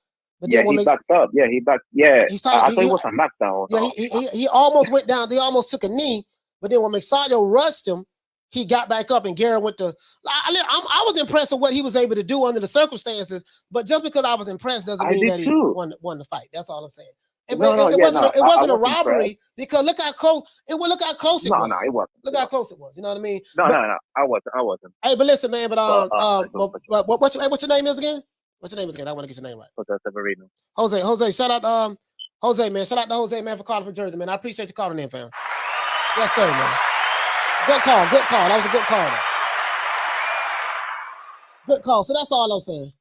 but then when he backed up. Yeah, he backed. Yeah, he started, I thought it was a knockdown. Yeah, he almost went down. They almost took a knee, but then when Magsayo rushed him, he got back up, and Gary went to. I was impressed with what he was able to do under the circumstances, but just because I was impressed doesn't mean that he won the fight. That's all I'm saying. It wasn't a robbery because look how close it was. Look how close it was. No, it wasn't. Look how close it was. You know what I mean? No, I wasn't. Hey, but listen, man. But what's your name is again? What's your name is again? I want to get your name right. Jose. Shout out Jose, man. Shout out to Jose, man, for calling from Jersey, man. I appreciate you calling in, fam. Yes, sir, man. Good call. That was a good call. Good call. So that's all I'm saying.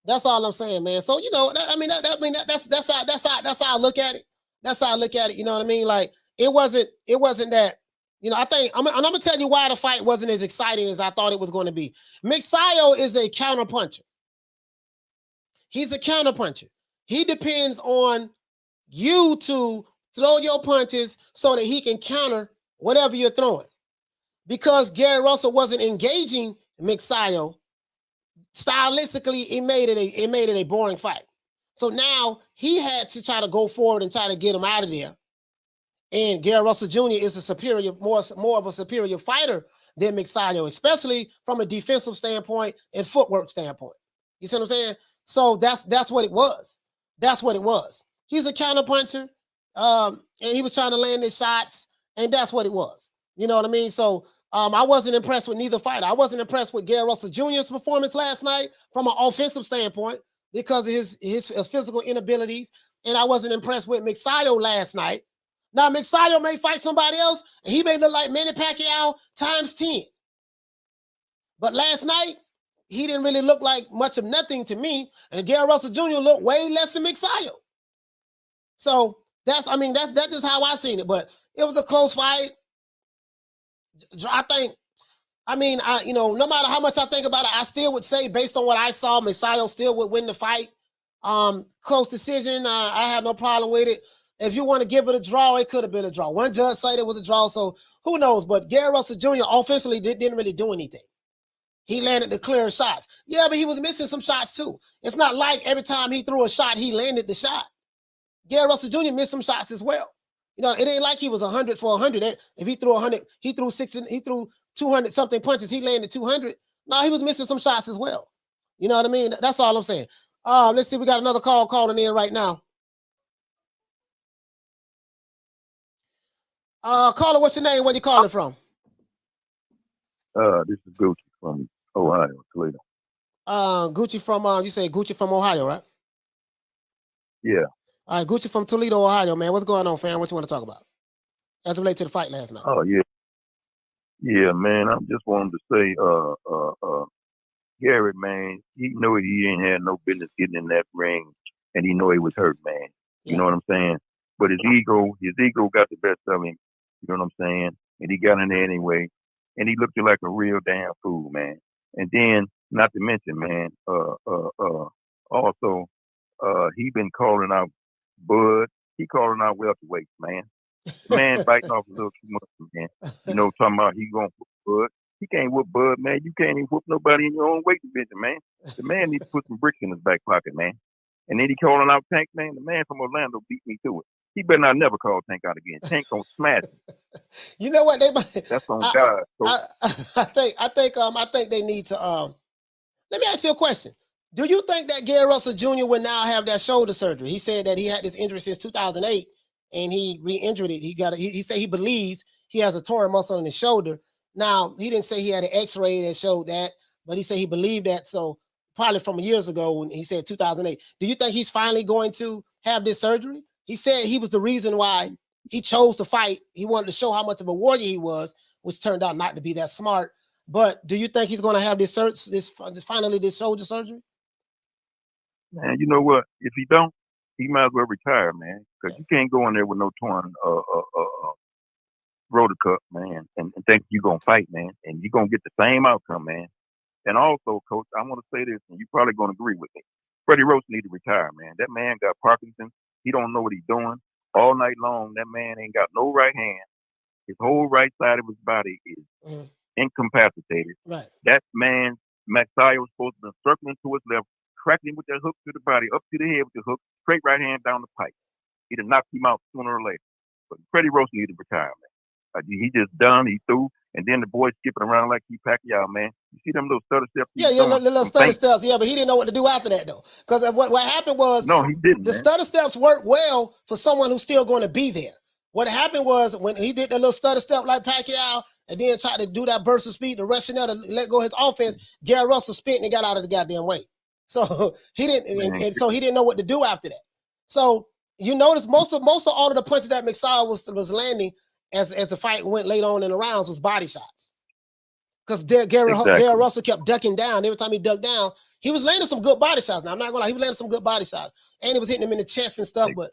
That's all I'm saying, man. So that's how I look at it. That's how I look at it. You know what I mean? Like it wasn't that. I think I'm gonna tell you why the fight wasn't as exciting as I thought it was going to be. Magsayo is a counter puncher. He's a counter puncher. He depends on you to throw your punches so that he can counter whatever you're throwing. Because Gary Russell wasn't engaging Magsayo, stylistically, it made it a boring fight. So now he had to try to go forward and try to get him out of there. And Gary Russell Jr. is a superior, more of a superior fighter than Magsayo, especially from a defensive standpoint and footwork standpoint. You see what I'm saying? So that's what it was. That's what it was. He's a counter puncher, and he was trying to land his shots, and that's what it was. You know what I mean? So I wasn't impressed with neither fighter. I wasn't impressed with Gary Russell Jr.'s performance last night from an offensive standpoint because of his physical inabilities, and I wasn't impressed with Magsayo last night. Now, Magsayo may fight somebody else, and he may look like Manny Pacquiao times 10. But last night, he didn't really look like much of nothing to me, and Gary Russell Jr. looked way less than Magsayo. So that's just how I seen it. But it was a close fight. I think, no matter how much I think about it, I still would say, based on what I saw, Magsayo still would win the fight. Close decision. I had no problem with it. If you want to give it a draw, it could have been a draw. One judge said it was a draw, so who knows? But Gary Russell Jr. offensively didn't really do anything. He landed the clear shots. Yeah, but he was missing some shots too. It's not like every time he threw a shot, he landed the shot. Gary Russell Jr. missed some shots as well. It ain't like he was 100 for 100. If he threw 100, he threw 200 something punches. He landed 200. No, he was missing some shots as well. You know what I mean? That's all I'm saying. Let's see. We got another call calling in right now. Caller, what's your name? Where you calling from? This is Gucci from Ohio, Toledo. Gucci from you say Gucci from Ohio, right? Yeah. All right, Gucci from Toledo, Ohio, man. What's going on, fam? What you want to talk about? As it relates to the fight last night. Oh yeah. Yeah, man. I just wanted to say, Gary, man, he know he ain't had no business getting in that ring, and he know he was hurt, man. You know what I'm saying? But his ego got the best of him. You know what I'm saying? And he got in there anyway. And he looked like a real damn fool, man. And then, not to mention, man, also, he been calling out Bud. He calling out welterweights, man. The man biting off a little too much, man. Talking about he gonna whoop Bud. He can't whoop Bud, man. You can't even whoop nobody in your own weight division, man. The man needs to put some bricks in his back pocket, man. And then he calling out Tank, man. The man from Orlando beat me to it. He better not never call Tank out again. Tank gonna smash him. You know what? That's on God. I think they need to. Let me ask you a question. Do you think that Gary Russell Jr. will now have that shoulder surgery? He said that he had this injury since 2008, and he re-injured it. He said he believes he has a torn muscle in his shoulder. Now, he didn't say he had an X-ray that showed that, but he said he believed that. So probably from years ago when he said 2008. Do you think he's finally going to have this surgery? He said he was the reason why he chose to fight. He wanted to show how much of a warrior he was, which turned out not to be that smart. But do you think he's going to have this shoulder surgery? Man, you know what? If he don't, he might as well retire, man. Because you can't go in there with no torn rotor cuff, man, and think you're going to fight, man. And you're going to get the same outcome, man. And also, Coach, I want to say this, and you're probably going to agree with me. Freddie Roach need to retire, man. That man got Parkinson's. He don't know what he's doing. All night long, that man ain't got no right hand. His whole right side of his body is incapacitated. Right. That man, Magsayo, was supposed to be circling to his left, cracking him with that hook to the body, up to the head with the hook, straight right hand down the pipe. He'd have knocked him out sooner or later. But Freddie Roach needed to retire, man. He just done, he threw, and then the boy skipping around like he Pacquiao, man. You see them little stutter steps? Yeah, the little stutter steps. Yeah, but he didn't know what to do after that, though. Because what happened was, no, he didn't. The stutter steps worked well for someone who's still going to be there. What happened was when he did the little stutter step like Pacquiao and then tried to do that burst of speed, the rushing out to let go of his offense, Gary Russell spent and got out of the goddamn way. So he didn't, and so he didn't know what to do after that. So you notice most of all of the punches that Magsayo was landing as the fight went late on in the rounds was body shots. Because Gary Russell kept ducking down. Every time he ducked down, he was landing some good body shots. Now I'm not gonna lie, he was landing some good body shots, and he was hitting him in the chest and stuff. But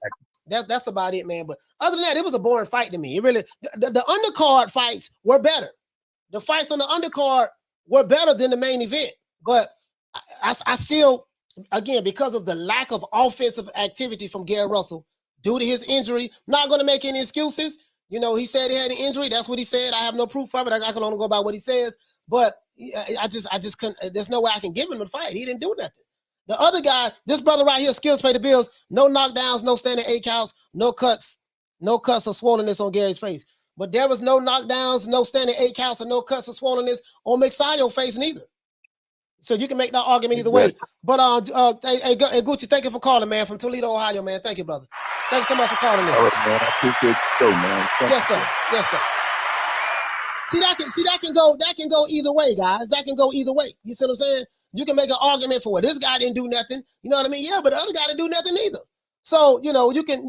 that's about it, man. But other than that, it was a boring fight to me. It really the undercard fights were better. The fights on the undercard were better than the main event. But I still, again, because of the lack of offensive activity from Gary Russell due to his injury, not going to make any excuses. You know, he said he had an injury. That's what he said. I have no proof of it. I can only go by what he says. But I just couldn't. There's no way I can give him the fight. He didn't do nothing. The other guy, this brother right here, skills pay the bills. No knockdowns, no standing 8 counts, no cuts or swollenness on Gary's face. But there was no knockdowns, no standing 8 counts, and no cuts or swollenness on Magsayo's face neither. So you can make that argument either way. But hey, Gucci, thank you for calling, man, from Toledo, Ohio, man. Thank you, brother. Thanks so much for calling in. All right, man. I appreciate the show, man. Yes, sir. Yes, sir. That can go either way, guys. That can go either way. You see what I'm saying? You can make an argument for this guy didn't do nothing. You know what I mean? Yeah, but the other guy didn't do nothing either. So you know, you can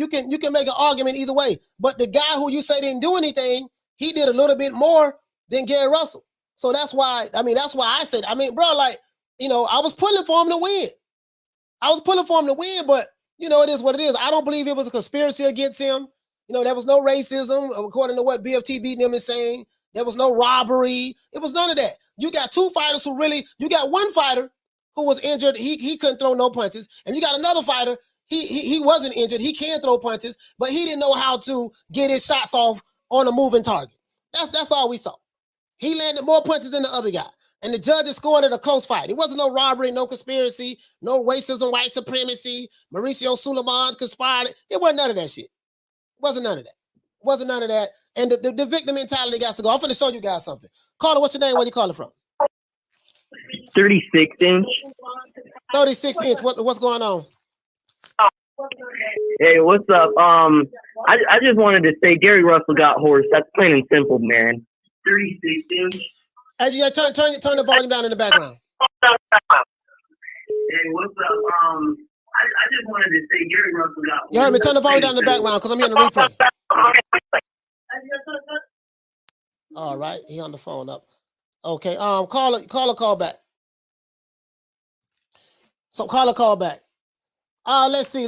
make an argument either way. But the guy who you say didn't do anything, he did a little bit more than Gary Russell. So that's why I said, bro, like, you know, I was pulling for him to win. But you know, it is what it is. I don't believe it was a conspiracy against him. You know, there was no racism, according to what BFT beating him is saying. There was no robbery. It was none of that. You got two fighters you got one fighter who was injured. He couldn't throw no punches. And you got another fighter, he wasn't injured. He can throw punches, but he didn't know how to get his shots off on a moving target. That's all we saw. He landed more punches than the other guy. And the judges scored it a close fight. It wasn't no robbery, no conspiracy, no racism, white supremacy, Mauricio Suleiman conspired. It wasn't none of that shit. It wasn't none of that. And the victim mentality got to go. I'm going to show you guys something. Caller, what's your name? Where you calling from? 36 inch. 36 inch. What's going on? Hey, what's up? I just wanted to say Gary Russell got horse. That's plain and simple, man. 36 inch. Hey, you turn the volume down in the background. Hey, what's up? I just wanted to say Gary Russell got horse. You heard me? Turn the volume down in the background because I'm hearing the replay. All right, he on the phone up. Okay, call back. So call back. Let's see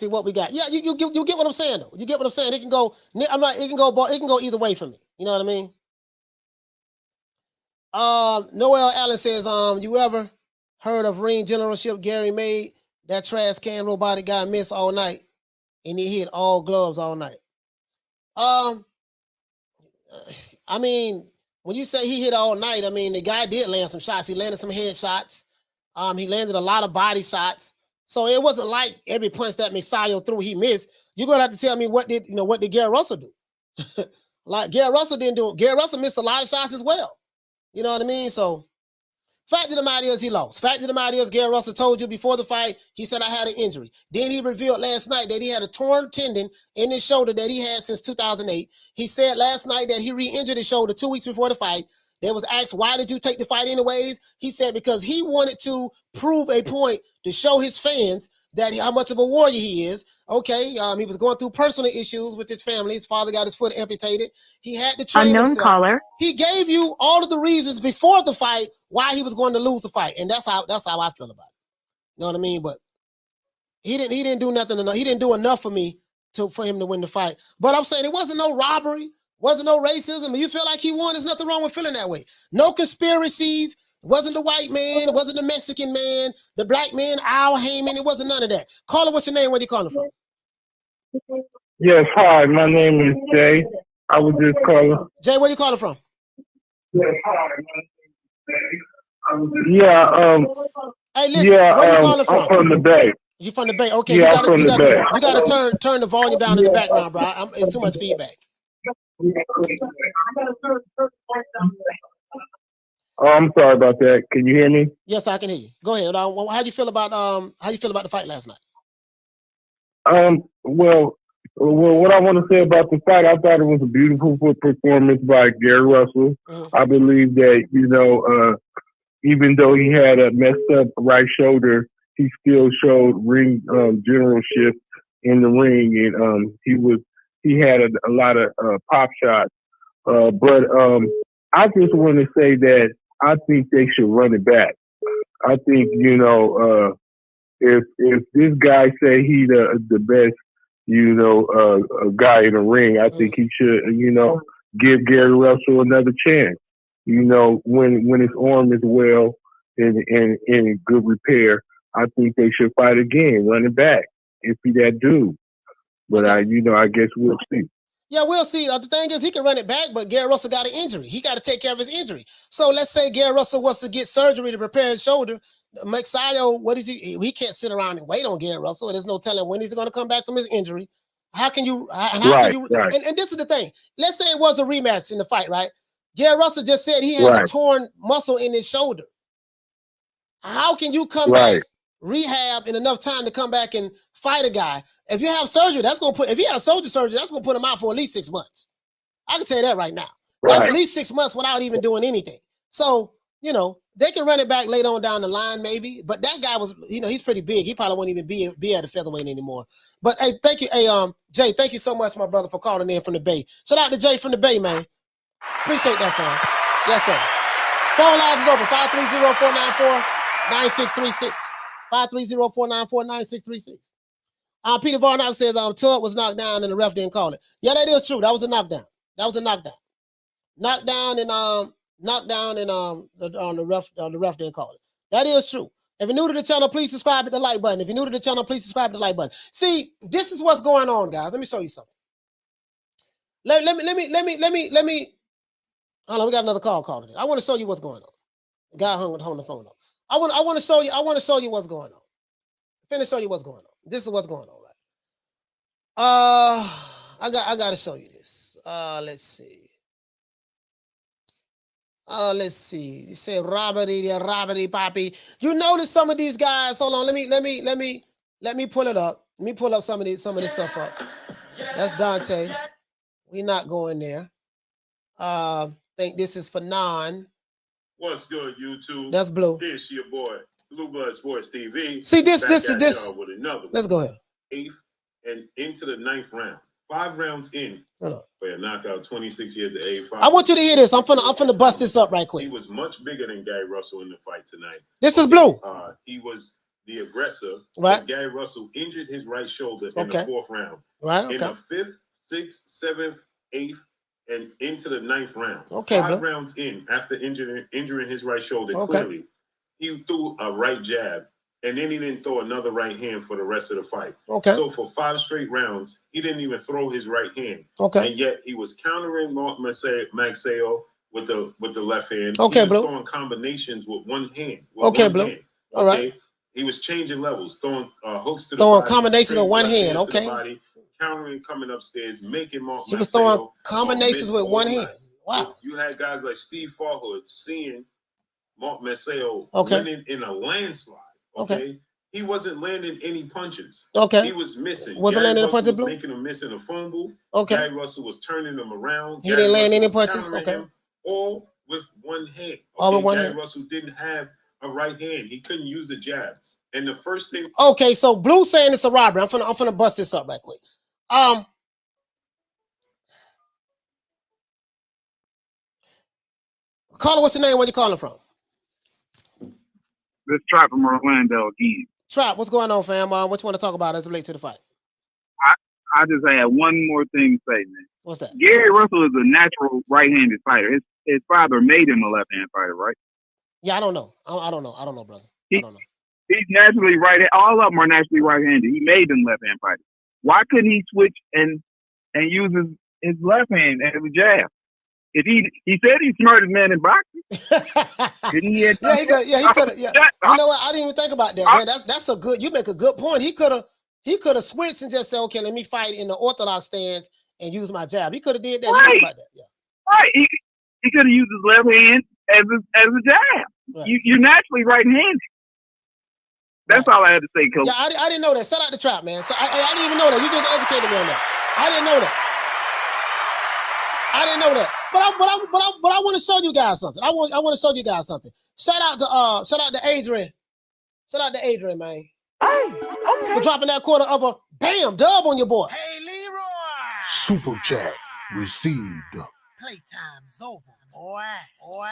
what we got. Yeah, you get what I'm saying though. You get what I'm saying. It can go. It can go either way for me. You know what I mean? Noel Allen says, you ever heard of ring generalship Gary made? That trash can robotic guy missed all night, and he hit all gloves all night. I mean, when you say he hit all night, I mean, the guy did land some shots. He landed some head shots. He landed a lot of body shots. So it wasn't like every punch that Magsayo threw, he missed. You're going to have to tell me what did Gary Russell do? Like Gary Russell didn't do it. Gary Russell missed a lot of shots as well. You know what I mean? So fact of the matter is he lost. Fact of the matter is Gary Russell told you before the fight, he said, I had an injury. Then he revealed last night that he had a torn tendon in his shoulder that he had since 2008. He said last night that he re-injured his shoulder 2 weeks before the fight. They was asked, why did you take the fight anyways? He said, because he wanted to prove a point to show his fans that how much of a warrior he is. Okay, he was going through personal issues with his family. His father got his foot amputated. He had to train himself. Caller. He gave you all of the reasons before the fight why he was going to lose the fight, and that's how I feel about it. You know what I mean? But he didn't do nothing enough. He didn't do enough for me for him to win the fight. But I'm saying it wasn't no robbery, wasn't no racism. If you feel like he won, there's nothing wrong with feeling that way. No conspiracies. It wasn't the white man. It wasn't the Mexican man. The Black-man Al Haymon. It wasn't none of that. Caller, what's your name? Where you calling from? Yes, hi. My name is Jay. I was just calling. Jay, where you calling from? Yes, hi. Yeah. Hey, listen. Where you calling from? I'm from the Bay. You from the Bay? Okay. Yeah, I'm from the Bay. You gotta turn the volume down in the background, bro. It's too much feedback. Oh, I'm sorry about that. Can you hear me? Yes, I can hear you. Go ahead. How do you feel about the fight last night? Well, what I want to say about the fight, I thought it was a beautiful performance by Gary Russell. I believe that, even though he had a messed up right shoulder, he still showed ring generalship in the ring, and he had a lot of pop shots. But I just want to say that I think they should run it back. I think if this guy say he the best guy in the ring, I think he should give Gary Russell another chance. When his arm is well and in good repair, I think they should fight again, run it back if he that dude. But I guess we'll see. Yeah, we'll see. The thing is, he can run it back, but Gary Russell got an injury. He got to take care of his injury. So let's say Gary Russell wants to get surgery to repair his shoulder. Magsayo, what is he? He can't sit around and wait on Gary Russell. There's no telling when he's going to come back from his injury. How can you? Right. And this is the thing. Let's say it was a rematch in the fight, right? Gary Russell just said he has a torn muscle in his shoulder. How can you come back, rehab in enough time to come back and fight a guy? If you have surgery, if he had a soldier surgery, that's gonna put him out for at least 6 months. I can tell you that right now. That's at least 6 months without even doing anything. So, they can run it back later on down the line, maybe. But that guy was, he's pretty big. He probably won't even be at a featherweight anymore. But hey, thank you. Hey, Jay, thank you so much, my brother, for calling in from the Bay. Shout out to Jay from the Bay, man. Appreciate that, fam. Yes, sir. Phone lines is open, 530-494-9636. 530-494-9636. Peter Varnock says Tug was knocked down and the ref didn't call it. Yeah, that is true. That was a knockdown. Knockdown and the ref didn't call it. That is true. If you're new to the channel, please subscribe to the like button. If you're new to the channel, please subscribe to the like button. See, this is what's going on, guys. Let me show you something. Let me. Hold on, we got another call calling in. I want to show you what's going on. The guy hung the phone up. I want to show you what's going on. Finish show you what's going on. This is what's going on, right? I gotta show you this. Let's see. Let's see. You say robbery, poppy. You notice some of these guys. Hold on. Let me pull it up. Let me pull up some of this stuff up. That's Dante. We're not going there. Think this is for non. What's good, YouTube? That's Blue. This your boy, Blue Blood Sports TV. See this. With another Let's go ahead. 8th and into the 9th round. 5 rounds in. For a knockout, 26 years of age. I want you to hear this. I'm finna bust this up right quick. He was much bigger than Gary Russell in the fight tonight. This is Blue. He was the aggressor. Right. Gary Russell injured his right shoulder in the 4th round. Right. In the 5th, 6th, 7th, 8th, and into the 9th round. 5 rounds in, after injuring his right shoulder, clearly, he threw a right jab, and then he didn't throw another right hand for the rest of the fight. So for 5 straight rounds, he didn't even throw his right hand. And yet he was countering Mark Magsayo with the left hand. He was throwing combinations with one hand. Blue. All right. He was changing levels, throwing hooks to the throwing body, combinations with one hand. body, countering, coming upstairs, making Mark. He was throwing combinations with one hand. Wow. You had guys like Steve Farhood seeing Mark Magsayo winning in a landslide. He wasn't landing any punches. He was missing. Wasn't landing any punches, Blue? Making him miss in a phone booth. Gary Russell was turning him around. He didn't land any punches. All with one hand. All with one Gary hand. Russell didn't have a right hand. He couldn't use a jab. And the first thing. Okay, so Blue saying it's a robbery. I'm finna bust this up right quick. Caller, what's your name? Where you calling from? This Trap from Orlando again. Trap, what's going on, fam? What you want to talk about as it relates to the fight? I just had one more thing to say, man. What's that? Gary Russell is a natural right-handed fighter. His father made him a left-handed fighter, right? Yeah, I don't know. I don't know, brother. I don't know. He's naturally right. All of them are naturally right-handed. He made them left-hand fighters. Why couldn't he switch and use his left hand as a jab? If he said he's smartest man in boxing. Didn't he? He could. Yeah. You know what? I didn't even think about that. Man. That's a good. You make a good point. He could have switched and just said, okay, let me fight in the orthodox stance and use my jab. He could have did that. Right. Think about that. Yeah. Right. He could have used his left hand as a jab. Right. You're naturally right-handed. That's all I had to say, Coach. Yeah, I didn't know that. Shout out the trap, man. So I didn't even know that. You just educated me on that. I didn't know that. But I want to show you guys something. I want to show you guys something. Shout out to Adrian. Shout out to Adrian, man. Hey, okay. For dropping that quarter of a bam dub on your boy. Hey, Leroy. Super chat received. Playtime's over, boy.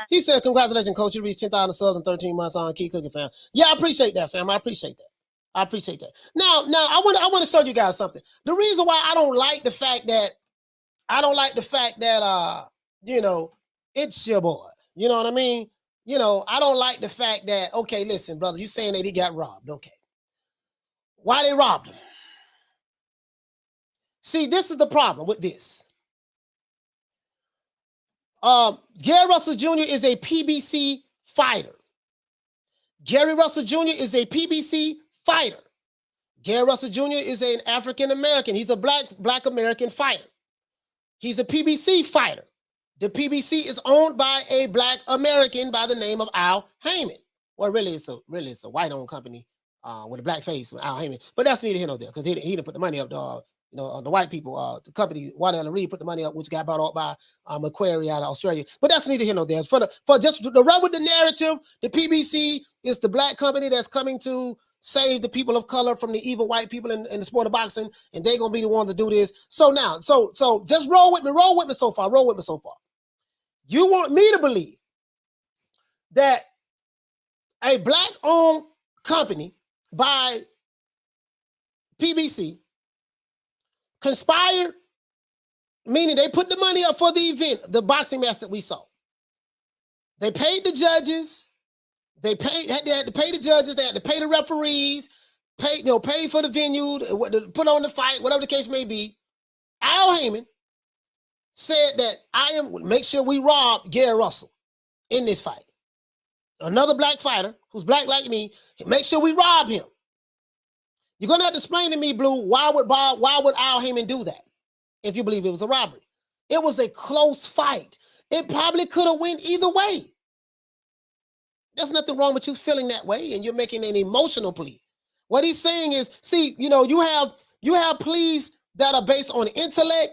He said, congratulations, coach. You reached 10,000 subs in 13 months on Keep Cooking, fam. Yeah, I appreciate that, fam. I appreciate that. Now, I want to show you guys something. The reason why I don't like the fact that you know, it's your boy. You know what I mean? You know, I don't like the fact that, okay, listen, brother, you saying that he got robbed. Okay. Why they robbed him? See, this is the problem with this. Gary Russell Jr. is a PBC fighter. Gary Russell Jr. is a PBC fighter. Gary Russell Jr. is an African American. He's a black American fighter. He's a PBC fighter. The PBC is owned by a black American by the name of Al Haymon. Well, really, it's a white-owned company with a black face, Al Haymon. But that's neither here nor there, because he didn't put the money up. The white people, the company Waddell & Reed put the money up, which got bought out by Macquarie out of Australia. But that's neither here nor there. For just to run with the narrative, the PBC is the black company that's coming to save the people of color from the evil white people in the sport of boxing, and they're gonna be the one to do this. So now, so just roll with me so far. You want me to believe that a black-owned company by PBC conspired, meaning they put the money up for the event, the boxing match that we saw. They paid the judges. They had to pay the judges. They had to pay the referees. Pay for the venue, put on the fight, whatever the case may be. Al Haymon said that make sure we rob Gary Russell in this fight. Another black fighter who's black like me, make sure we rob him. You're gonna have to explain to me, Blue, why would Al Haymon do that if you believe it was a robbery? It was a close fight. It probably could have went either way. There's nothing wrong with you feeling that way, and you're making an emotional plea. What he's saying is, see, you have pleas that are based on intellect,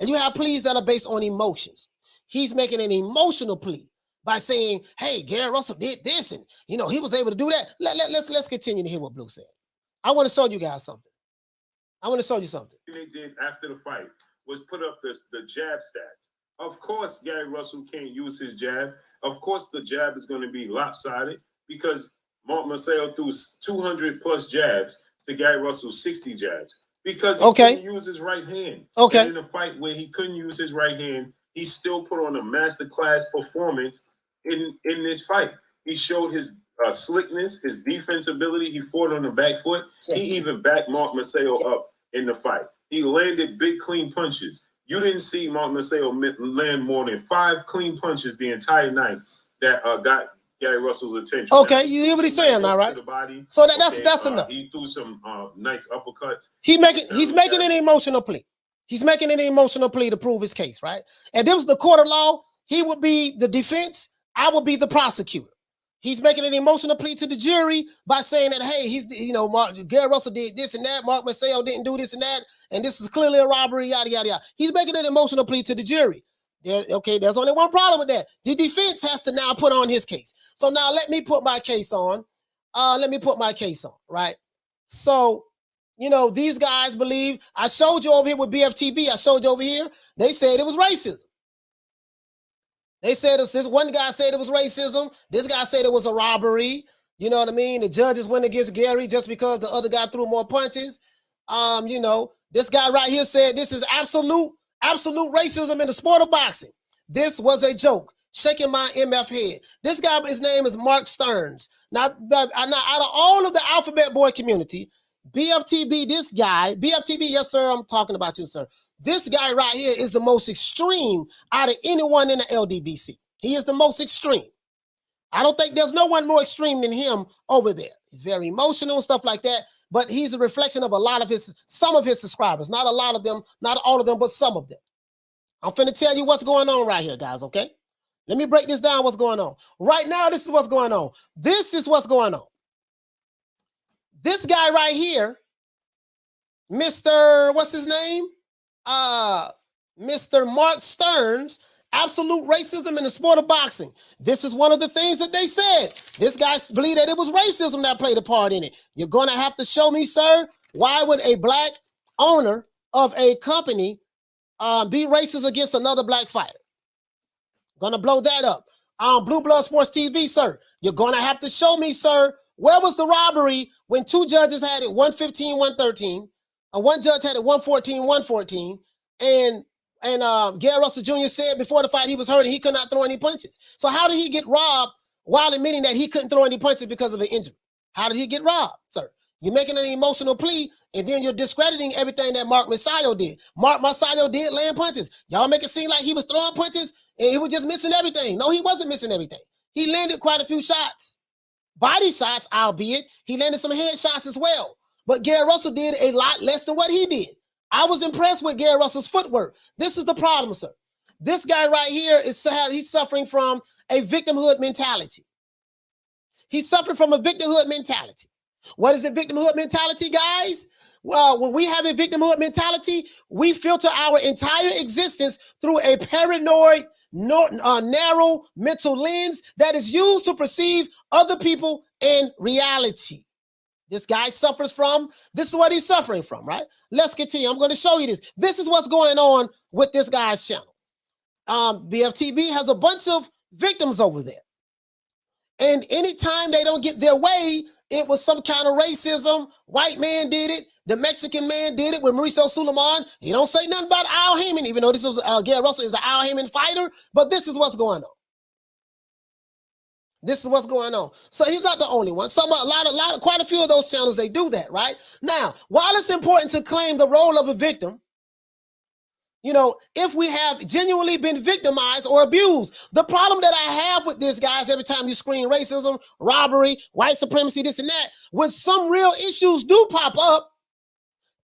and you have pleas that are based on emotions. He's making an emotional plea by saying, hey, Gary Russell did this, and he was able to do that. Let's continue to hear what Blue said. I want to show you guys something. They did after the fight was put up the jab stats. Of course, Gary Russell can't use his jab. Of course, the jab is going to be lopsided because Mark Magsayo threw 200 plus jabs to Gary Russell's 60 jabs because he couldn't use his right hand. Okay. And in a fight where he couldn't use his right hand, he still put on a masterclass performance in this fight. He showed his slickness, his defense ability. He fought on the back foot. He even backed Mark Magsayo up in the fight. He landed big, clean punches. You didn't see Mark Magsayo land more than 5 clean punches the entire night that got Gary Russell's attention. Okay, you hear what he's saying now, right? So that's enough. He threw some nice uppercuts. He's making an emotional plea. He's making an emotional plea to prove his case, right? And this was the court of law. He would be the defense. I would be the prosecutor. He's making an emotional plea to the jury by saying that, hey, Gary Russell did this and that. Mark Magsayo didn't do this and that. And this is clearly a robbery, yada, yada, yada. He's making an emotional plea to the jury. There's only one problem with that. The defense has to now put on his case. So now let me put my case on. Right? So, these guys believe, I showed you over here with BFTB. I showed you over here. They said it was racism. They said this one guy said it was racism. This guy said it was a robbery. You know what I mean? The judges went against Gary just because the other guy threw more punches. This guy right here said this is absolute racism in the sport of boxing. This was a joke. shaking my MF head. This guy, his name is Mark Stearns. Now, out of all of the Alphabet Boy community, BFTB, this guy, BFTB, yes, sir, I'm talking about you, sir. This guy right here is the most extreme out of anyone in the LDBC. He is the most extreme. I don't think there's no one more extreme than him over there. He's very emotional and stuff like that, but he's a reflection of some of his subscribers. Not a lot of them, not all of them, but some of them. I'm finna tell you what's going on right here, guys, okay? Let me break this down, what's going on. Right now, this is what's going on. This is what's going on. This guy right here, Mr. What's his name? Mr. Mark Stearns, absolute racism in the sport of boxing. This is one of the things that they said. This guy believed that it was racism that played a part in it. You're going to have to show me, sir, why would a black owner of a company be racist against another black fighter? Gonna blow that up. Blue Blood Sports TV, sir. You're gonna have to show me, sir, where was the robbery when two judges had it 115, 113, one judge had it 114, 114, and Gary Russell Jr. said before the fight he was hurt and he could not throw any punches. So how did he get robbed while admitting that he couldn't throw any punches because of an injury? How did he get robbed, sir? You're making an emotional plea, and then you're discrediting everything that Mark Magsayo did. Mark Magsayo did land punches. Y'all make it seem like he was throwing punches and he was just missing everything. No, he wasn't missing everything. He landed quite a few shots. Body shots, albeit. He landed some head shots as well. But Gary Russell did a lot less than what he did. I was impressed with Gary Russell's footwork. This is the problem, sir. This guy right here, he's suffering from a victimhood mentality. He's suffering from a victimhood mentality. What is a victimhood mentality, guys? Well, when we have a victimhood mentality, we filter our entire existence through a paranoid, narrow mental lens that is used to perceive other people in reality. This guy suffers from, this is what he's suffering from, right? Let's continue. I'm going to show you this. This is what's going on with this guy's channel. BFTB has a bunch of victims over there. And anytime they don't get their way, it was some kind of racism. White man did it. The Mexican man did it with Mauricio Suleiman. He don't say nothing about Al Haymon, even though this is Gary Russell is the Al Haymon fighter. But this is what's going on. This is what's going on. So he's not the only one. Quite a few of those channels, they do that, right? Now, while it's important to claim the role of a victim, you know, if we have genuinely been victimized or abused, the problem that I have with this, guys, every time you screen racism, robbery, white supremacy, this and that, when some real issues do pop up,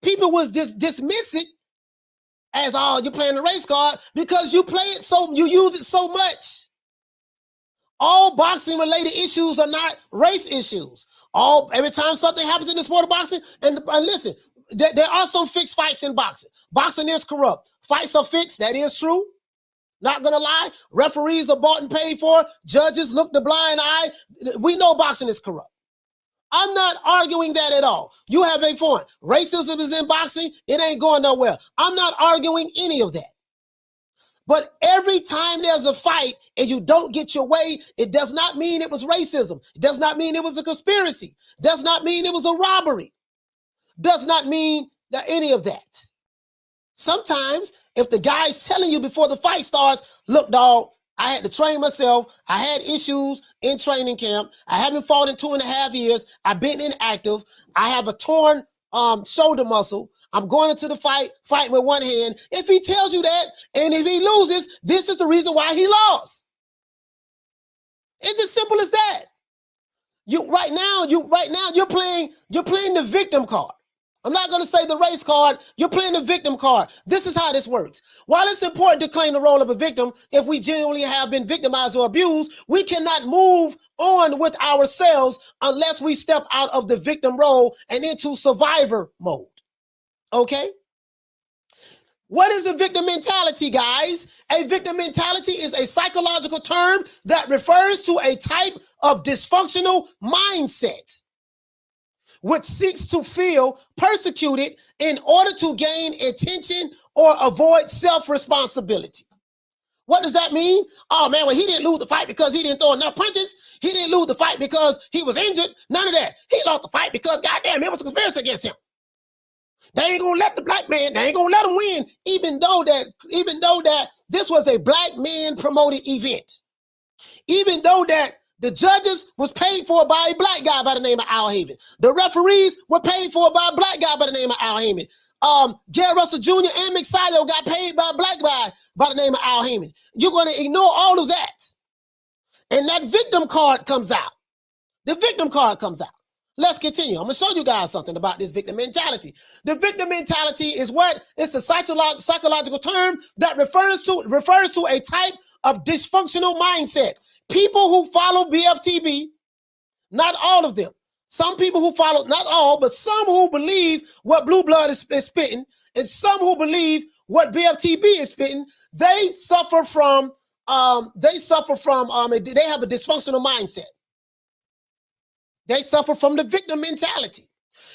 people will dismiss it as, oh, you're playing the race card because you play it you use it so much. All boxing related issues are not race issues. Every time something happens in the sport of boxing, and listen, there are some fixed fights in boxing. Boxing is corrupt. Fights are fixed. That is true. Not gonna lie. Referees are bought and paid for. Judges look the blind eye. We know boxing is corrupt. I'm not arguing that at all. You have a point. Racism is in boxing. It ain't going nowhere. I'm not arguing any of that. But every time there's a fight and you don't get your way, it does not mean it was racism. It does not mean it was a conspiracy. It does not mean it was a robbery. Does not mean that any of that. Sometimes if the guy's telling you before the fight starts, look, dog, I had to train myself. I had issues in training camp. I haven't fought in 2.5 years. I've been inactive. I have a torn shoulder muscle. I'm going into the fight with one hand. If he tells you that, and if he loses, this is the reason why he lost. It's as simple as that. You're playing the victim card. I'm not going to say the race card. You're playing the victim card. This is how this works. While it's important to claim the role of a victim, if we genuinely have been victimized or abused, we cannot move on with ourselves unless we step out of the victim role and into survivor mode. Okay? What is a victim mentality, guys? A victim mentality is a psychological term that refers to a type of dysfunctional mindset which seeks to feel persecuted in order to gain attention or avoid self-responsibility. What does that mean? Oh man, well, he didn't lose the fight because he didn't throw enough punches. He didn't lose the fight because he was injured. None of that. He lost the fight because, goddamn, it was a conspiracy against him. They ain't gonna let the black man, they ain't gonna let him win, even though that this was a black man promoted event. Even though that the judges was paid for by a black guy by the name of Al Haymon. The referees were paid for by a black guy by the name of Al Haymon. Gary Russell Jr. and Magsayo got paid by a black guy by the name of Al Haymon. You're going to ignore all of that. And that victim card comes out. The victim card comes out. Let's continue. I'm going to show you guys something about this victim mentality. The victim mentality is what? It's a psychological term that refers to a type of dysfunctional mindset. People who follow BFTB, not all of them. Some people who follow, not all, but some who believe what Blue Blood is spitting, and some who believe what BFTB is spitting, they suffer from, they have a dysfunctional mindset. They suffer from the victim mentality.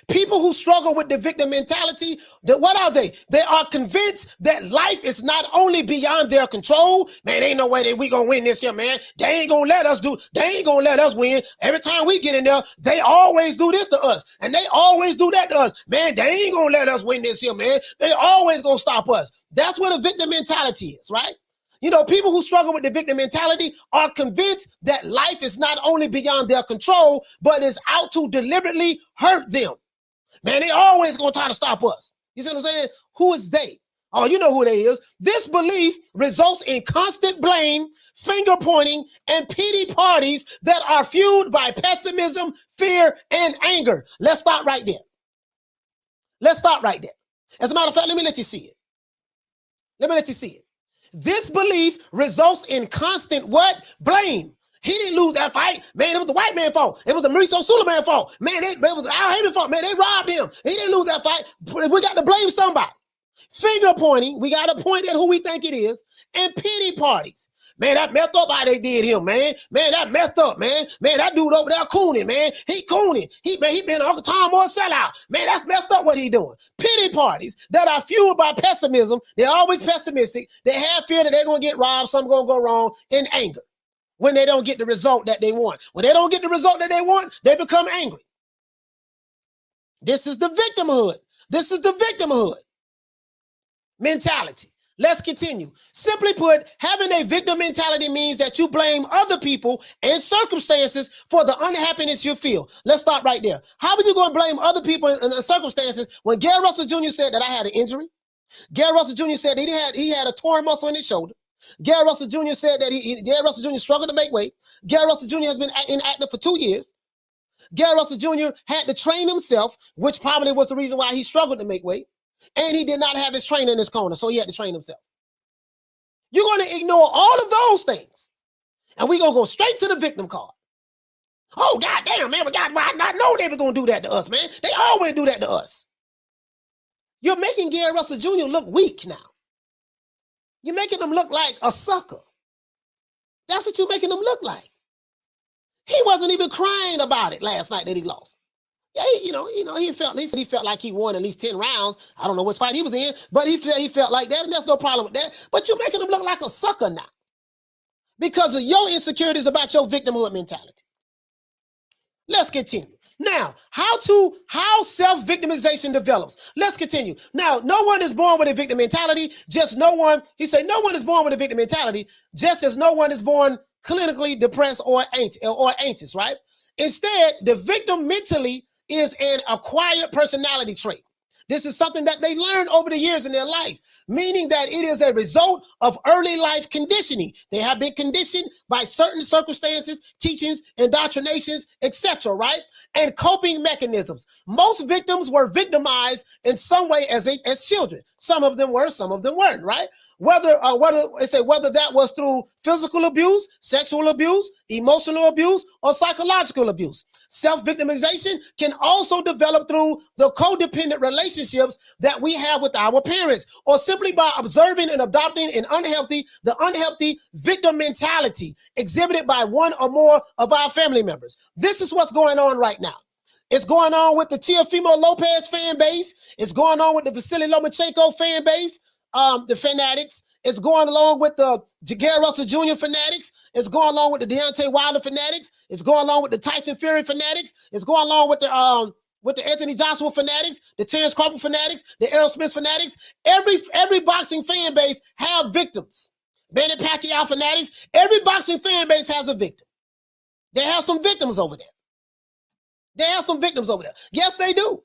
People who struggle with the victim mentality, what are they? They are convinced that life is not only beyond their control. Man, ain't no way that we gonna win this here, man. They ain't gonna let us win. Every time we get in there, they always do this to us. And they always do that to us. Man, they ain't gonna let us win this here, man. They always gonna stop us. That's what a victim mentality is, right? You know, people who struggle with the victim mentality are convinced that life is not only beyond their control, but is out to deliberately hurt them. Man, they always gonna try to stop us. You see what I'm saying? Who is they? Oh, you know who they is. This belief results in constant blame, finger pointing, and pity parties that are fueled by pessimism, fear, and anger. Let's stop right there. Let's stop right there. As a matter of fact, let me let you see it. Let me let you see it. This belief results in constant what? Blame. He didn't lose that fight. Man, it was the white man's fault. It was the Mauricio Suleiman fault. Man, it was Al Haymon fault. Man, they robbed him. He didn't lose that fight. We got to blame somebody. Finger pointing. We got to point at who we think it is. And pity parties. Man, that messed up how they did him, man. Man, that messed up, man. Man, that dude over there cooning, man. He cooning. He been Uncle Tom or a sellout. Man, that's messed up what he doing. Pity parties that are fueled by pessimism. They're always pessimistic. They have fear that they're going to get robbed. Something's going to go wrong. In anger. When they don't get the result that they want. When they don't get the result that they want, they become angry. This is the victimhood. This is the victimhood mentality. Let's continue. Simply put, having a victim mentality means that you blame other people and circumstances for the unhappiness you feel. Let's start right there. How are you going to blame other people and circumstances when Gary Russell Jr. said that I had an injury? Gary Russell Jr. said that he had a torn muscle in his shoulder. Gary Russell Jr. said that Gary Russell Jr. struggled to make weight. Gary Russell Jr. has been inactive for 2 years. Gary Russell Jr. had to train himself, which probably was the reason why he struggled to make weight. And he did not have his trainer in his corner, so he had to train himself. You're going to ignore all of those things. And we're going to go straight to the victim card. Oh, goddamn, man, I know they were going to do that to us, man. They always do that to us. You're making Gary Russell Jr. look weak now. You're making him look like a sucker. That's what you're making him look like. He wasn't even crying about it last night that he lost. Yeah, he felt like he won at least 10 rounds. I don't know which fight he was in, but he felt like that, and there's no problem with that. But you're making him look like a sucker now because of your insecurities about your victimhood mentality. Let's continue. Now, how self-victimization develops. Let's continue. Now, no one is born with a victim mentality. No one is born with a victim mentality, just as no one is born clinically depressed or anxious, right? Instead, the victim mentally is an acquired personality trait. This is something that they learn over the years in their life, meaning that it is a result of early life conditioning. They have been conditioned by certain circumstances, teachings, indoctrinations, etc., right? And coping mechanisms. Most victims were victimized in some way as children. Some of them were, some of them weren't, right? Whether that was through physical abuse, sexual abuse, emotional abuse, or psychological abuse. Self-victimization can also develop through the codependent relationships that we have with our parents, or simply by observing and adopting the unhealthy victim mentality exhibited by one or more of our family members. This is what's going on right now. It's going on with the Teofimo Lopez fan base. It's going on with the Vasily Lomachenko fan base. The fanatics. It's going along with the Gary Russell Jr. fanatics. It's going along with the Deontay Wilder fanatics. It's going along with the Tyson Fury fanatics. It's going along with the Anthony Joshua fanatics, the Terrence Crawford fanatics, the Errol Smith fanatics. Every boxing fan base have victims. Manny Pacquiao fanatics. Every boxing fan base has a victim. They have some victims over there. They have some victims over there. Yes, they do.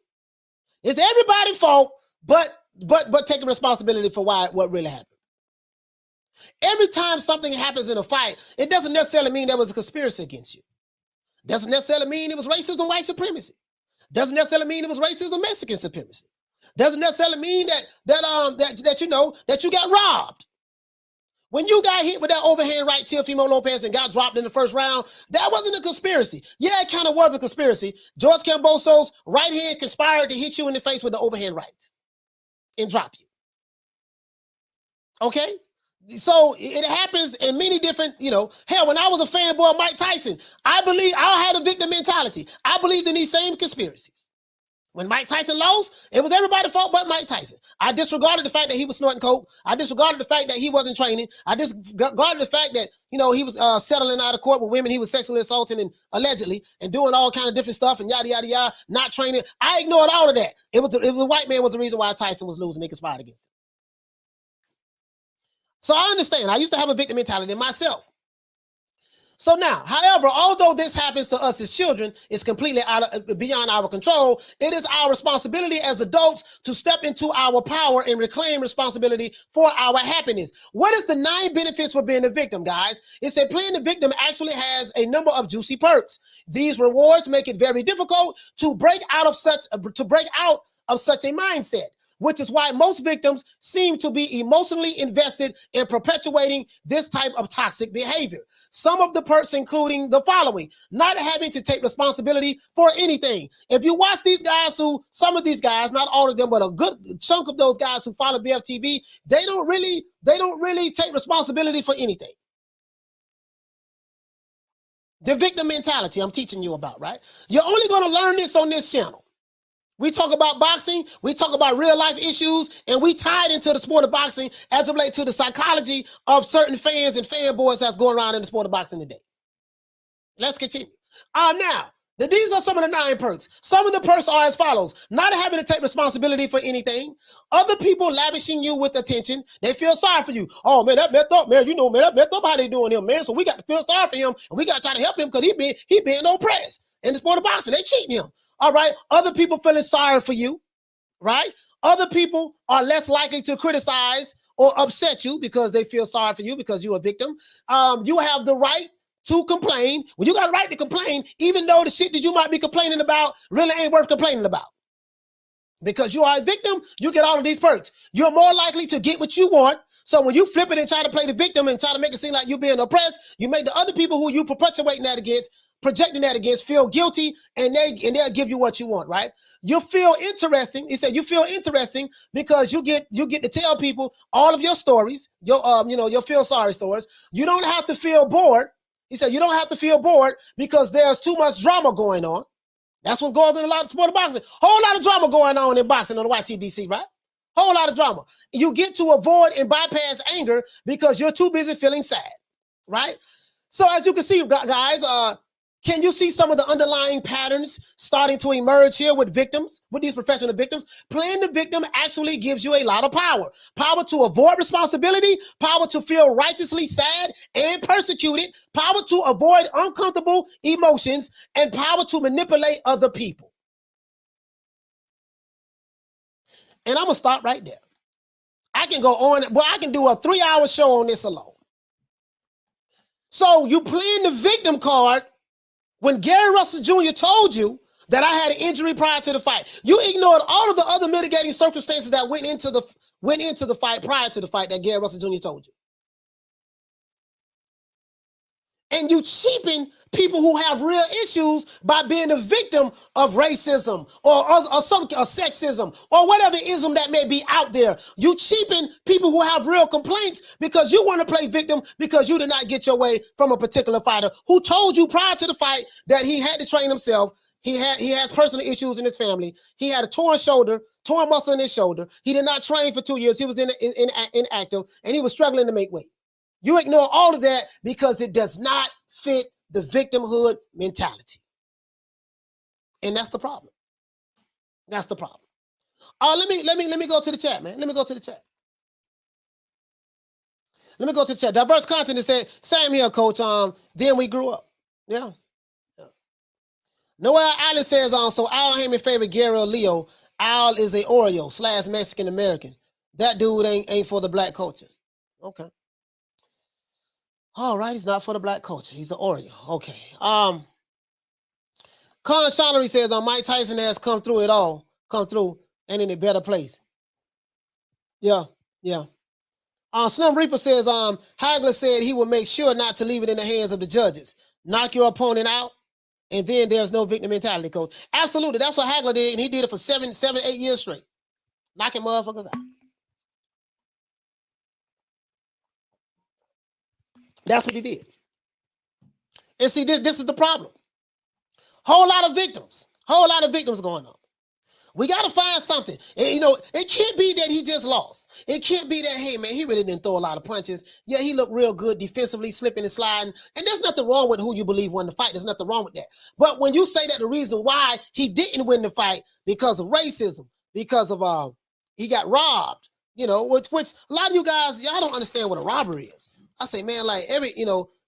It's everybody's fault, but taking responsibility for what really happened. Every time something happens in a fight, it doesn't necessarily mean there was a conspiracy against you. Doesn't necessarily mean it was racism, white supremacy. Doesn't necessarily mean it was racism, Mexican supremacy. Doesn't necessarily mean that you got robbed. When you got hit with that overhand right to Teofimo Lopez and got dropped in the first round, that wasn't a conspiracy. Yeah, it kind of was a conspiracy. George Camboso's right hand conspired to hit you in the face with the overhand right and drop you. Okay? So it happens in many different, hell, when I was a fanboy of Mike Tyson, I had a victim mentality. I believed in these same conspiracies. When Mike Tyson lost, it was everybody's fault but Mike Tyson. I disregarded the fact that he was snorting coke. I disregarded the fact that he wasn't training. I disregarded the fact that, he was settling out of court with women he was sexually assaulting and allegedly and doing all kind of different stuff and yada, yada, yada, not training. I ignored all of that. It was the white man was the reason why Tyson was losing. They conspired against him. So I understand. I used to have a victim mentality myself. So now, however, although this happens to us as children, it's completely beyond our control. It is our responsibility as adults to step into our power and reclaim responsibility for our happiness. What is the 9 benefits for being a victim, guys? It said playing the victim actually has a number of juicy perks. These rewards make it very difficult to break out of such a mindset, which is why most victims seem to be emotionally invested in perpetuating this type of toxic behavior. Some of the perks including the following: not having to take responsibility for anything. If you watch these guys some of these guys, not all of them, but a good chunk of those guys who follow BFTV, they don't really take responsibility for anything. The victim mentality I'm teaching you about, right? You're only going to learn this on this channel. We talk about boxing, we talk about real life issues, and we tie it into the sport of boxing as it relates to the psychology of certain fans and fanboys that's going around in the sport of boxing today. Let's continue. Now, these are some of the 9 perks. Some of the perks are as follows: not having to take responsibility for anything. Other people lavishing you with attention. They feel sorry for you. Oh man, that messed up, man. Man, that messed up how they doing him, man. So we got to feel sorry for him, and we got to try to help him because he being oppressed. In the sport of boxing, they cheating him. All right. Other people feeling sorry for you, right? Other people are less likely to criticize or upset you because they feel sorry for you because you're a victim. You have the right to complain. Well, you got a right to complain, even though the shit that you might be complaining about really ain't worth complaining about. Because you are a victim, you get all of these perks. You're more likely to get what you want. So when you flip it and try to play the victim and try to make it seem like you're being oppressed, you make the other people who you perpetuating that against, projecting that against, feel guilty, and they'll give you what you want, right? You feel interesting. He said you feel interesting because you get to tell people all of your stories, your feel sorry stories. You don't have to feel bored. He said you don't have to feel bored because there's too much drama going on. That's what goes in a lot of sport of boxing. Whole lot of drama going on in boxing on the YTBC, right? Whole lot of drama. You get to avoid and bypass anger because you're too busy feeling sad, right? So as you can see, guys, can you see some of the underlying patterns starting to emerge here with victims, with these professional victims? Playing the victim actually gives you a lot of power. Power to avoid responsibility, power to feel righteously sad and persecuted, power to avoid uncomfortable emotions, and power to manipulate other people. And I'm going to stop right there. I can go on, well, I can do a 3-hour show on this alone. So you playing the victim card when Gary Russell Jr. told you that I had an injury prior to the fight. You ignored all of the other mitigating circumstances that went into the fight prior to the fight that Gary Russell Jr. told you. And you cheapen people who have real issues by being a victim of racism or sexism or whatever ism that may be out there. You cheapen people who have real complaints because you want to play victim because you did not get your way from a particular fighter who told you prior to the fight that he had to train himself. He had personal issues in his family. He had a torn muscle in his shoulder. He did not train for 2 years. He was inactive and he was struggling to make weight. You ignore all of that because it does not fit the victimhood mentality. And that's the problem. That's the problem. Let me go to the chat, man. Let me go to the chat. Let me go to the chat. Diverse content that said, same here, coach. Then we grew up. Yeah. Noel Allen says so Al Haymon favorite Gary or Leo. Al is a Oreo / Mexican American. That dude ain't for the black culture. Okay. All right, he's not for the black culture. He's an Oreo. Okay. Con Shonery says Mike Tyson has come through it all. Come through and in a better place. Yeah. Slim Reaper says Hagler said he would make sure not to leave it in the hands of the judges. Knock your opponent out, and then there's no victim mentality, coach. Absolutely. That's what Hagler did, and he did it for 7, 8 years straight. Knocking motherfuckers out. That's what he did. And see, this is the problem. Whole lot of victims going on. We got to find something. And, it can't be that he just lost. It can't be that, hey, man, he really didn't throw a lot of punches. Yeah, he looked real good defensively, slipping and sliding. And there's nothing wrong with who you believe won the fight. There's nothing wrong with that. But when you say that the reason why he didn't win the fight because of racism, because of he got robbed, which a lot of you guys, y'all don't understand what a robbery is. I say, man, like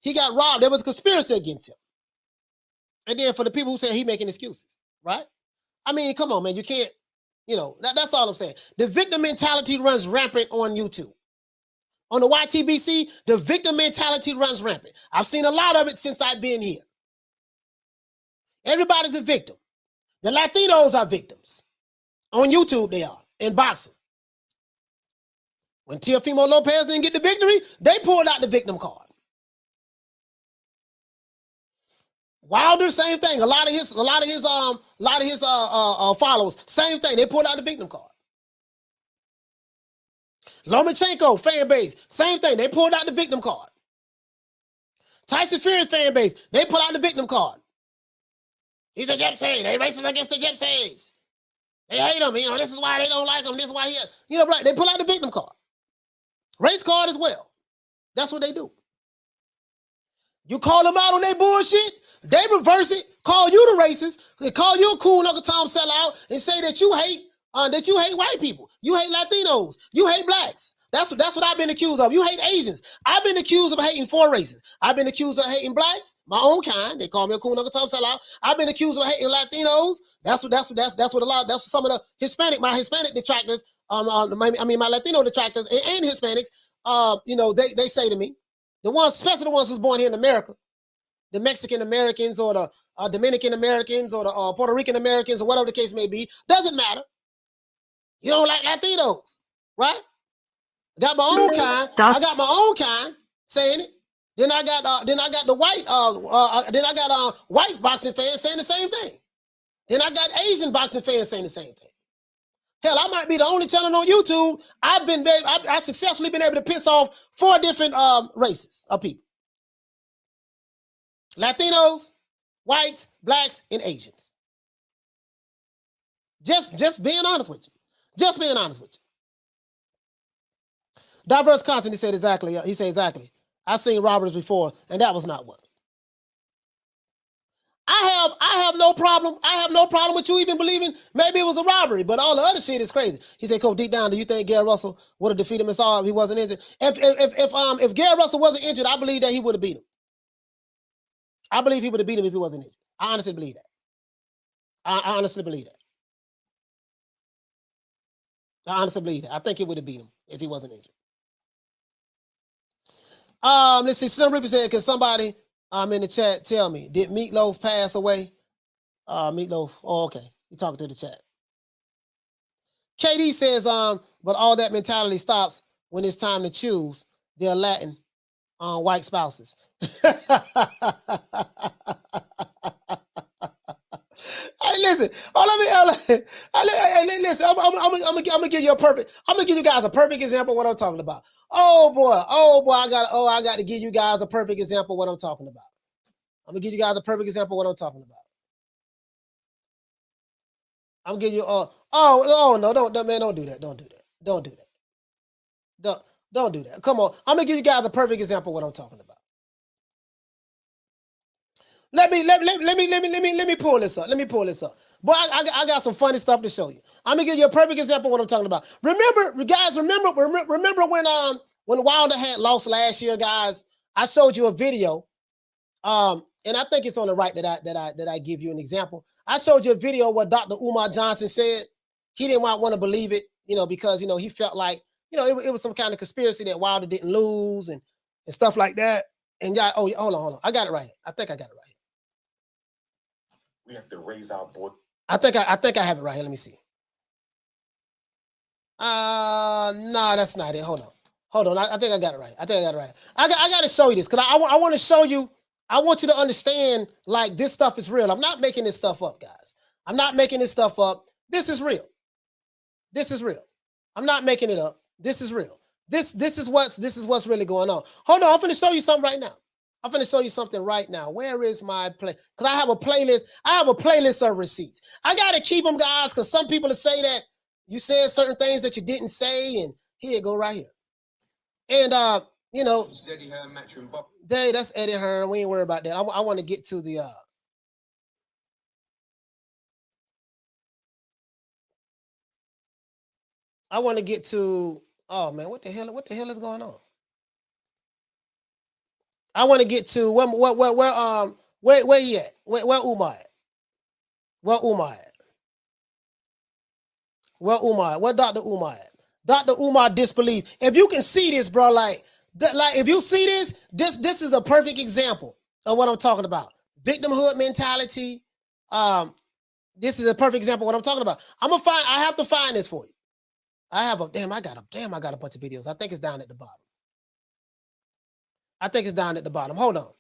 he got robbed. There was a conspiracy against him. And then for the people who say he making excuses, right? I mean, come on, man. You can't, that's all I'm saying. The victim mentality runs rampant on YouTube. On the YTBC, the victim mentality runs rampant. I've seen a lot of it since I've been here. Everybody's a victim. The Latinos are victims. On YouTube, they are. In boxing. When Teofimo Lopez didn't get the victory, they pulled out the victim card. Wilder, same thing. A lot of his followers, same thing. They pulled out the victim card. Lomachenko fan base, same thing. They pulled out the victim card. Tyson Fury's fan base, they pulled out the victim card. He's a gypsy. They racist against the gypsies. They hate him. This is why they don't like him. This is why right? They pull out the victim card. Race card as well. That's what they do. You call them out on their bullshit, they reverse it, call you the racist, they call you a cool Uncle Tom sellout, and say that you hate white people, you hate Latinos, you hate blacks. That's what I've been accused of. You hate Asians. I've been accused of hating 4 races. I've been accused of hating blacks, my own kind. They call me a cool Uncle Tom sellout. I've been accused of hating Latinos. That's what some of the my Hispanic detractors, my Latino detractors and Hispanics, they say to me. The ones, especially the ones who's born here in America, the Mexican Americans or the Dominican Americans or the Puerto Rican Americans or whatever the case may be, doesn't matter. You don't like Latinos, right? I got my own kind. I got my own kind saying it. Then I got the white. Then I got white boxing fans saying the same thing. Then I got Asian boxing fans saying the same thing. Hell, I might be the only channel on YouTube. I've successfully been able to piss off 4 different races of people. Latinos, whites, blacks, and Asians. Just being honest with you. Just being honest with you. Diverse content, he said exactly. I've seen robberies before, and that was not one. I have no problem. I have no problem with you even believing maybe it was a robbery, but all the other shit is crazy. He said, "Coach, deep down, do you think Gary Russell would have defeated him if he wasn't injured? If Gary Russell wasn't injured, I believe that he would have beat him. I believe he would have beat him if he wasn't injured. I honestly believe that. I honestly believe that. I honestly believe that. I think he would have beat him if he wasn't injured. Let's see. Slim Reaper said, "Can somebody in the chat tell me, did Meatloaf pass away?" Meatloaf. Oh, okay. You talking to the chat. KD says, but all that mentality stops when it's time to choose their Latin white spouses. Hey, listen. Listen. I'm gonna give you a perfect. I'm gonna give you guys a perfect example of what I'm talking about. Oh boy. I got to give you guys a perfect example of what I'm talking about. I'm gonna give you guys a perfect example of what I'm talking about. I'm gonna give you no, man, don't do that. Don't do that. Come on. I'm gonna give you guys a perfect example of what I'm talking about. Let me pull this up. Boy, I got some funny stuff to show you. I'm gonna give you a perfect example of what I'm talking about. Remember, guys, remember when when Wilder had lost last year, guys, I showed you a video. And I think it's on the right that I give you an example. I showed you a video where Dr. Umar Johnson said he didn't want to believe it, because he felt like it was some kind of conspiracy that Wilder didn't lose and stuff like that. And y'all, hold on, I got it right here. I think I got it right here. We have to raise our board. I think I have it right here. Let me see. No, that's not it. Hold on. I think I got it right. I got to show you this because I want to show you. I want you to understand, like, this stuff is real. I'm not making this stuff up, guys. I'm not making this stuff up. This is real. I'm not making it up. This is real. This is what's really going on. Hold on, I'm finna show you something right now. Where is my play? Because I have a playlist. I have a playlist of receipts. I gotta keep them, guys, because some people will say that you said certain things that you didn't say, and here it go right here. And that's Eddie Hearn. We ain't worried about that. I want to get to the oh man, what the hell is going on? I want to get to where he at? Where Umar at? Where Dr. Umar at? Dr. Umar disbelief. If you can see this, bro, like if you see this is a perfect example of what I'm talking about. Victimhood mentality. This is a perfect example of what I'm talking about. I have to find this for you. I got a bunch of videos. I think it's down at the bottom. Hold on.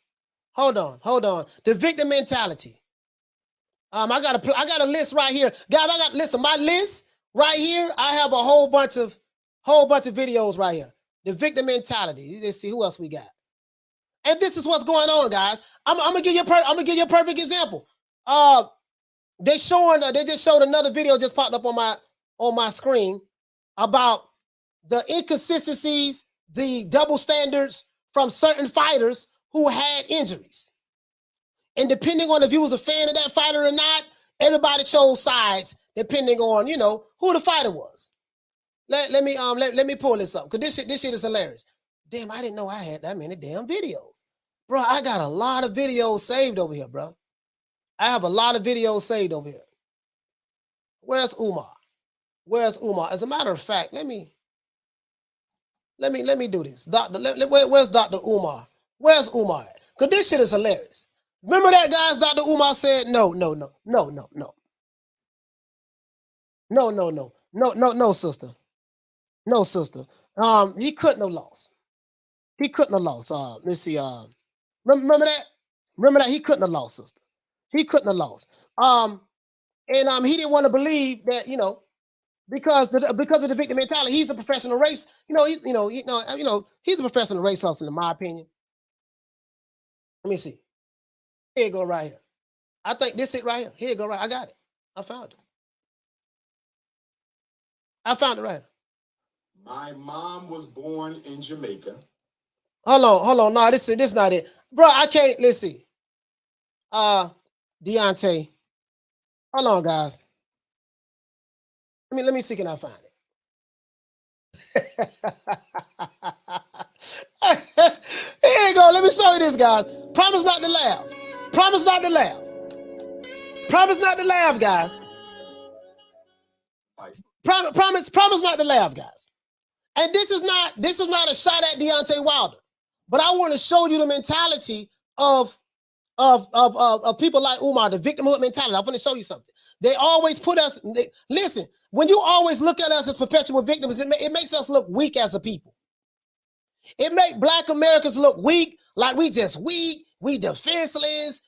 The victim mentality. I got a list right here. Guys, my list right here. I have a whole bunch of videos right here. The victim mentality. Let's see who else we got. And this is what's going on, guys. I'm gonna give you a perfect example. They just showed another video just popped up on my screen about the inconsistencies, the double standards from certain fighters who had injuries. And depending on if you was a fan of that fighter or not, everybody chose sides depending on, who the fighter was. Let me pull this up because this shit is hilarious. Damn, I didn't know I had that many damn videos. Bro, I got a lot of videos saved over here, bro. I have a lot of videos saved over here. Where's Umar? As a matter of fact, let me do this. Where's Dr. Umar? Where's Umar at? Because this shit is hilarious. Remember that, guys? Dr. Umar said, no, sister. No, sister. He couldn't have lost. Let's see. Remember that? He couldn't have lost, sister. He couldn't have lost. And he didn't want to believe that, because of the victim mentality. He's a professional race. He's a professional race hustler, in my opinion. Let me see. Here you go right here. I think this it right here. Here you go right. I got it. I found it right here. My mom was born in Jamaica. Hold on. No, this not it. Bro, I can't. Let's see. Deontay. Hold on, guys. Let me see, can I find it? Here you go. Let me show you this, guys. Promise not to laugh. Promise not to laugh. Promise not to laugh, guys. Promise not to laugh, guys. And this is not a shot at Deontay Wilder, but I want to show you the mentality of people like Umar, the victimhood mentality. I'm going to show you something. They always put us. Listen, when you always look at us as perpetual victims, it makes us look weak as a people. It makes Black Americans look weak, like we just weak, we defenseless,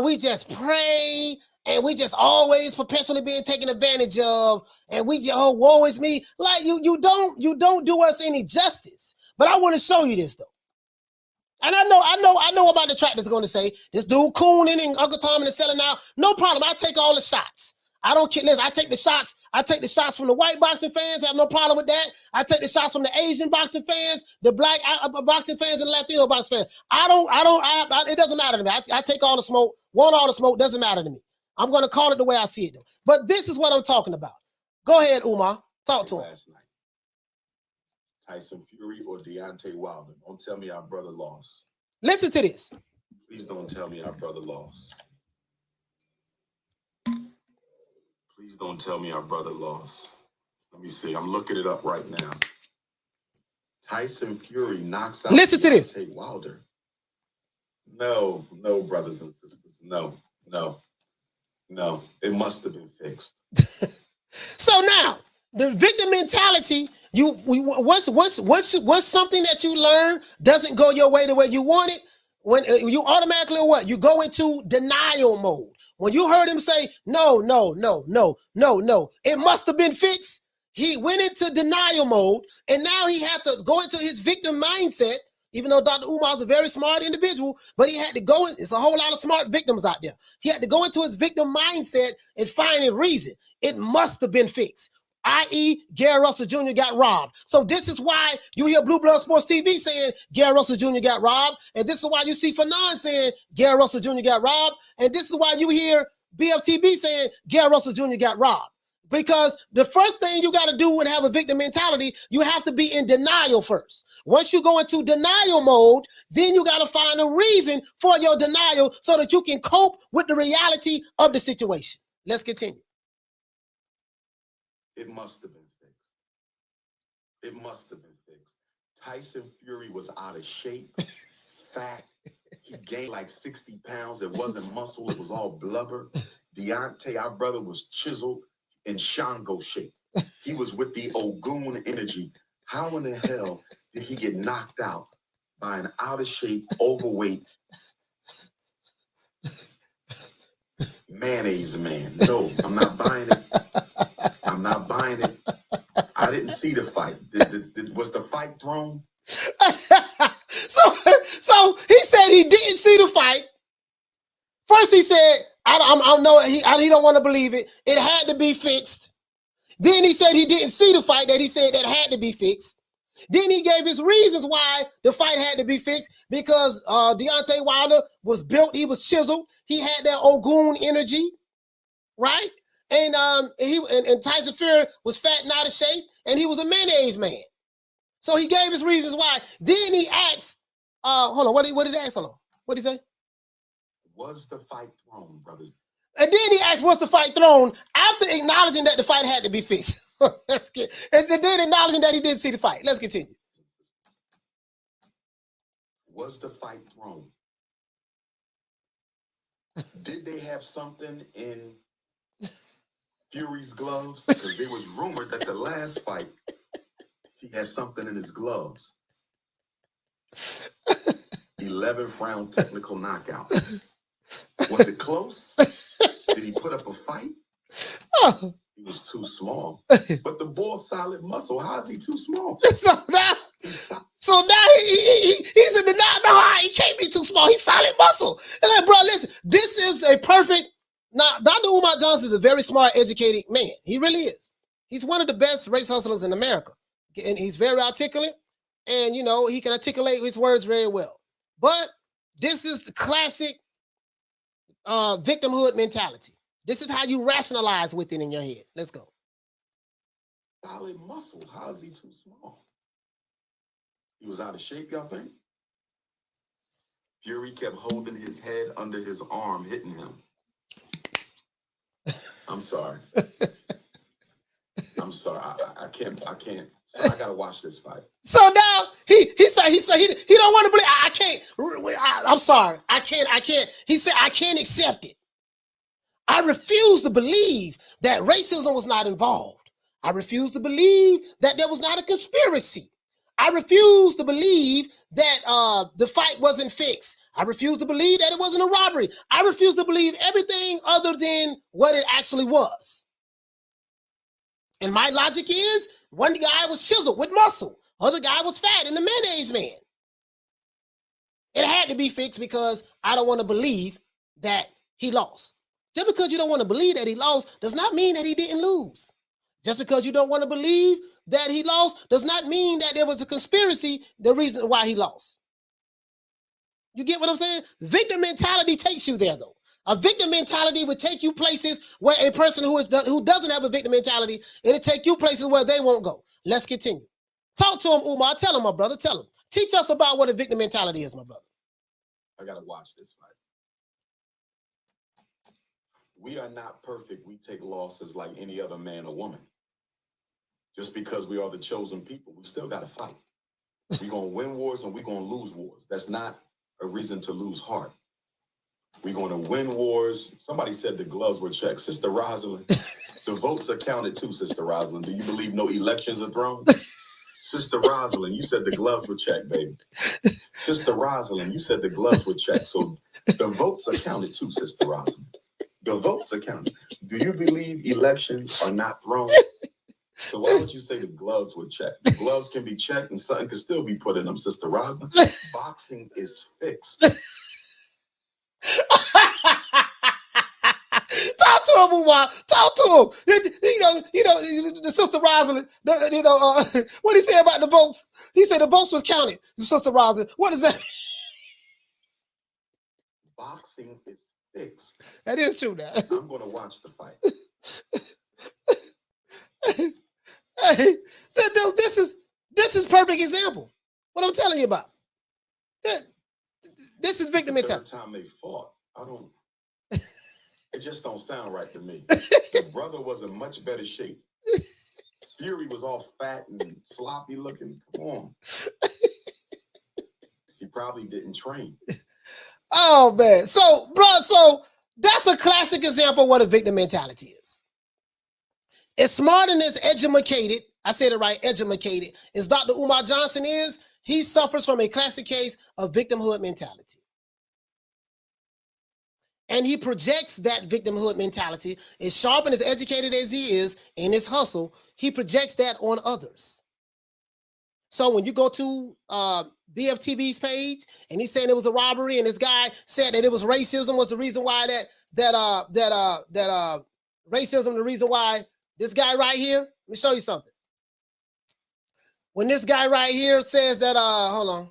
we just pray, and we just always perpetually being taken advantage of, and we just, oh, woe is me. Like you don't do us any justice. But I want to show you this though. And I know about the detractors going to say this dude cooning and Uncle Tom and selling out. No problem. I take all the shots. I don't care. Listen, I take the shots. I take the shots from the white boxing fans. I have no problem with that. I take the shots from the Asian boxing fans, the Black boxing fans, and the Latino boxing fans. It doesn't matter to me. I take all the smoke. Want all the smoke. Doesn't matter to me. I'm going to call it the way I see it though. But this is what I'm talking about. Go ahead, Umar. Talk to him. Tyson Fury or Deontay Wilder? Don't tell me our brother lost. Listen to this. Please don't tell me our brother lost. Please don't tell me our brother lost. Let me see. I'm looking it up right now. Tyson Fury knocks out Listen to this. Deontay Wilder. No, brothers and sisters. No. It must have been fixed. So now, the victim mentality, once something that you learn doesn't go your way the way you want it, when you automatically what? You go into denial mode. When you heard him say, no, it must have been fixed, he went into denial mode, and now he had to go into his victim mindset, even though Dr. Umar is a very smart individual, but he had to go in, it's a whole lot of smart victims out there. He had to go into his victim mindset and find a reason. It must have been fixed. I.e., Gary Russell Jr. got robbed. So this is why you hear Blue Blood Sports TV saying Gary Russell Jr. got robbed. And this is why you see Fanon saying Gary Russell Jr. got robbed. And this is why you hear BFTB saying Gary Russell Jr. got robbed. Because the first thing you got to do when have a victim mentality, you have to be in denial first. Once you go into denial mode, then you got to find a reason for your denial so that you can cope with the reality of the situation. Let's continue. It must have been fixed. It must have been fixed. Tyson Fury was out of shape, fat. He gained like 60 pounds. It wasn't muscle. It was all blubber. Deontay, our brother, was chiseled in Shango shape. He was with the Ogun energy. How in the hell did he get knocked out by an out of shape, overweight mayonnaise man? No, I'm not buying it. I'm not buying it. I didn't see the fight. Was the fight thrown? So he said he didn't see the fight. First he said, I know he don't want to believe it. It had to be fixed. Then he said he didn't see the fight that he said that had to be fixed. Then he gave his reasons why the fight had to be fixed, because Deontay Wilder was built, he was chiseled, he had that Ogun energy, right? And Tyson Fury was fat and out of shape, and he was a mayonnaise man. So he gave his reasons why. Then he asked, hold on, what did he ask? Hold on. What did he say? Was the fight thrown, brothers? And then he asked, was the fight thrown? After acknowledging that the fight had to be fixed. Let's get, and then acknowledging that he didn't see the fight. Let's continue. Was the fight thrown? Did they have something in Fury's gloves? Because there was rumored that the last fight, he had something in his gloves. 11th round technical knockout. Was it close? Did he put up a fight? He was too small. But the boy's solid muscle. How is he too small? So now he's in the no, he can't be too small. He's solid muscle. And like, bro, listen, this is a perfect. Now, Dr. Umar Johnson is a very smart, educated man. He really is. He's one of the best race hustlers in America. And he's very articulate. And, you know, he can articulate his words very well. But this is the classic victimhood mentality. This is how you rationalize with it in your head. Let's go. Solid muscle. How is he too small? He was out of shape, y'all think? Fury kept holding his head under his arm, hitting him. I'm sorry. I'm sorry. I can't. So I gotta watch this fight. So now he said he don't want to believe. I can't. I'm sorry. I can't. He said I can't accept it. I refuse to believe that racism was not involved. I refuse to believe that there was not a conspiracy. I refuse to believe that the fight wasn't fixed. I refuse to believe that it wasn't a robbery. I refuse to believe everything other than what it actually was. And my logic is, one guy was chiseled with muscle. Other guy was fat and the mayonnaise man. It had to be fixed because I don't want to believe that he lost. Just because you don't want to believe that he lost does not mean that he didn't lose. Just because you don't want to believe that he lost does not mean that there was a conspiracy, the reason why he lost. You get what I'm saying? Victim mentality takes you there, though. A victim mentality would take you places where a person who doesn't have a victim mentality, it'll take you places where they won't go. Let's continue. Talk to him, Umar. Tell him, my brother. Tell him. Teach us about what a victim mentality is, my brother. I gotta watch this fight. We are not perfect. We take losses like any other man or woman. Just because we are the chosen people, we still gotta fight. We're gonna win wars and we're gonna lose wars. That's not a reason to lose heart. We're gonna win wars. Somebody said the gloves were checked. Sister Rosalind, the votes are counted too, Sister Rosalind. Do you believe no elections are thrown? Sister Rosalind, you said the gloves were checked, baby. Sister Rosalind, you said the gloves were checked. So the votes are counted too, Sister Rosalind. The votes are counted. Do you believe elections are not thrown? So why would you say the gloves were checked? The gloves can be checked and something can still be put in them, Sister Rosalind. Boxing is fixed. Talk to him, Umar. Talk to him. The Sister Rosalind, what he say about the votes? He said the votes was counted, the Sister Rosalind. What is that? Boxing is fixed. That is true now. I'm going to watch the fight. Hey, this is perfect example. What I'm telling you about. This is victim mentality. The third time they fought, it just don't sound right to me. The brother was in much better shape. Fury was all fat and sloppy looking. Come on. He probably didn't train. Oh man. So that's a classic example of what a victim mentality is. As smart and as educated, I said it right, educated, as Dr. Umar Johnson is, he suffers from a classic case of victimhood mentality. And he projects that victimhood mentality, as sharp and as educated as he is in his hustle, he projects that on others. So when you go to BFTB's page and he's saying it was a robbery, and this guy said that it was racism was the reason why racism, the reason why this guy right here, let me show you something. When this guy right here says that, hold on,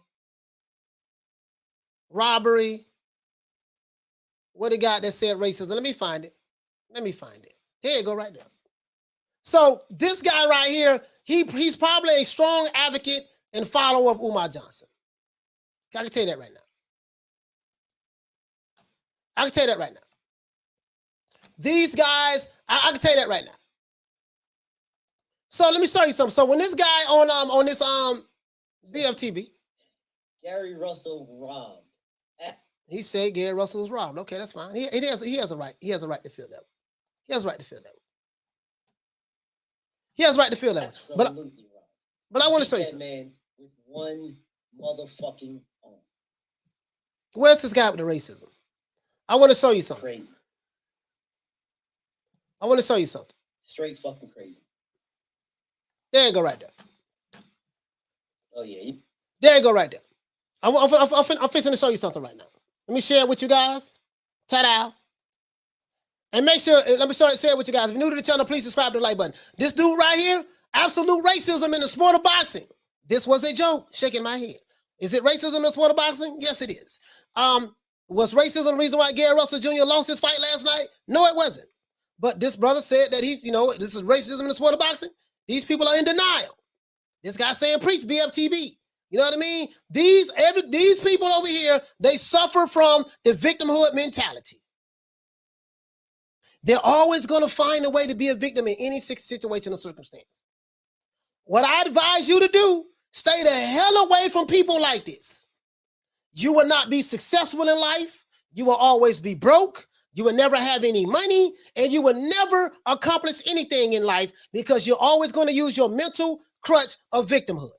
robbery, what he got that said racism? Let me find it. Here you go, right there. So this guy right here, he's probably a strong advocate and follower of Umar Johnson. I can tell you that right now. These guys, I can tell you that right now. So let me show you something. So when this guy on this BFTB, Gary Russell robbed. He said Gary Russell was robbed. Okay, that's fine. He has a right. He has a right to feel that way. He has a right to feel that way. But I want to show you something. Man with one motherfucking arm. Where's this guy with the racism? I want to show you something. Crazy. I want to show you something. Straight fucking crazy. There you go, right there. Oh yeah. There you go, right there. I'm fixing to show you something right now. Let me share it with you guys. Ta-da. And make sure, let me share it with you guys. If you're new to the channel, please subscribe to the like button. This dude right here, absolute racism in the sport of boxing. This was a joke, shaking my head. Is it racism in the sport of boxing? Yes, it is. Was racism the reason why Gary Russell Jr. lost his fight last night? No, it wasn't. But this brother said that this is racism in the sport of boxing. These people are in denial. This guy saying preach BFTB. You know what I mean? These people over here, they suffer from the victimhood mentality. They're always going to find a way to be a victim in any situation or circumstance. What I advise you to do, stay the hell away from people like this. You will not be successful in life. You will always be broke. You will never have any money, and you will never accomplish anything in life because you're always going to use your mental crutch of victimhood.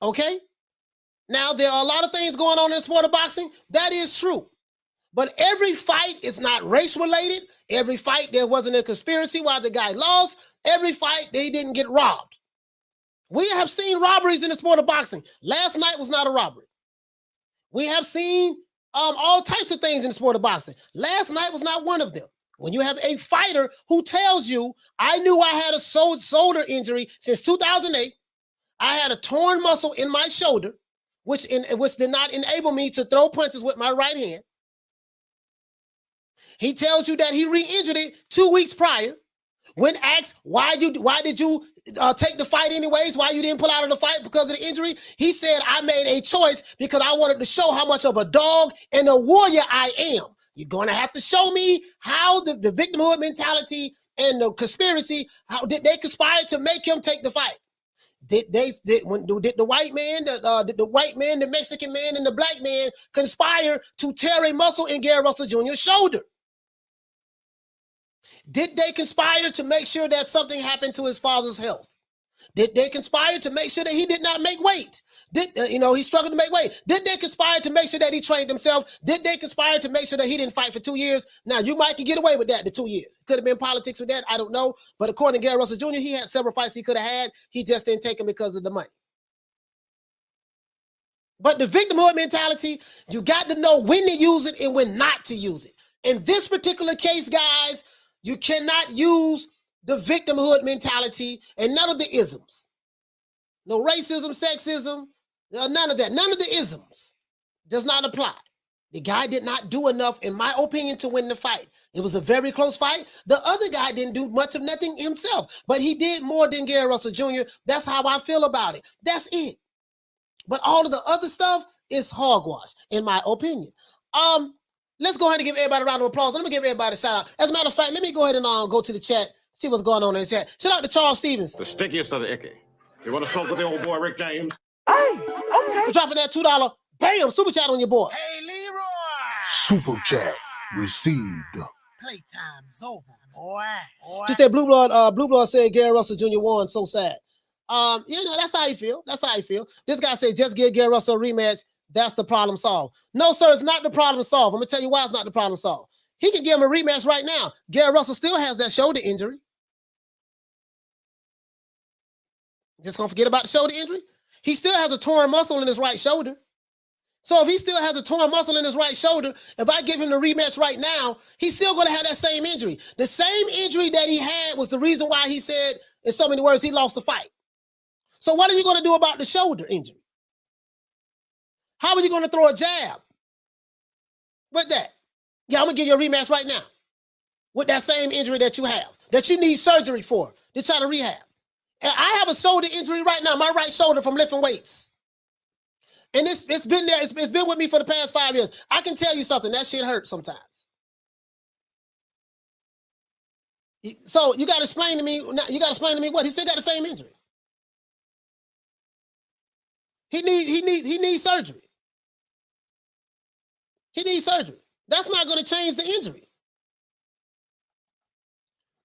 Okay? Now, there are a lot of things going on in the sport of boxing. That is true. But every fight is not race-related. Every fight, there wasn't a conspiracy why the guy lost. Every fight, they didn't get robbed. We have seen robberies in the sport of boxing. Last night was not a robbery. We have seen all types of things in the sport of boxing. Last night was not one of them. When you have a fighter who tells you, I knew I had a shoulder injury since 2008. I had a torn muscle in my shoulder, which did not enable me to throw punches with my right hand. He tells you that he re-injured it 2 weeks prior. When asked why did you take the fight anyways? Why you didn't pull out of the fight because of the injury? He said, I made a choice because I wanted to show how much of a dog and a warrior I am. You're going to have to show me how the victimhood mentality and the conspiracy, how did they conspire to make him take the fight? Did the white man, the Mexican man, and the black man conspire to tear a muscle in Gary Russell Jr.'s shoulder? Did they conspire to make sure that something happened to his father's health? Did they conspire to make sure that he did not make weight? He struggled to make weight. Did they conspire to make sure that he trained himself? Did they conspire to make sure that he didn't fight for 2 years? Now, you might get away with that, the 2 years. Could have been politics with that. I don't know. But according to Gary Russell Jr., he had several fights he could have had. He just didn't take them because of the money. But the victimhood mentality, you got to know when to use it and when not to use it. In this particular case, guys, you cannot use the victimhood mentality and none of the isms. No racism, sexism, none of that. None of the isms does not apply. The guy did not do enough, in my opinion, to win the fight. It was a very close fight. The other guy didn't do much of nothing himself, but he did more than Gary Russell Jr. That's how I feel about it. That's it. But all of the other stuff is hogwash, in my opinion. Let's go ahead and give everybody a round of applause. Let me give everybody a shout out. As a matter of fact, let me go ahead and go to the chat, see what's going on in the chat. Shout out to Charles Stevens. The stickiest of the icky. You want to smoke with the old boy Rick James? Hey, okay. For dropping that $2, bam, super chat on your boy. Hey, Leroy. Super chat received. Playtime's over, boy. She said Blue Blood said Gary Russell Jr. won, so sad. That's how you feel. That's how you feel. This guy said just give Gary Russell a rematch. That's the problem solved. No, sir, it's not the problem solved. I'm going to tell you why it's not the problem solved. He can give him a rematch right now. Gary Russell still has that shoulder injury. Just going to forget about the shoulder injury? He still has a torn muscle in his right shoulder. So if he still has a torn muscle in his right shoulder, if I give him the rematch right now, he's still going to have that same injury. The same injury that he had was the reason why he said, in so many words, he lost the fight. So what are you going to do about the shoulder injury? How are you going to throw a jab with that? Yeah, I'm going to give you a rematch right now with that same injury that you have, that you need surgery for, to try to rehab. And I have a shoulder injury right now, my right shoulder from lifting weights. And it's been there, it's been with me for the past 5 years. I can tell you something, that shit hurts sometimes. So you got to explain to me what? He still got the same injury. He needs surgery. He needs surgery. That's not going to change the injury.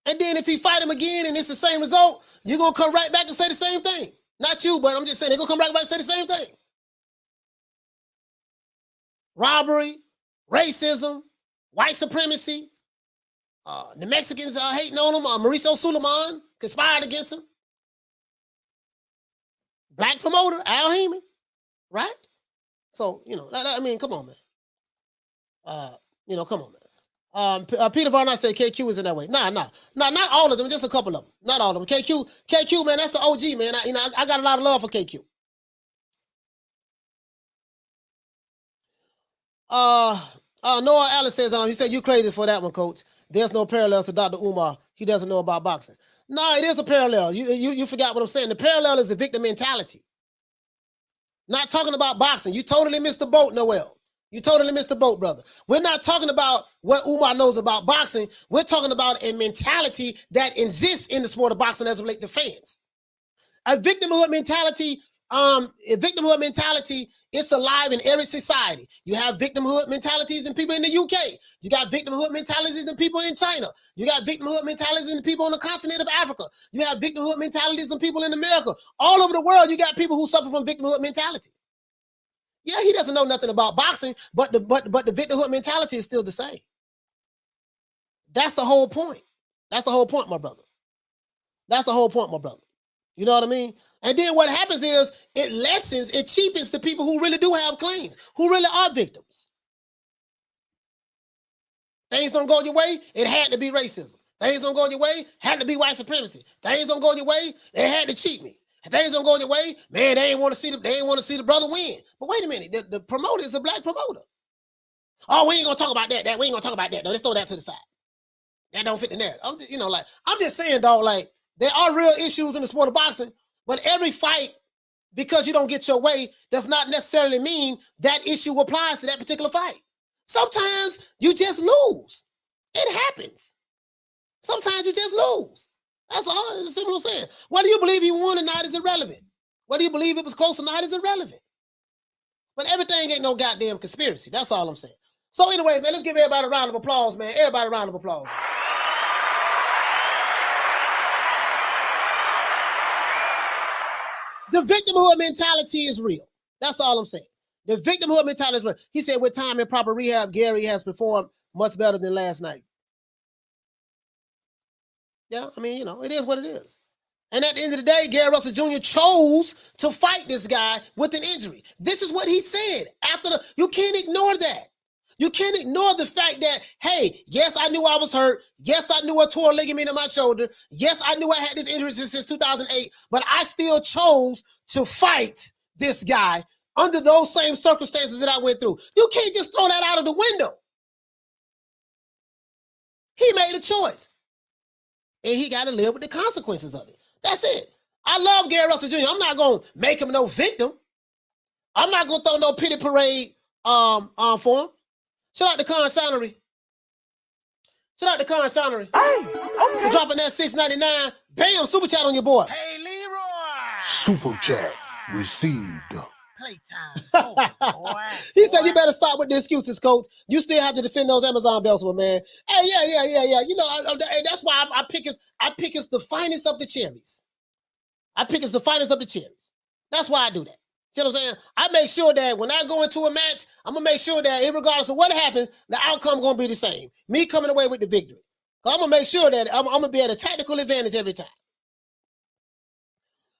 And then if he fight him again and it's the same result, you're going to come right back and say the same thing. Not you, but I'm just saying they're going to come right back and say the same thing. Robbery, racism, white supremacy, the Mexicans are hating on him, Mauricio Suleiman conspired against him. Black promoter, Al Haymon, right? So, come on, man. Come on, man. Peter Varnett said KQ is in that way. Nah, not all of them, just a couple of them. Not all of them. KQ, man, that's the OG, man. I got a lot of love for KQ. Noah Allen says, he said, you crazy for that one, coach. There's no parallels to Dr. Umar. He doesn't know about boxing. No, it is a parallel. You forgot what I'm saying. The parallel is the victim mentality. Not talking about boxing. You totally missed the boat, Noel. You totally missed the boat, brother. We're not talking about what Umar knows about boxing. We're talking about a mentality that exists in the sport of boxing as it relates to fans. A victimhood mentality, it's alive in every society. You have victimhood mentalities in people in the UK. You got victimhood mentalities in people in China. You got victimhood mentalities in people on the continent of Africa. You have victimhood mentalities in people in America. All over the world, you got people who suffer from victimhood mentality. Yeah, he doesn't know nothing about boxing, but the victimhood mentality is still the same. That's the whole point. That's the whole point, my brother. That's the whole point, my brother. You know what I mean? And then what happens is it cheapens the people who really do have claims, who really are victims. Things don't go your way, it had to be racism. Things don't go your way, had to be white supremacy. Things don't go your way, they had to cheat me. If things don't go your way, man, they ain't want to see the brother win. But wait a minute, the promoter is a black promoter. Oh, we ain't gonna talk about that. We ain't gonna talk about that. No, let's throw that to the side. That don't fit the narrative. I'm just saying, dog, like, there are real issues in the sport of boxing, but every fight, because you don't get your way, does not necessarily mean that issue applies to that particular fight. Sometimes you just lose. It happens. Sometimes you just lose. That's all. That's what I'm saying. Whether you believe he won or not is irrelevant. Whether you believe it was close or not is irrelevant. But everything ain't no goddamn conspiracy. That's all I'm saying. So anyways, man, let's give everybody a round of applause, man. Everybody a round of applause. The victimhood mentality is real. That's all I'm saying. The victimhood mentality is real. He said, with time and proper rehab, Gary has performed much better than last night. Yeah, I mean, it is what it is. And at the end of the day, Gary Russell Jr. chose to fight this guy with an injury. This is what he said. You can't ignore that. You can't ignore the fact that, hey, yes, I knew I was hurt. Yes, I knew I tore a ligament in my shoulder. Yes, I knew I had this injury since 2008, but I still chose to fight this guy under those same circumstances that I went through. You can't just throw that out of the window. He made a choice, and he got to live with the consequences of it. That's it. I love Gary Russell Jr. I'm not going to make him no victim. I'm not going to throw no pity parade for him. Shout out to Conspire. Shout out to Conspire. For dropping that $6.99. Bam, super chat on your boy. Hey, Leroy. Super chat received. Playtime's over, boy. He said, you better stop with the excuses, coach. You still have to defend those Amazon belts, man. Hey, yeah. That's why I pick it's the finest of the cherries. I pick it's the finest of the cherries. That's why I do that. See what I'm saying? I make sure that when I go into a match, I'm going to make sure that regardless of what happens, the outcome going to be the same. Me coming away with the victory. So I'm going to make sure that I'm going to be at a tactical advantage every time.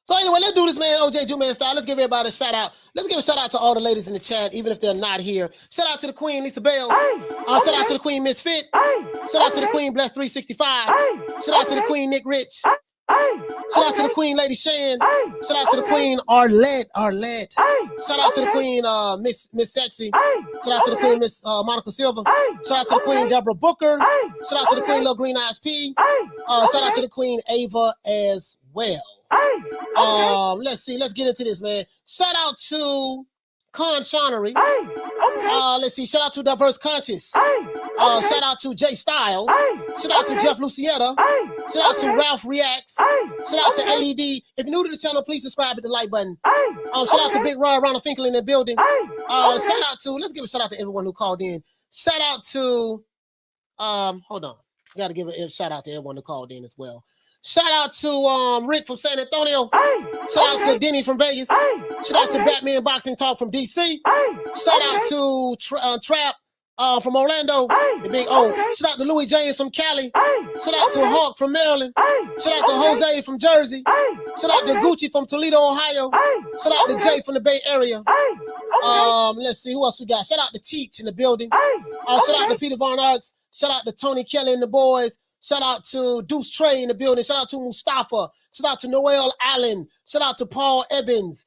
So anyway, let's do this, man. OJ Juman style. Let's give everybody a shout out. Let's give a shout out to all the ladies in the chat, even if they're not here. Shout out to the Queen Lisa Bell. Shout out to the Queen Misfit. Shout out to the Queen Bless 365. Shout out to the Queen Nick Rich. Shout out to the Queen Lady Shan. Shout out to the Queen Arlette. Shout out to the Queen Miss Sexy. Shout out to the Queen Miss Monica Silva. Shout out to the Queen Deborah Booker. Shout out to the Queen Little Green Eyes P. Shout out to the Queen Ava as well. Let's see. Let's get into this, man. Shout out to Con Shonery. Let's see. Shout out to Diverse Conscious. Shout out to Jay Styles. Shout out to Jeff Lucietta. Shout out to Ralph Reacts. Shout out to ADD. If you're new to the channel, please subscribe at the like button. Shout out to Big Ronald Finkel in the building. Shout out to, let's give a shout out to everyone who called in. Shout out to, hold on. Got to give a shout out to everyone who called in as well. Shout out to Rick from San Antonio. Shout out to Denny from Vegas. Shout out to Batman Boxing Talk from DC. Shout out to Trap from Orlando, the big O. Shout out to Louis James from Cali. Shout out to Hawk from Maryland. Shout out to Jose from Jersey. Shout out to Gucci from Toledo, Ohio. Shout out to Jay from the Bay Area. Let's see who else we got. Shout out to Teach in the building. Shout out to Peter Von Arks. Shout out to Tony Kelly and the boys. Shout out to Deuce Trey in the building. Shout out to Mustafa. Shout out to Noel Allen. Shout out to Paul Evans.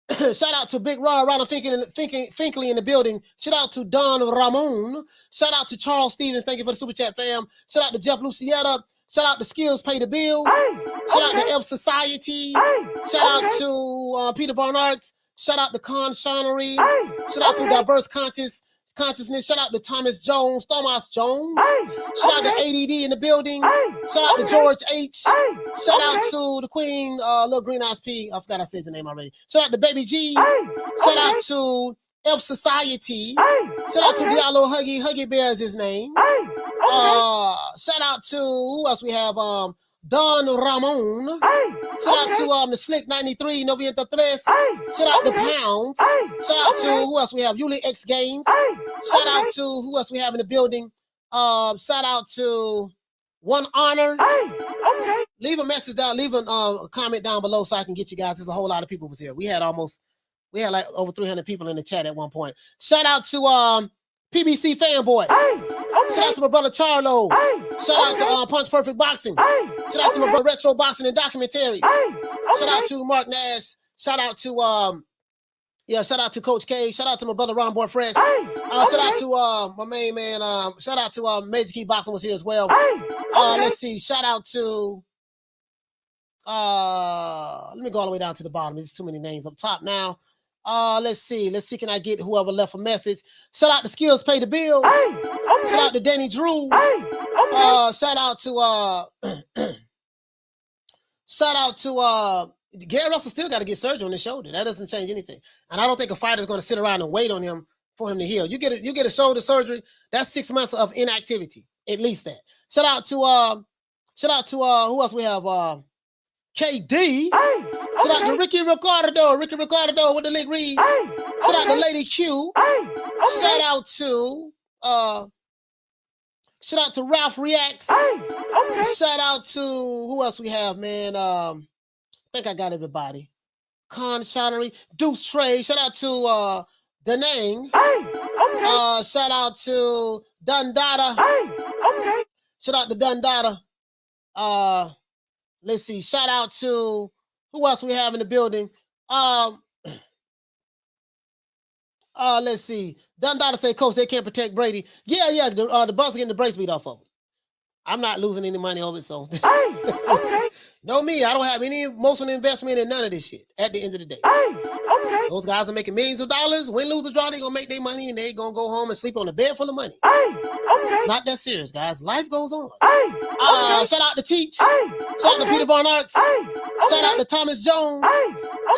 Shout out to Big Ronald Finkley in the building. Shout out to Don Ramon. Shout out to Charles Stevens. Thank you for the super chat, fam. Shout out to Jeff Lucietta. Shout out to Skills Pay the Bills. Shout out to F Society. Shout out to Peter Barnards. Shout out to Con Shonery. Shout out to Diverse Consciousness. Shout out to Thomas Jones. Shout out to ADD in the building. Shout out to George H. Shout out to the Queen Little Green Eyes P. I forgot I said the name already. Shout out to Baby G. Shout out to F Society. Shout out to Diallo Huggy Bear is his name. Shout out to who else we have? Don Ramon. Shout out to the Slick 93, Novienta Tres. Shout out to Pound. Shout out to who else we have? Yuli X Games. Shout out to who else we have in the building? Shout out to One Honor. Leave a message down, leave a comment down below so I can get you guys. There's a whole lot of people was here. We had like over 300 people in the chat at one point. Shout out to PBC Fanboy. Shout out to my brother Charlo. Shout out to Punch Perfect Boxing. Shout out to my brother Retro Boxing and Documentaries. Shout out to Mark Nash. Shout out to shout out to Coach K. Shout out to my brother Ron Boy Fresh. Shout out to my main man. Shout out to Major Key Boxing was here as well. Let's see. Shout out to let me go all the way down to the bottom. There's too many names up top now. Let's see. Can I get whoever left a message? Shout out to Skills Pay the Bills. Shout out to Danny Drew. Shout out to Gary Russell still got to get surgery on his shoulder. That doesn't change anything. And I don't think a fighter is going to sit around and wait on him for him to heal. You get a shoulder surgery, that's 6 months of inactivity. At least that. Shout out to who else we have? KD. Shout out to Ricky Ricardo with the leg read. Shout out to Lady Q. Shout out to Ralph Reacts. Shout out to who else we have, man? I think I got everybody. Con Shonnery, Deuce Trey. Shout out to Danang. Shout out to Dundada. Shout out to Dundada. Let's see. Shout out to who else we have in the building. Let's see. Dundada say, Coach, they can't protect Brady. Yeah. The Bucks are getting the brakes beat off of them. I'm not losing any money over it, so. Know me, I don't have any emotional investment in none of this shit at the end of the day. Those guys are making millions of dollars. Win, lose, or draw, they're going to make their money and they're going to go home and sleep on a bed full of money. It's not that serious, guys. Life goes on. Shout out to Teach. Shout out to Peter Von Arts. Shout out to Thomas Jones.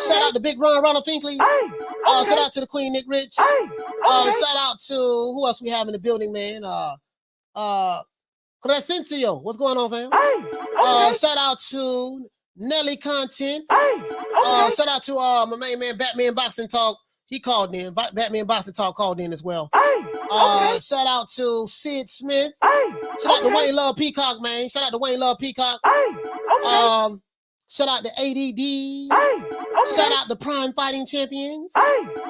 Shout out to Big Ronald Finkley. Shout out to the Queen Nick Rich. Shout out to who else we have in the building, man? Crescencio, what's going on, fam? Shout out to Nelly Content. Shout out to my main man, Batman Boxing Talk. He called in. Batman Boxing Talk called in as well. Shout out to Sid Smith. Shout out to Wayne Love Peacock, man. Shout out to Wayne Love Peacock. Shout out to ADD. Shout out to Prime Fighting Champions.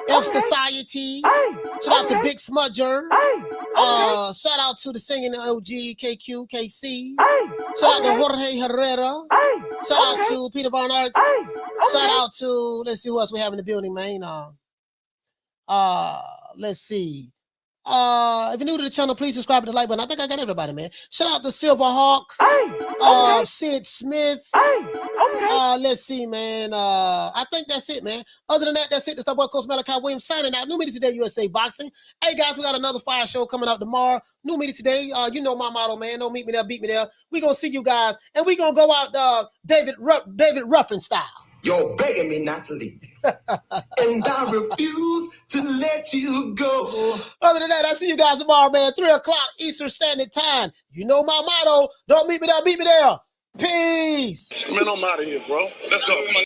F Society. Shout out to Big Smudger. Shout out to the singing OG KQ KC. Shout out to Jorge Herrera. Shout out to Peter Von Arts. Shout out to, let's see who else we have in the building, man. Let's see. If you're new to the channel, please subscribe to the like button. I think I got everybody, man. Shout out to Silverhawk. Sid Smith. Let's see, man. I think that's it, man. Other than that, that's it. This is boy Coach Malachi Williams signing out. New media today, USA Boxing. Hey, guys, we got another fire show coming out tomorrow. New media today. You know my motto, man. Don't meet me there, beat me there. We're going to see you guys. And we're going to go out David Ruffin style. You're begging me not to leave. And I refuse to let you go. Other than that, I'll see you guys tomorrow, man. 3 o'clock Eastern Standard Time. You know my motto. Don't meet me there, beat me there. Peace. Man, I'm out of here, bro. Let's go. Come on.